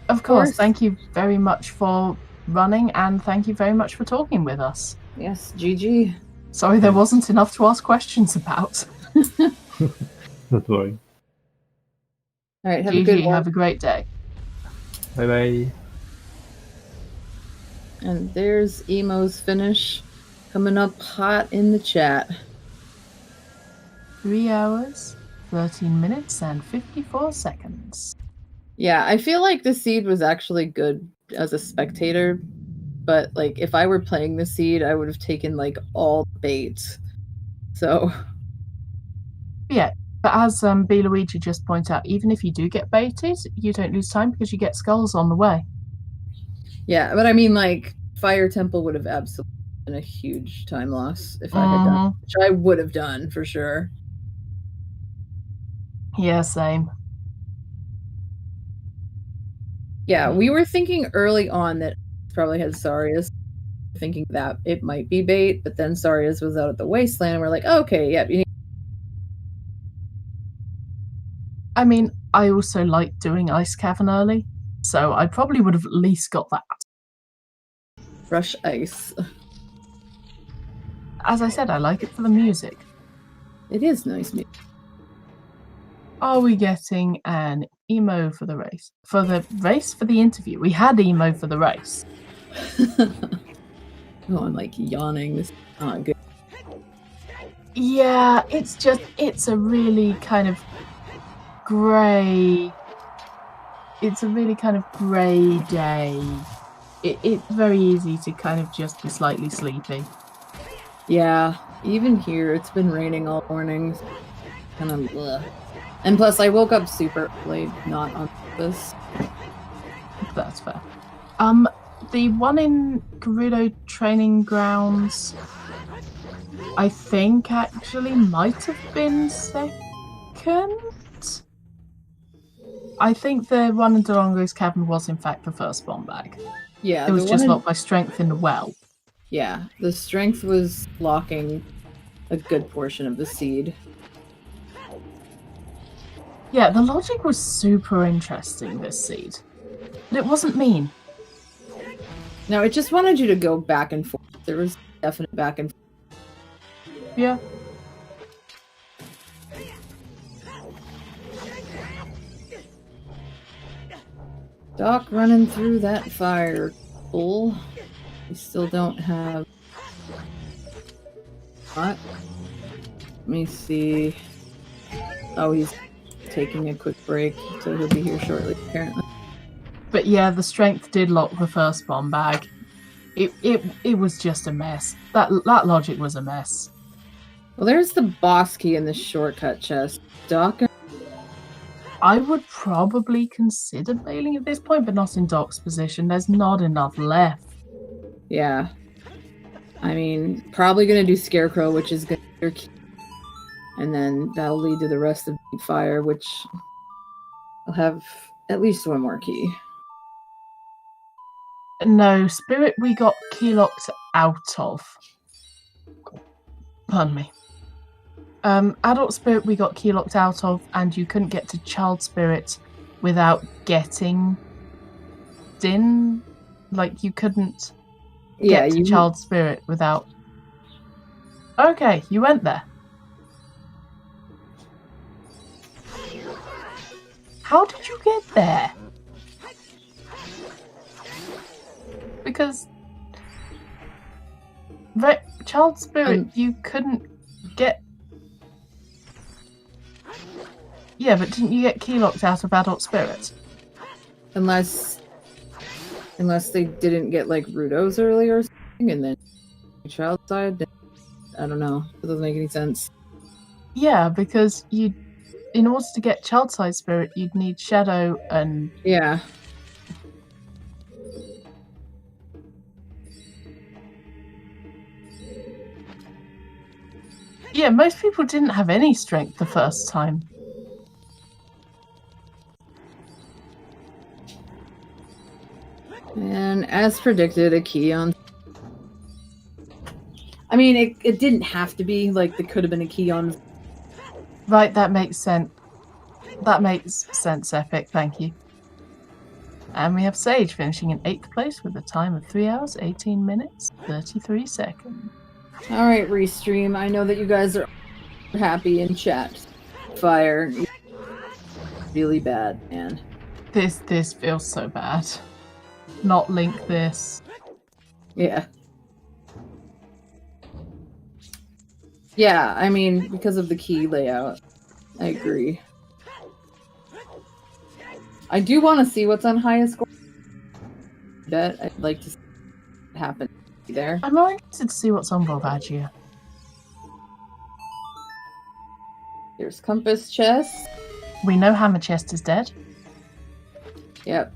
Speaker 2: Of course, thank you very much for running, and thank you very much for talking with us.
Speaker 3: Yes, GG.
Speaker 2: Sorry there wasn't enough to ask questions about.
Speaker 4: Don't worry.
Speaker 3: All right, have
Speaker 2: GG,
Speaker 3: a good one.
Speaker 2: have a great day.
Speaker 4: Bye bye.
Speaker 3: And there's Emo's finish coming up hot in the chat.
Speaker 2: 3 hours, 13 minutes, and 54 seconds.
Speaker 3: Yeah, I feel like the seed was actually good as a spectator, but like if I were playing the seed, I would have taken all the baits. So
Speaker 2: Yeah, but as B. Luigi just pointed out, even if you do get baited, you don't lose time because you get skulls on the way.
Speaker 3: yeah, but I mean Fire Temple would have absolutely been a huge time loss if I had done, which I would have done for sure.
Speaker 2: Yeah, same.
Speaker 3: Yeah, we were thinking early on that probably had Sarius, thinking that it might be bait, but then Sarius was out at the wasteland, and we're like, oh, okay, yeah, you need.
Speaker 2: I mean, I also like doing Ice Cavern early, so I probably would have at least got that.
Speaker 3: Rush Ice.
Speaker 2: As I said, I like it for the music.
Speaker 3: It is nice music.
Speaker 2: Are we getting an emo for the race? For the race? For the interview? We had emo for the race.
Speaker 3: Oh, I'm yawning. This is not good.
Speaker 2: Yeah, it's a really kind of grey. It's a really kind of grey day. It's very easy to kind of just be slightly sleepy.
Speaker 3: Yeah, even here, it's been raining all morning. Kind of, ugh. And plus, I woke up super late, not on purpose.
Speaker 2: That's fair. The one in Gerudo Training Grounds, I think actually might have been second. I think the one in DeLongo's Cavern was in fact the first bomb bag.
Speaker 3: Yeah,
Speaker 2: it was just not by strength in the well.
Speaker 3: Yeah, the strength was blocking a good portion of the seed.
Speaker 2: Yeah, the logic was super interesting, this seed. But it wasn't mean.
Speaker 3: No, it just wanted you to go back and forth. There was definite back and forth.
Speaker 2: Yeah.
Speaker 3: Doc running through that fire pool. We still don't have... What? Let me see. Oh, he's taking a quick break, so he'll be here shortly, apparently.
Speaker 2: But yeah, the strength did lock the first bomb bag. It was just a mess. That logic was a mess.
Speaker 3: Well, there's the boss key in the shortcut chest. Doc...
Speaker 2: I would probably consider bailing at this point, but not in Doc's position. There's not enough left.
Speaker 3: Yeah. I mean, probably going to do Scarecrow, which is going to be your key. And then that'll lead to the rest of Fire, which will have at least one more key.
Speaker 2: No, Spirit we got key locked out of. Pardon me. Adult Spirit we got key locked out of, and you couldn't get to Child Spirit without getting Din. Like, you couldn't
Speaker 3: Yeah,
Speaker 2: get to Child Spirit without... Okay, you went there. How did you get there? Because... Child Spirit, you couldn't get... Yeah, but didn't you get key locked out of Adult Spirit?
Speaker 3: Unless they didn't get like Rudos earlier or something, and then child side. I don't know. It doesn't make any sense.
Speaker 2: Yeah, because in order to get child side spirit, you'd need Shadow and
Speaker 3: yeah.
Speaker 2: Yeah, most people didn't have any strength the first time.
Speaker 3: And as predicted, a key on... I mean, it didn't have to be, like, there could have been a key on...
Speaker 2: Right, that makes sense. That makes sense, Epic, thank you. And we have Sage finishing in 8th place with a time of 3 hours, 18 minutes, 33 seconds.
Speaker 3: Alright, Restream, I know that you guys are happy in chat. Fire. Really bad, man.
Speaker 2: This feels so bad. Not link this.
Speaker 3: Yeah. Yeah, I mean, because of the key layout. I agree. I do want to see what's on highest score. Bet I'd like to see what happen there.
Speaker 2: I'm more interested to see what's on Volvagia.
Speaker 3: There's Compass Chest.
Speaker 2: We know Hammer Chest is dead.
Speaker 3: Yep.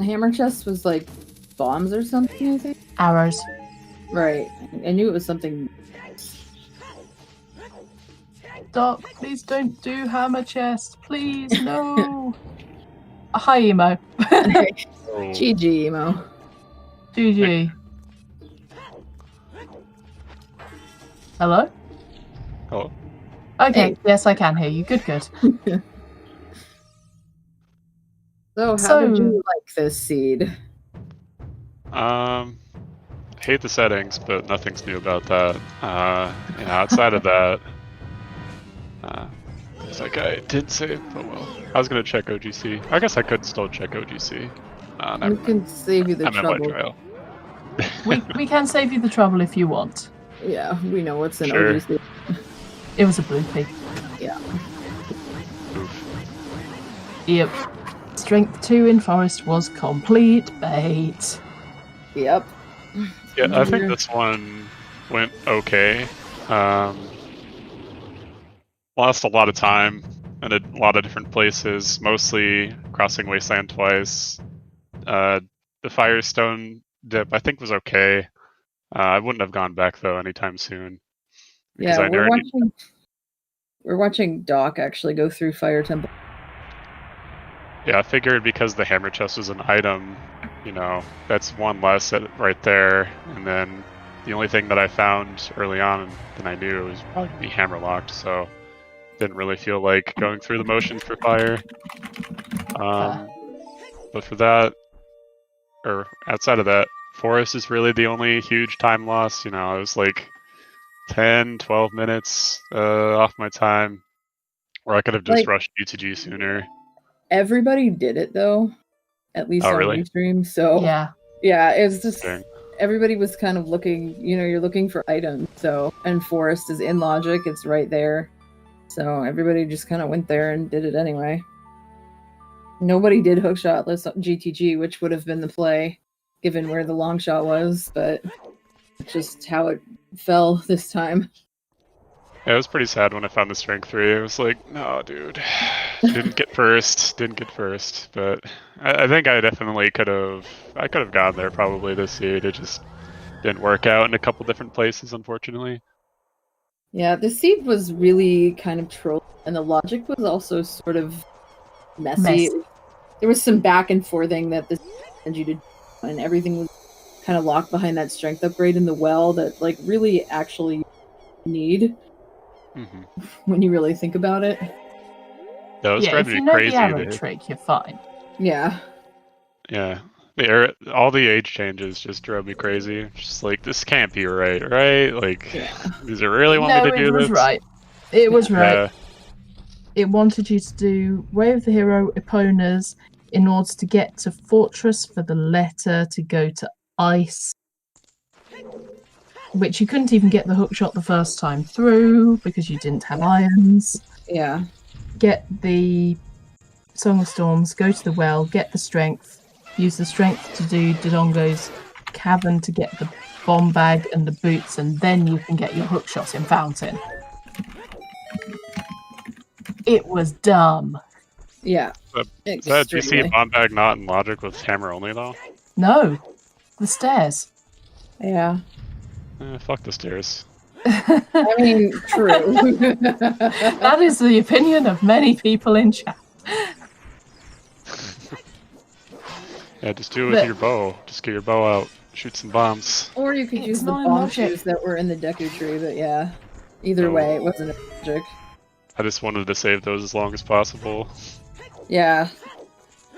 Speaker 3: Hammer Chest was like bombs or something, I think.
Speaker 2: Arrows.
Speaker 3: Right. I knew it was something.
Speaker 2: Doc, please don't do Hammer Chest. Please, no. Hi, Emo.
Speaker 3: GG, Emo.
Speaker 2: GG. Hello?
Speaker 5: Hello.
Speaker 2: Okay,
Speaker 3: Hey.
Speaker 2: yes, I can hear you. Good.
Speaker 3: So, how did you like this seed?
Speaker 5: Hate the settings, but nothing's new about that. Outside of that, it's like I did save. Oh well. I was gonna check OGC. I guess I could still check OGC.
Speaker 3: We can save you the
Speaker 5: I'm in my
Speaker 3: trouble.
Speaker 5: trial.
Speaker 2: we can save you the trouble if you want.
Speaker 3: Yeah, we know what's in
Speaker 5: Sure.
Speaker 3: OGC.
Speaker 2: It was a bloopy.
Speaker 3: Yeah.
Speaker 2: Yep. Strength 2 in Forest was complete bait.
Speaker 3: Yep.
Speaker 5: Yeah, I think this one went okay. Lost a lot of time in a lot of different places, mostly crossing Wasteland twice. The Firestone dip, I think, was okay. I wouldn't have gone back, though, anytime soon. Because
Speaker 3: Yeah, we're watching Doc actually go through Fire Temple.
Speaker 5: Yeah, I figured because the hammer chest was an item, that's one less right there. And then the only thing that I found early on that I knew was probably going to be hammer locked, so didn't really feel like going through the motions for fire. But for that, or outside of that, Forest is really the only huge time loss. It was like 10, 12 minutes off my time, or I could have just rushed UTG sooner.
Speaker 3: Everybody did it though, at least on
Speaker 5: really?
Speaker 3: Restream. So
Speaker 2: Yeah.
Speaker 3: It's just
Speaker 5: Dang.
Speaker 3: everybody was kind of looking. You're looking for items. So and Forest is in Logic. It's right there. So everybody just kind of went there and did it anyway. Nobody did hookshotless GTG, which would have been the play, given where the long shot was. But it's just how it fell this time.
Speaker 5: Yeah, it was pretty sad when I found the strength 3. It was like, no, dude. Didn't get first. But I think I definitely could have gone there probably this year. It just didn't work out in a couple different places, unfortunately.
Speaker 3: Yeah, the seed was really kind of troll, and the logic was also sort of messy. There was some back and forthing that this wanted you to do, and everything was kind of locked behind that strength upgrade in the well that really actually need.
Speaker 5: Mm-hmm.
Speaker 3: when you really think about it.
Speaker 5: That was
Speaker 2: Yeah, if
Speaker 5: driving
Speaker 2: you
Speaker 5: me
Speaker 2: know
Speaker 5: crazy.
Speaker 2: the arrow
Speaker 5: dude.
Speaker 2: trick, you're fine.
Speaker 3: Yeah.
Speaker 5: Yeah. All the age changes just drove me crazy. Just like, this can't be right? Like, does it really want me to do
Speaker 2: it was
Speaker 5: this?
Speaker 2: right. It was right.
Speaker 5: Yeah.
Speaker 2: It wanted you to do Way of the Hero Eponas in order to get to Fortress for the letter, to go to Ice, which you couldn't even get the hookshot the first time through because you didn't have irons.
Speaker 3: Yeah.
Speaker 2: Get the Song of Storms, go to the well, get the strength, use the strength to do Dodongo's cavern to get the bomb bag and the boots, and then you can get your hookshot in Fountain. It was dumb.
Speaker 3: Yeah.
Speaker 5: Is that DC bomb bag not in logic with hammer only though?
Speaker 2: No, the stairs.
Speaker 3: Yeah.
Speaker 5: Fuck the stairs.
Speaker 3: I mean, true.
Speaker 2: That is the opinion of many people in chat.
Speaker 5: Yeah, just do it with your bow. Just get your bow out, shoot some bombs.
Speaker 3: Or you could use the
Speaker 2: not in
Speaker 3: bomb
Speaker 2: logic.
Speaker 3: shoes that were in the Deku tree, but yeah. Either way, it wasn't a magic.
Speaker 5: I just wanted to save those as long as possible.
Speaker 3: Yeah.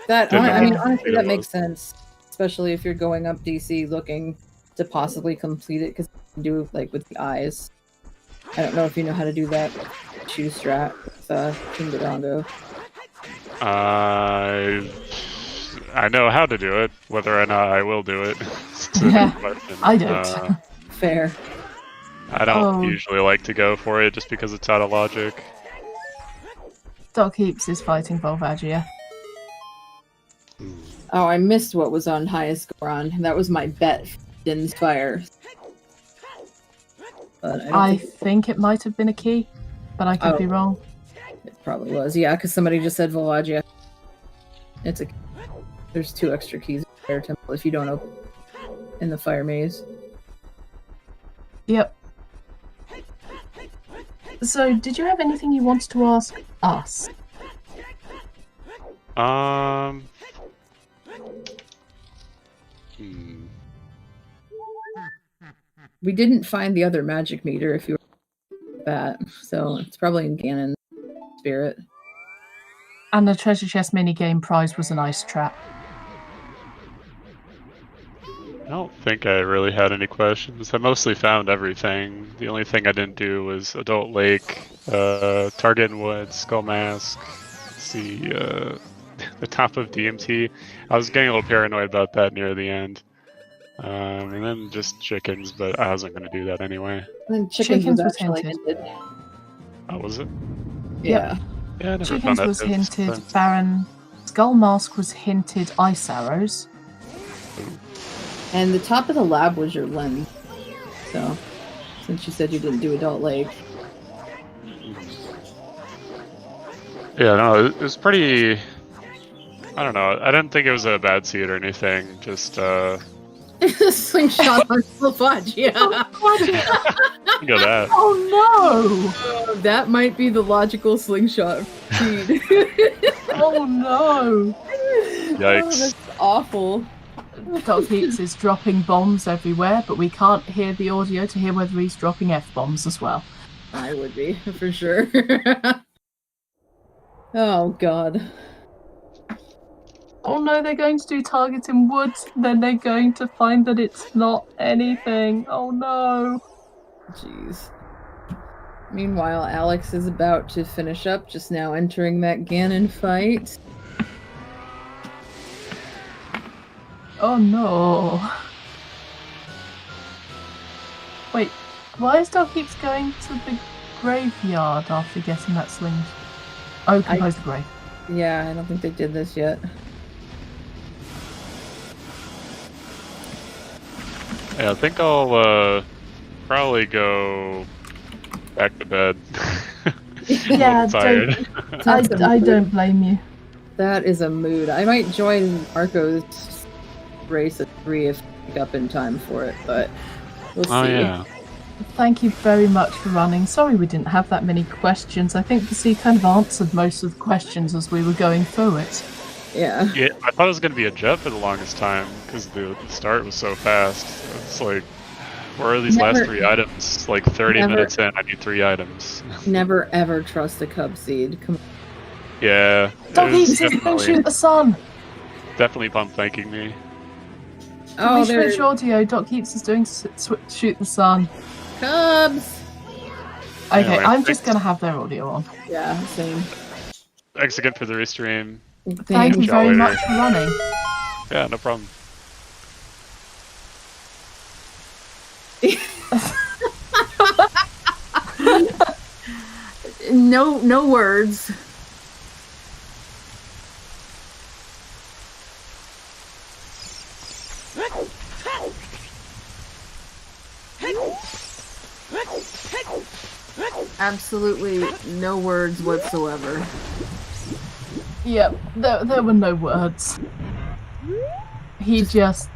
Speaker 3: That
Speaker 5: Didn't know
Speaker 3: I mean,
Speaker 5: what
Speaker 3: honestly,
Speaker 5: it
Speaker 3: that
Speaker 5: was.
Speaker 3: makes sense. Especially if you're going up DC looking to possibly complete it, because you can do it like with the eyes. I don't know if you know how to do that shoe strat with King Dodongo.
Speaker 5: I know how to do it. Whether or not I will do it. It's a
Speaker 2: Yeah,
Speaker 5: different question.
Speaker 2: I don't.
Speaker 3: Fair.
Speaker 5: I don't
Speaker 2: Oh.
Speaker 5: usually like to go for it just because it's out of logic.
Speaker 2: Doc Heaps is fighting Volvagia.
Speaker 3: Oh, I missed what was on highest score on. That was my bet for Din's Fire. But
Speaker 2: I think it might have been a key, but I could be wrong.
Speaker 3: It probably was. Yeah, because somebody just said Volvagia. It's a. There's 2 extra keys in the Fire Temple if you don't open in the Fire Maze.
Speaker 2: Yep. So, did you have anything you wanted to ask us?
Speaker 3: We didn't find the other magic meter if you were that, so it's probably in Ganon's spirit.
Speaker 2: And the treasure chest minigame prize was an ice trap.
Speaker 5: I don't think I really had any questions. I mostly found everything. The only thing I didn't do was Adult Lake, Target and Wood, Skull Mask, the top of DMT. I was getting a little paranoid about that near the end. And then just chickens, but I wasn't going to do that anyway.
Speaker 3: And then chickens was actually
Speaker 2: hinted.
Speaker 3: hinted.
Speaker 5: Oh, was it?
Speaker 3: Yeah.
Speaker 5: Yeah, I never
Speaker 2: Chickens
Speaker 5: found that
Speaker 2: was
Speaker 5: tip.
Speaker 2: hinted, Baron Skull Mask was hinted, ice arrows.
Speaker 3: And the top of the lab was your lens. So, since you said you didn't do Adult Lake.
Speaker 5: Yeah, no, it was pretty... I don't know. I didn't think it was a bad seed or anything. Just,
Speaker 3: Slingshot on Volvagia.
Speaker 5: think of that.
Speaker 2: Oh no!
Speaker 3: That might be the logical slingshot feed.
Speaker 2: Oh no!
Speaker 5: Yikes.
Speaker 3: Oh, that's awful.
Speaker 2: Doc Heaps is dropping bombs everywhere, but we can't hear the audio to hear whether he's dropping F-bombs as well.
Speaker 3: I would be, for sure. Oh, God.
Speaker 2: Oh no, they're going to do target in wood, then they're going to find that it's not anything. Oh no.
Speaker 3: Jeez. Meanwhile, Alex is about to finish up, just now entering that Ganon fight.
Speaker 2: Oh no. Wait, why is Doc Heaps going to the graveyard after getting that sling? Oh, compose the grave.
Speaker 3: Yeah, I don't think they did this yet.
Speaker 5: Yeah, I think I'll probably go back to bed.
Speaker 2: Yeah,
Speaker 5: I'm tired.
Speaker 2: I don't blame you.
Speaker 3: That is a mood. I might join Marco's race at 3 if I pick up in time for it, but we'll see.
Speaker 5: Oh yeah.
Speaker 2: Thank you very much for running. Sorry we didn't have that many questions. I think the sea kind of answered most of the questions as we were going through it.
Speaker 3: Yeah.
Speaker 5: Yeah, I thought it was going to be a jet for the longest time because the start was so fast. It's like, Where are these last
Speaker 3: Never-
Speaker 5: 3 items? Like 30
Speaker 3: Never-
Speaker 5: minutes in, I need 3 items.
Speaker 3: Never ever trust a cub seed. Come on.
Speaker 5: Yeah.
Speaker 2: Dog
Speaker 5: it was
Speaker 2: Eats is going to shoot the sun.
Speaker 5: definitely bump thanking me.
Speaker 2: Can
Speaker 3: Oh,
Speaker 2: we
Speaker 3: there
Speaker 2: switch audio? Doc Keeps is doing shoot the sun.
Speaker 3: cubs.
Speaker 2: Okay,
Speaker 5: Anyway,
Speaker 2: I'm just
Speaker 5: thanks.
Speaker 2: gonna have their audio on.
Speaker 3: Yeah, same.
Speaker 5: Thanks again for the restream.
Speaker 2: Thank you
Speaker 5: you
Speaker 2: very
Speaker 5: later.
Speaker 2: much for running.
Speaker 5: Yeah, no problem.
Speaker 3: No words. Absolutely no words whatsoever.
Speaker 2: Yep, there were no words. He just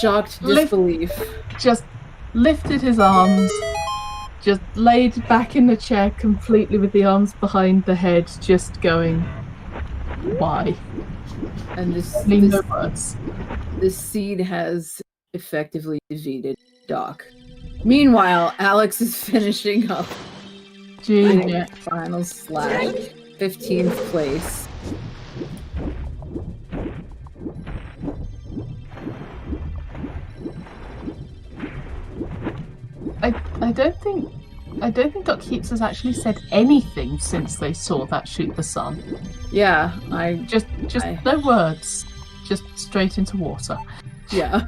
Speaker 3: Shocked disbelief.
Speaker 2: lifted his arms, just laid back in the chair completely with the arms behind the head, just going, why?
Speaker 3: And this
Speaker 2: No words.
Speaker 3: this seed has effectively defeated Doc. Meanwhile, Alex is finishing up
Speaker 2: Gee,
Speaker 3: the final slash 15th place.
Speaker 2: I don't think Doc Keeps has actually said anything since they saw that shoot the sun.
Speaker 3: Yeah,
Speaker 2: Just no words. Just straight into water.
Speaker 3: yeah.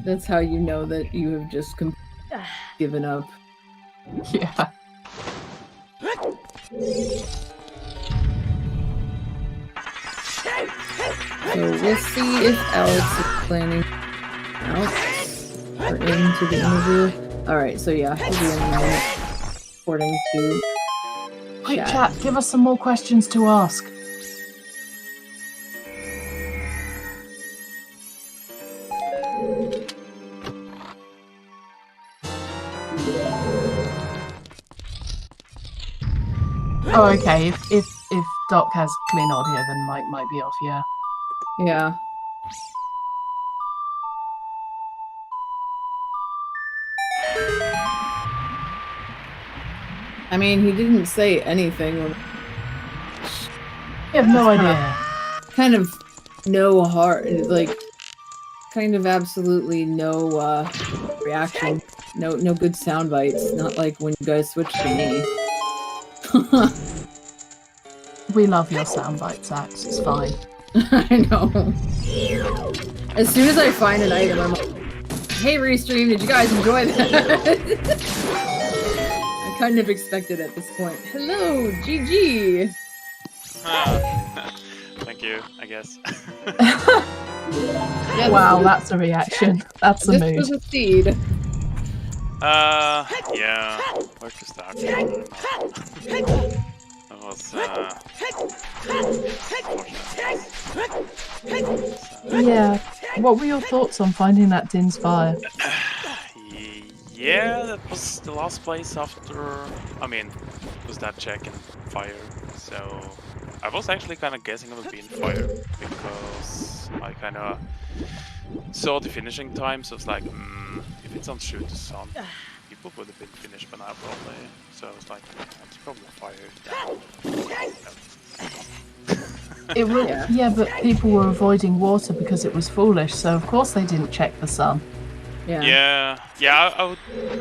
Speaker 3: That's how you know that you have just given up.
Speaker 2: Yeah.
Speaker 3: So we'll see if Alex is planning out or into the interview. Alright, so yeah, he'll be in a minute, according to
Speaker 2: Quick
Speaker 3: chat.
Speaker 2: chat, give us some more questions to ask. Oh, okay. If Doc has clean audio, then might be off. Yeah.
Speaker 3: Yeah. I mean, he didn't say anything.
Speaker 2: You have no idea.
Speaker 3: Kind of no heart, like, kind of absolutely no reaction. No good sound bites. Not like when you guys switched to me.
Speaker 2: We love your sound bites, Axe. It's fine.
Speaker 3: I know. As soon as I find an item, I'm like, hey, Restream, did you guys enjoy that? I kind of expected at this point. Hello, GG!
Speaker 6: Thank you, I guess.
Speaker 3: Yeah,
Speaker 2: Wow, that's a reaction. That's a
Speaker 3: this
Speaker 2: mood.
Speaker 3: was a seed.
Speaker 6: Yeah, where to start? That was,
Speaker 2: Yeah. What were your thoughts on finding that Din's fire?
Speaker 6: yeah, that was the last place after, I mean, it was that check and fire, so I was actually kind of guessing it would be in fire, because I kind of saw the finishing time, so it's like, if it's on shoot the sun, people would have been finished by now probably, so I was like, it's probably fire.
Speaker 2: It was,
Speaker 3: Yeah.
Speaker 2: yeah, but people were avoiding water because it was foolish, so of course they didn't check the sun.
Speaker 3: Yeah.
Speaker 6: Yeah, I would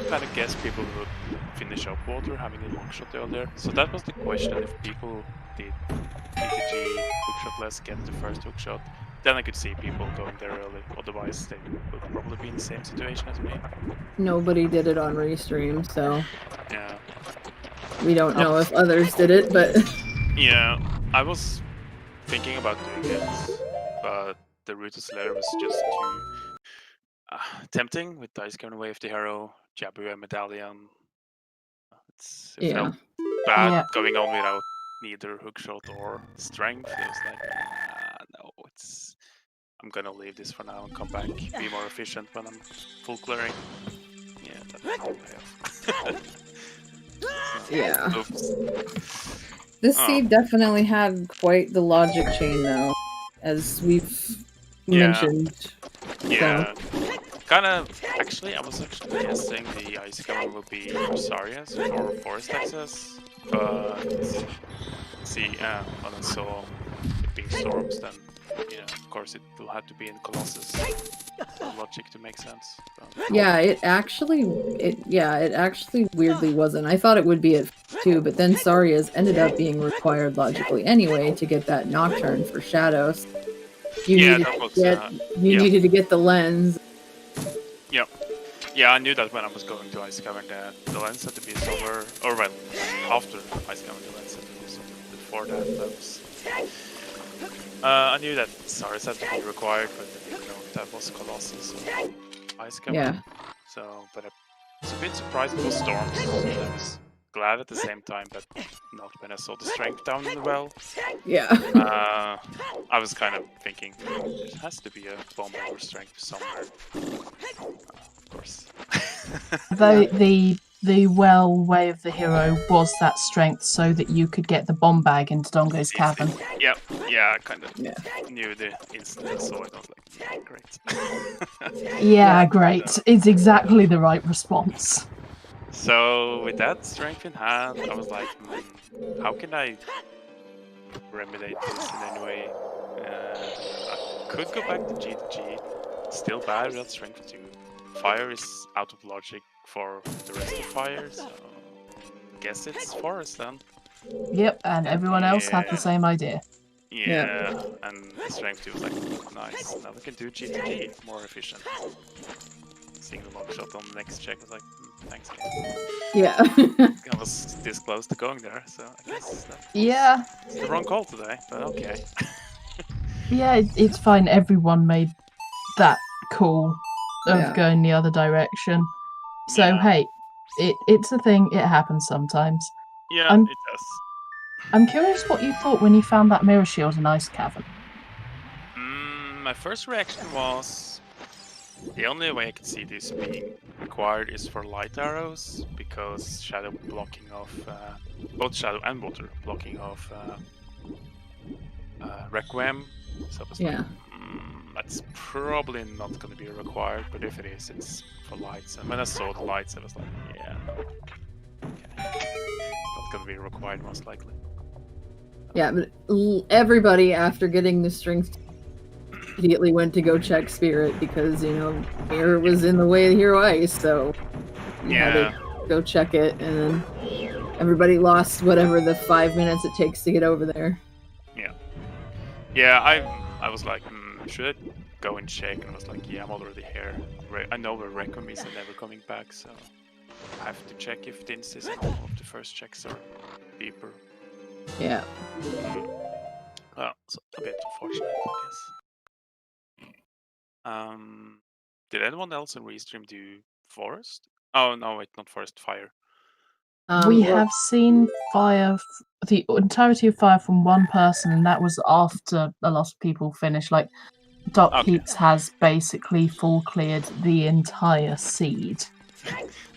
Speaker 6: kind of guess people would finish up water having a long shot earlier. So that was the question, if people did PTG hookshot-less get the first hookshot, then I could see people going there early, otherwise they would probably be in the same situation as me.
Speaker 3: Nobody did it on Restream, so
Speaker 6: Yeah.
Speaker 3: we don't know if others did it, but
Speaker 6: Yeah, I was thinking about doing it, but the route to Slayer was just too tempting with dice going away of the hero, Jabu and Medallion. It
Speaker 3: Yeah.
Speaker 6: felt bad
Speaker 2: Yeah.
Speaker 6: going on without neither hookshot or strength. It was like, no, I'm gonna leave this for now and come back, be more efficient when I'm full clearing. Yeah, that didn't pay off.
Speaker 3: yeah.
Speaker 6: Oops.
Speaker 3: This
Speaker 6: Oh.
Speaker 3: seed definitely had quite the logic chain, though, as we've
Speaker 6: Yeah.
Speaker 3: mentioned.
Speaker 6: Yeah, Actually, I was actually guessing the ice cover would be Sarias for Forest Access, but when I saw it being storms, then of course it will have to be in Colossus. Logic to make sense.
Speaker 3: Yeah, it actually weirdly wasn't. I thought it would be at 2, but then Saria's ended up being required logically anyway to get that Nocturne for Shadows. You needed to get the lens.
Speaker 6: Yep. Yeah, I knew that when I was going to Ice Cavern that the lens had to be somewhere, or well, after Ice Cavern the lens had to be somewhere. Before that was... I knew that Sarias had to be required, but I didn't know if that was Colossus or Ice Cavern.
Speaker 3: Yeah.
Speaker 6: So, but I was a bit surprised it was Storms. I was glad at the same time, but not when I saw the strength down in the well.
Speaker 3: Yeah.
Speaker 6: I was kind of thinking, there has to be a bomb or strength somewhere. Of course.
Speaker 2: Though the well way of the hero was that strength so that you could get the bomb bag into Dongo's cavern.
Speaker 6: Yeah, I kind of knew the instant I saw it. I was like, great.
Speaker 2: Yeah, great. It's exactly the right response.
Speaker 6: So with that strength in hand, I was like, how can I remedy this in any way? I could go back to G to G. Still bad without strength 2. Fire is out of logic for the rest of fire, so I guess it's forest then.
Speaker 2: Yep, and everyone else had the same idea.
Speaker 6: Yeah, and strength 2 was like, nice, now we can do G to G, more efficient. Seeing the long shot on the next check was like, thanks game.
Speaker 3: Yeah.
Speaker 6: I was this close to going there, so I guess that's the wrong call today, but okay.
Speaker 2: Yeah, it's fine. Everyone made that call of going the other direction. So hey, it's a thing. It happens sometimes.
Speaker 6: Yeah, it does.
Speaker 2: I'm curious what you thought when you found that mirror shield in Ice Cavern.
Speaker 6: My first reaction was the only way I can see this being required is for light arrows, because shadow blocking off both shadow and water blocking off Requiem. So I was like, that's probably not going to be required, but if it is, it's for lights. And when I saw the lights, I was like, yeah, okay. It's not going to be required most likely.
Speaker 3: Yeah, but everybody after getting the strength immediately went to go check Spirit because, Mirror was in the way of Hero Ice, so you had to go check it, and then everybody lost whatever the 5 minutes it takes to get over there.
Speaker 6: Yeah, I was like, should I go and check? And I was like, yeah, I'm already here. I know where Requiem is and never coming back, so I have to check if Dins is in all of the first checks are deeper.
Speaker 3: Yeah.
Speaker 6: Well, so a bit unfortunate, I guess. Did anyone else in Restream do Forest? Oh, no, wait, not Forest, Fire.
Speaker 2: We have seen Fire, the entirety of Fire from one person, and that was after a lot of people finished. Like, Doc Heats has basically full cleared the entire seed.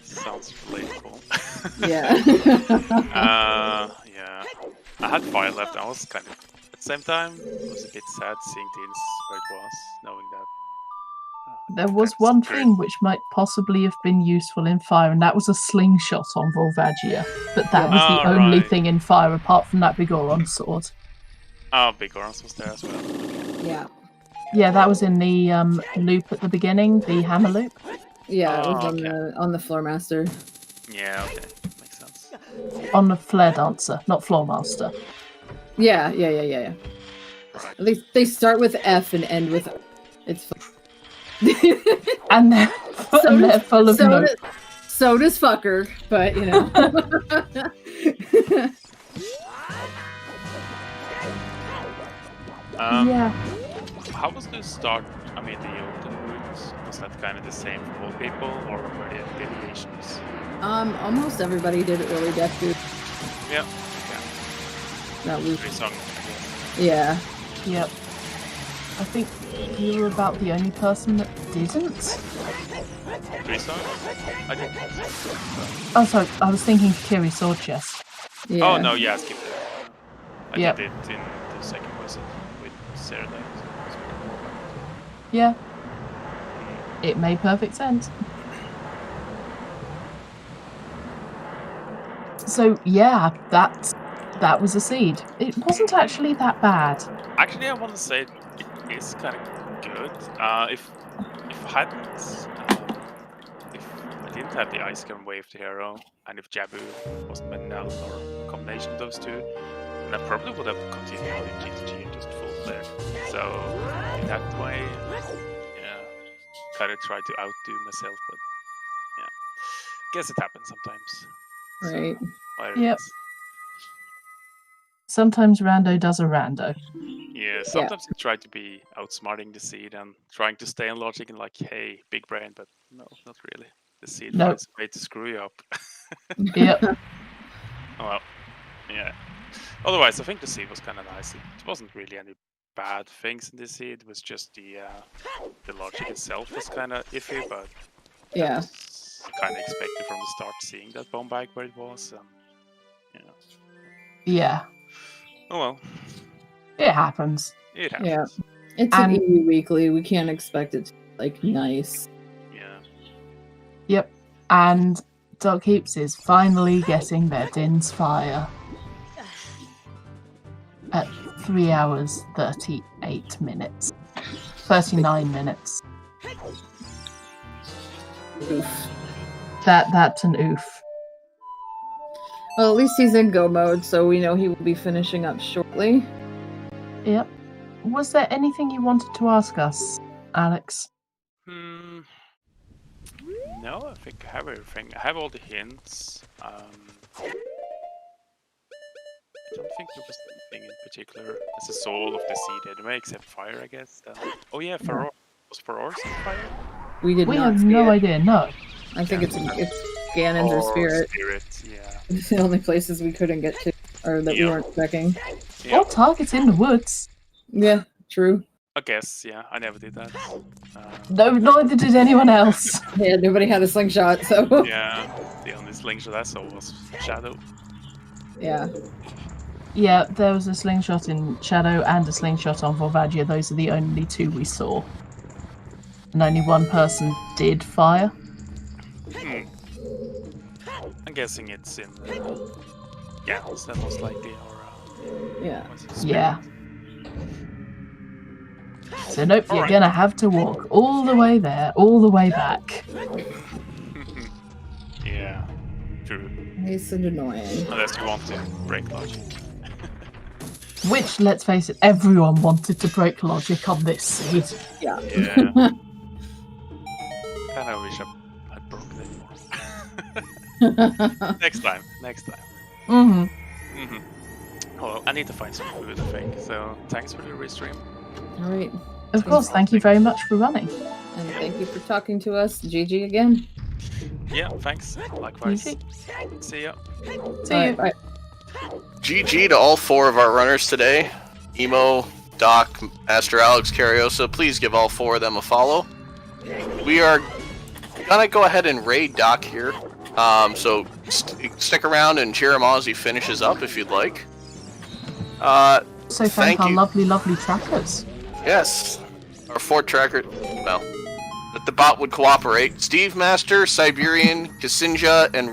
Speaker 6: Sounds relatable.
Speaker 3: Yeah.
Speaker 6: Yeah. I had Fire left. I was kind of, at the same time, it was a bit sad seeing Dins where it was, knowing that.
Speaker 2: There was one thing which might possibly have been useful in Fire, and that was a slingshot on Volvagia. But that was the only thing in Fire apart from that Big Oron sword.
Speaker 6: Oh, Big Orons was there as well. Okay.
Speaker 3: Yeah.
Speaker 2: Yeah, that was in the loop at the beginning, the hammer loop.
Speaker 3: Yeah, it was on the Floormaster.
Speaker 6: Yeah, okay. Makes sense.
Speaker 2: On the Flare Dancer, not Floormaster.
Speaker 3: Yeah.
Speaker 6: Right.
Speaker 3: They start with F and end with... It's fun.
Speaker 2: And they're full of note.
Speaker 3: So does Fucker, but
Speaker 2: Yeah.
Speaker 6: How was the start? I mean, the open routes, was that kind of the same for all people, or were there deviations?
Speaker 3: Almost everybody did early death boot.
Speaker 6: Yeah.
Speaker 3: That was...
Speaker 2: Yeah. Yep. I think you were about the only person that didn't.
Speaker 6: 3-star? I didn't.
Speaker 2: Oh, sorry. I was thinking Kiri Sword Chest.
Speaker 3: Yeah.
Speaker 6: Oh, no, yeah, I skipped it. I
Speaker 2: Yep.
Speaker 6: did it in the second visit with Sarah.
Speaker 2: Yeah. It made perfect sense. So yeah, that was a seed. It wasn't actually that bad.
Speaker 6: Actually, I want to say it is kind of good. If I hadn't, if I didn't have the Ice Gun Wave to hero, and if Jabu wasn't been down or a combination of those two, then I probably would have continued on in GTG and just full player. So in that way, yeah, kind of tried to outdo myself, but yeah, guess it happens sometimes.
Speaker 3: Right.
Speaker 6: So,
Speaker 2: Yep. Sometimes rando does a rando.
Speaker 6: Yeah, sometimes you try to be outsmarting the seed and trying to stay on logic and like, hey, big brain, but no, not really. The seed
Speaker 2: Nope.
Speaker 6: finds a way to screw you up.
Speaker 2: Yep.
Speaker 6: Well, yeah. Otherwise, I think the seed was kind of nice. It wasn't really any bad things in the seed. It was just the logic itself was kind of iffy, but
Speaker 3: Yeah.
Speaker 6: kind of expected from the start, seeing that bomb bag where it was.
Speaker 2: Yeah.
Speaker 6: Oh well,
Speaker 2: It happens.
Speaker 6: it happens.
Speaker 3: Yeah. It's an EU weekly. We can't expect it to be, like, nice.
Speaker 6: Yeah.
Speaker 2: Yep. And Doc Heaps is finally getting their Din's Fire at 3 hours 38 minutes. 39 minutes.
Speaker 3: Oof.
Speaker 2: That's an oof.
Speaker 3: Well, at least he's in go mode, so we know he will be finishing up shortly.
Speaker 2: Yep. Was there anything you wanted to ask us, Alex?
Speaker 6: No, I think I have everything. I have all the hints. I don't think there was anything in particular as a soul of the seed anyway, except fire, I guess. Oh yeah, Faror. Was Faror's on fire?
Speaker 3: We
Speaker 2: We
Speaker 3: not
Speaker 2: have
Speaker 3: see
Speaker 2: no
Speaker 3: it.
Speaker 2: idea, no.
Speaker 3: I think it's Ganon's or Spirit.
Speaker 6: Yeah.
Speaker 3: The only places we couldn't get to, or that we weren't checking.
Speaker 6: Yeah,
Speaker 2: Or targets in the woods.
Speaker 3: Yeah, true.
Speaker 6: I guess, yeah. I never did that.
Speaker 2: No, neither did anyone else.
Speaker 3: Yeah, nobody had a slingshot, so
Speaker 6: Yeah, the only slingshot I saw was Shadow.
Speaker 3: yeah.
Speaker 2: Yeah, there was a slingshot in Shadow and a slingshot on Volvagia. Those are the only two we saw. And only one person did fire.
Speaker 6: I'm guessing it's in Gals, that most likely, or
Speaker 3: Yeah.
Speaker 6: was it Spirit?
Speaker 2: Yeah. So nope, you're
Speaker 6: Alright.
Speaker 2: gonna have to walk all the way there, all the way back.
Speaker 6: Yeah, true.
Speaker 3: It's annoying.
Speaker 6: Unless you want to break logic.
Speaker 2: Which, let's face it, everyone wanted to break logic on this seed.
Speaker 3: Yeah.
Speaker 6: Yeah. Kind of wish I'd broken it more. Next time.
Speaker 2: Mm-hmm.
Speaker 6: Well, I need to find some food, I think. So thanks for the restream.
Speaker 3: All right.
Speaker 2: Of course, thank you very much for running.
Speaker 3: And thank you for talking to us. GG again.
Speaker 6: Yeah, thanks. Likewise.
Speaker 2: GG.
Speaker 6: See ya.
Speaker 2: See
Speaker 3: All
Speaker 2: you.
Speaker 3: right, bye.
Speaker 1: GG to all 4 of our runners today. Emo, Doc, Master Alex, Cariosa. Please give all 4 of them a follow. We are gonna go ahead and raid Doc here. So stick around and cheer him on as he finishes up if you'd like.
Speaker 2: So thank
Speaker 1: Thank
Speaker 2: our
Speaker 1: you.
Speaker 2: lovely, lovely trackers.
Speaker 1: Yes, our 4 tracker. Well, that the bot would cooperate. Steve Master, Siberian, Kasinja, and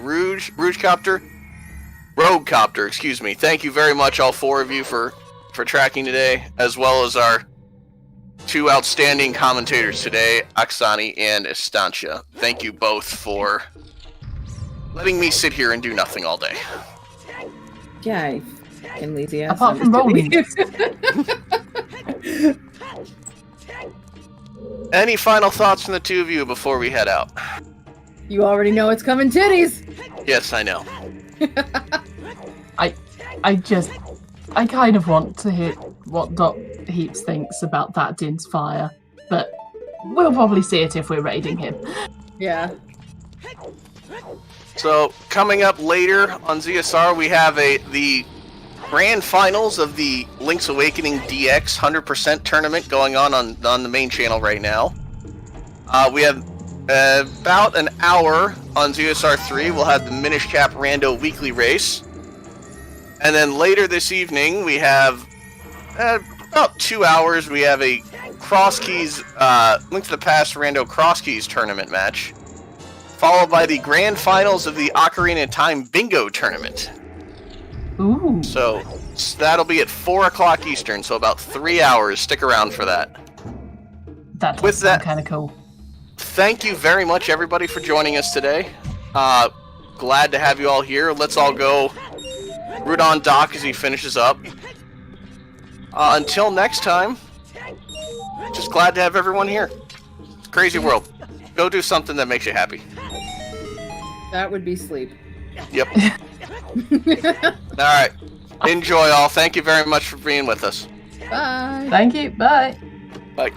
Speaker 1: Roguecopter, excuse me. Thank you very much, all 4 of you, for tracking today, as well as our 2 outstanding commentators today, Aksani and Estancia. Thank you both for letting me sit here and do nothing all day.
Speaker 3: Yeah, I fucking lazy ass.
Speaker 2: Apart from rolling.
Speaker 1: Any final thoughts from the 2 of you before we head out?
Speaker 3: You already know it's coming titties.
Speaker 1: Yes, I know.
Speaker 2: I kind of want to hear what Doc Heaps thinks about that Din's Fire, but we'll probably see it if we're raiding him.
Speaker 3: Yeah.
Speaker 1: So, coming up later on ZSR, we have the grand finals of the Link's Awakening DX 100% tournament going on the main channel right now. We have about an hour on ZSR 3. We'll have the Minish Cap Rando weekly race. And then later this evening, we have about 2 hours. We have a Cross Keys, Link to the Past Rando Cross Keys tournament match, followed by the grand finals of the Ocarina of Time Bingo tournament.
Speaker 2: Ooh.
Speaker 1: So that'll be at 4 o'clock Eastern, so about 3 hours. Stick around for that.
Speaker 2: That does
Speaker 1: With
Speaker 2: sound
Speaker 1: that-
Speaker 2: kind of cool.
Speaker 1: Thank you very much, everybody, for joining us today. Glad to have you all here. Let's all go root on Doc as he finishes up. Until next time, just glad to have everyone here. It's a crazy world. Go do something that makes you happy.
Speaker 3: That would be sleep.
Speaker 1: Yep. Alright. Enjoy all. Thank you very much for being with us.
Speaker 3: Bye.
Speaker 2: Thank you. Bye.
Speaker 1: Bye.